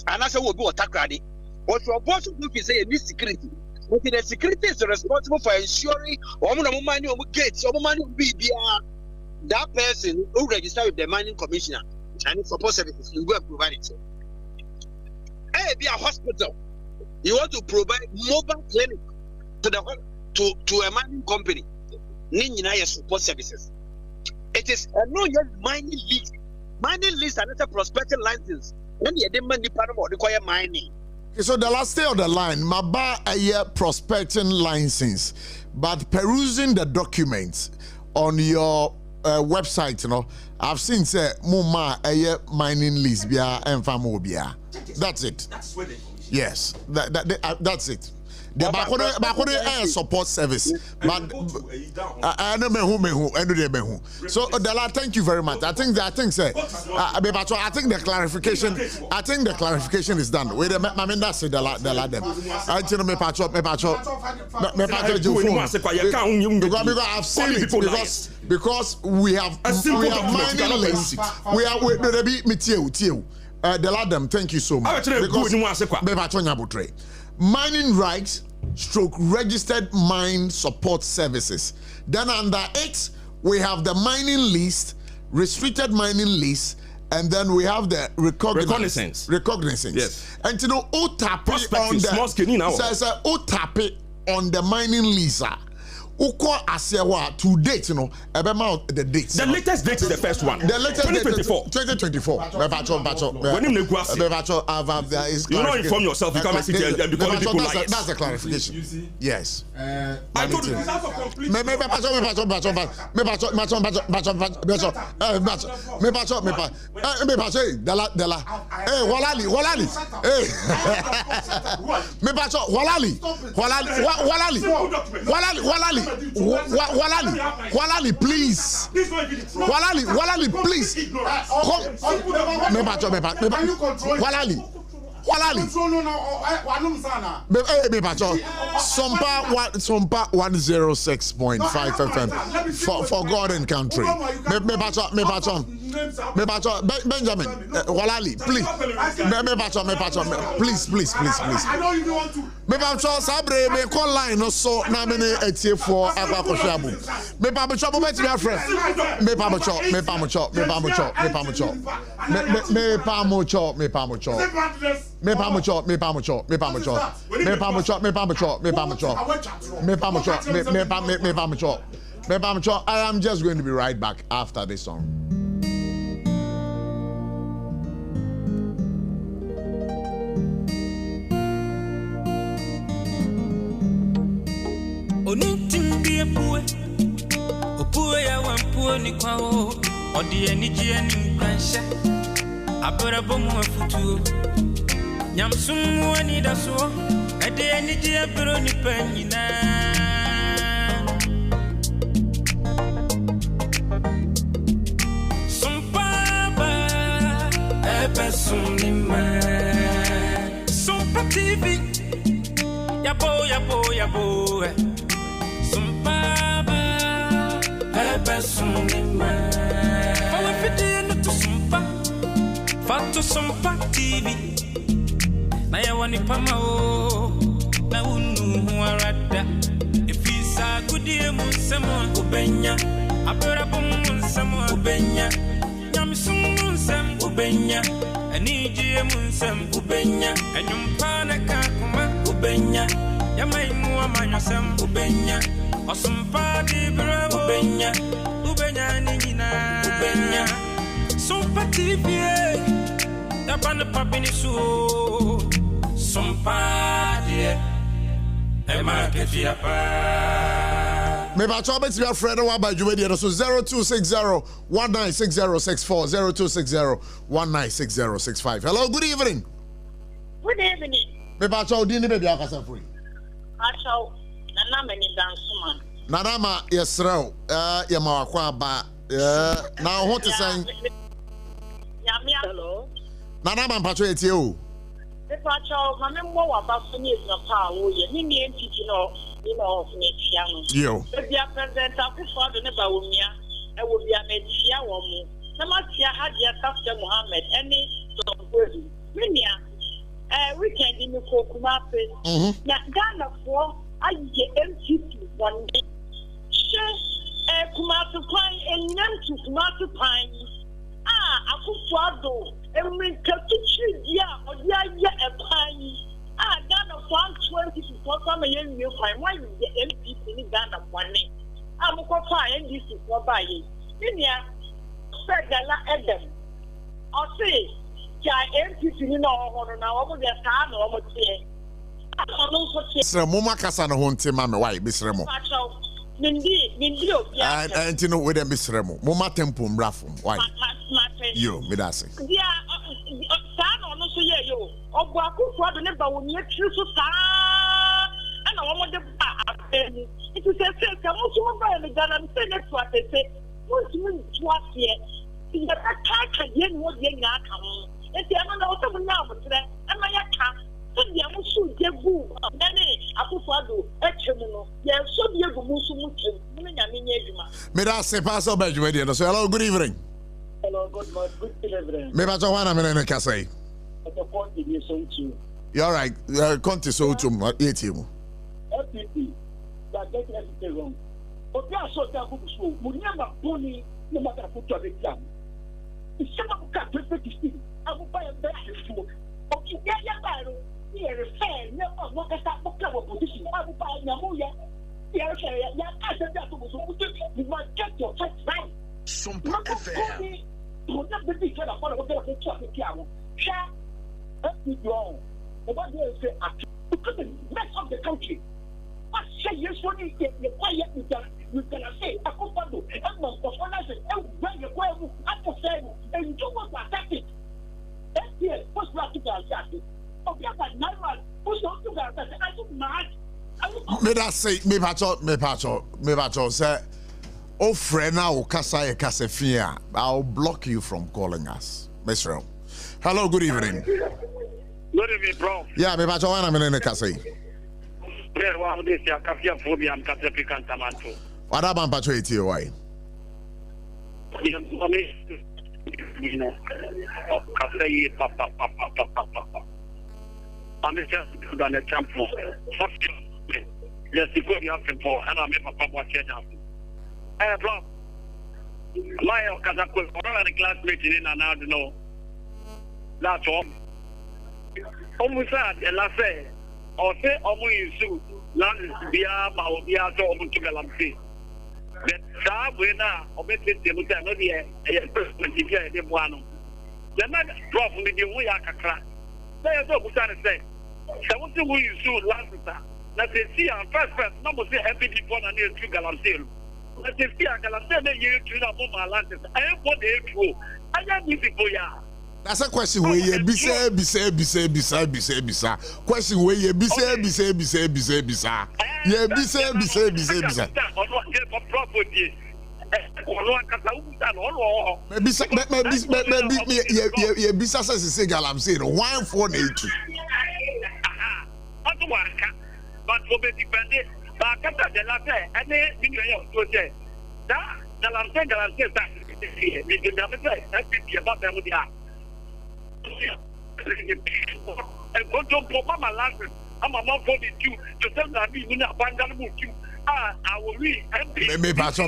And that's how we'll go attack ready. What your boss will say is security. Okay, the security is responsible for ensuring money on gates, money on BBR. That person who registered with the mining commissioner and support services will go and provide it. be a hospital. You want to provide mobile clinic to to a mining company. Ninja support services. It is a no yet mining lease. Mining lease and it's a prospecting license. When you demand the Panama require mining. Okay, so the last day of the line, Maba a year prospecting license, but perusing the documents on your website, you know, I've seen say Muma a year mining lease bia and famobia. That's it. That's where they yes, that's it. The Bakone support service, but I know who. So Dela, thank you very much. I think the clarification is done. Wait, I mean that's Dela them. I tell me pacho. I've seen it because we have mining links. We are Dela them. Thank you so much. Because mining rights / registered mine support services. Then under it, we have the mining list, restricted mining list, and then we have the recognizance. Yes. And you know, on the mining list. To date, you know, about the dates. The latest date is the first one. The latest 2024. 2024. You don't inform yourself. You come and sit here and be calling people liars. That's the clarification. Yes. I told you. Walali, please. Walali, please. Walali. Sompa 106.5 FM for God and country. Benjamin, Walali, please. Please. I know you want to. Me sabre me call line no so na me etie for akwakohwabu. Me pamocho mo beti me friend. Me pamocho. I am just going to be right back after this song. Ya wampuo ni kwao odi eniji eni kwansha abara bomu afutuo nyamsumu ani daso ede eniji abro ni panyina Sompaba ebe sunima Sompa TV yabo Sompaba ebe sunima Fawe fide no to Sompa Fato Sompa TV Na ya wani pama o Na unu warada Ifisa kudie munsemo ubenya Abera bomu munsemo ubenya Nyamisumu munsem ubenya Enijie munsem ubenya Enyumpana kakuma ubenya Yamaimu wa manyosem ubenya Osumpa di bravo ubenya nina ubenya Sompa TV Yabana papini su Sompa die Ema kefi apa Me ba chobe ti Fred wa ba juwe die so 0260196064 0260196065. Hello, good evening. Good evening. Me ba chobe di ni be bia kasa free. Acho Nana meni dansuman. Nanama yesrel ya mawakwa ba na ho te san hello Nanama mpacho etie o Pacho mame mo wa ba so ni na pa wo ye ni ni entity no ni no of ni tia no yo bia presenter akufo do ne ba wo mia e wo bia na tia wo mu na ma tia hadia Kafta Muhammad eni so gozi minia weekend ni ko kuma pe na Ghana for aye MTP one day kumatu pan enyam tu kumatu pan akufo ado Every Katuchi, yeah, or yeah, a pine. Ah, Ghana 120 to some a young new fine. Why you get MP in Ghana 1 name? I'm a papa and this is what I eat. India, Sagala Adam. I'll say, MP in our now over their time or Sir Moma Casano Honte Mamma, why, Miss Remo? And you know, with a Miss Remo, Moma Tempum Raffum, why? You, Midasi. Yeah, San or no, so yeah, you. Or Baku, what never will make you so sad. And I want the it is a sense of also by the Galan Senate, what they say. What's what here? In the attack again, what you're not coming. And the other also now, but today, and my account. Yes, so be able to say, Pastor Benjamin, so hello, good evening. Hello, good evening. Maybe I don't want to make a say. You're right, Conti so to ATM. FPP, that gets everything wrong. But they are so that we never bully no matter what to exam. If someone can't perfect this thing, I will buy a bag of okay, yeah, here is fair, no, what is that book of position? I will buy Namuya. Here, I said that you must get your first right. SOMPA FM. You not be sure of what the traffic piano. Share, that's wrong. What do you say? Because the rest of the country. What say you so you get quiet with that? You can say, I come back to and my performance and when you go at the same and do what I take it. That's here, what's right to the May I say, me pacho say, oh friend, now Casafia, I'll block you from calling us. Mr. Hello, good evening. Good evening, bro. Yeah, me pacho, I'm in the Casay. What about Pacho? Why? You know, I'm just going to jump for yes, you could have him for, and I'm a papa change. Hey, bro, my Kazakul, the classmate in and out, no. That's all. Almost sad, and I say, or say, almost you, land beer, Maobia, to Galamsi. But that way now, or make it able to know the person to get the one. They're not dropping the way I can crack. They are so good to say. So what do you do last time? Let us see our first, number say every one and near to Galamsil. Let us see a Galamsil, you to the Moma Atlantis. I am what they do. I am easy for ya. That's a question where you bisa. Question where you bisa. Yeah, bisa. Maybe bisa say Galamsil. Why for nature? But for the dependent, but the latter, and then you say that Galamsil that we can never say that's about them with the and go to Mama Lancer. I'm a mom for the two to tell that we will not abandon you. I will read and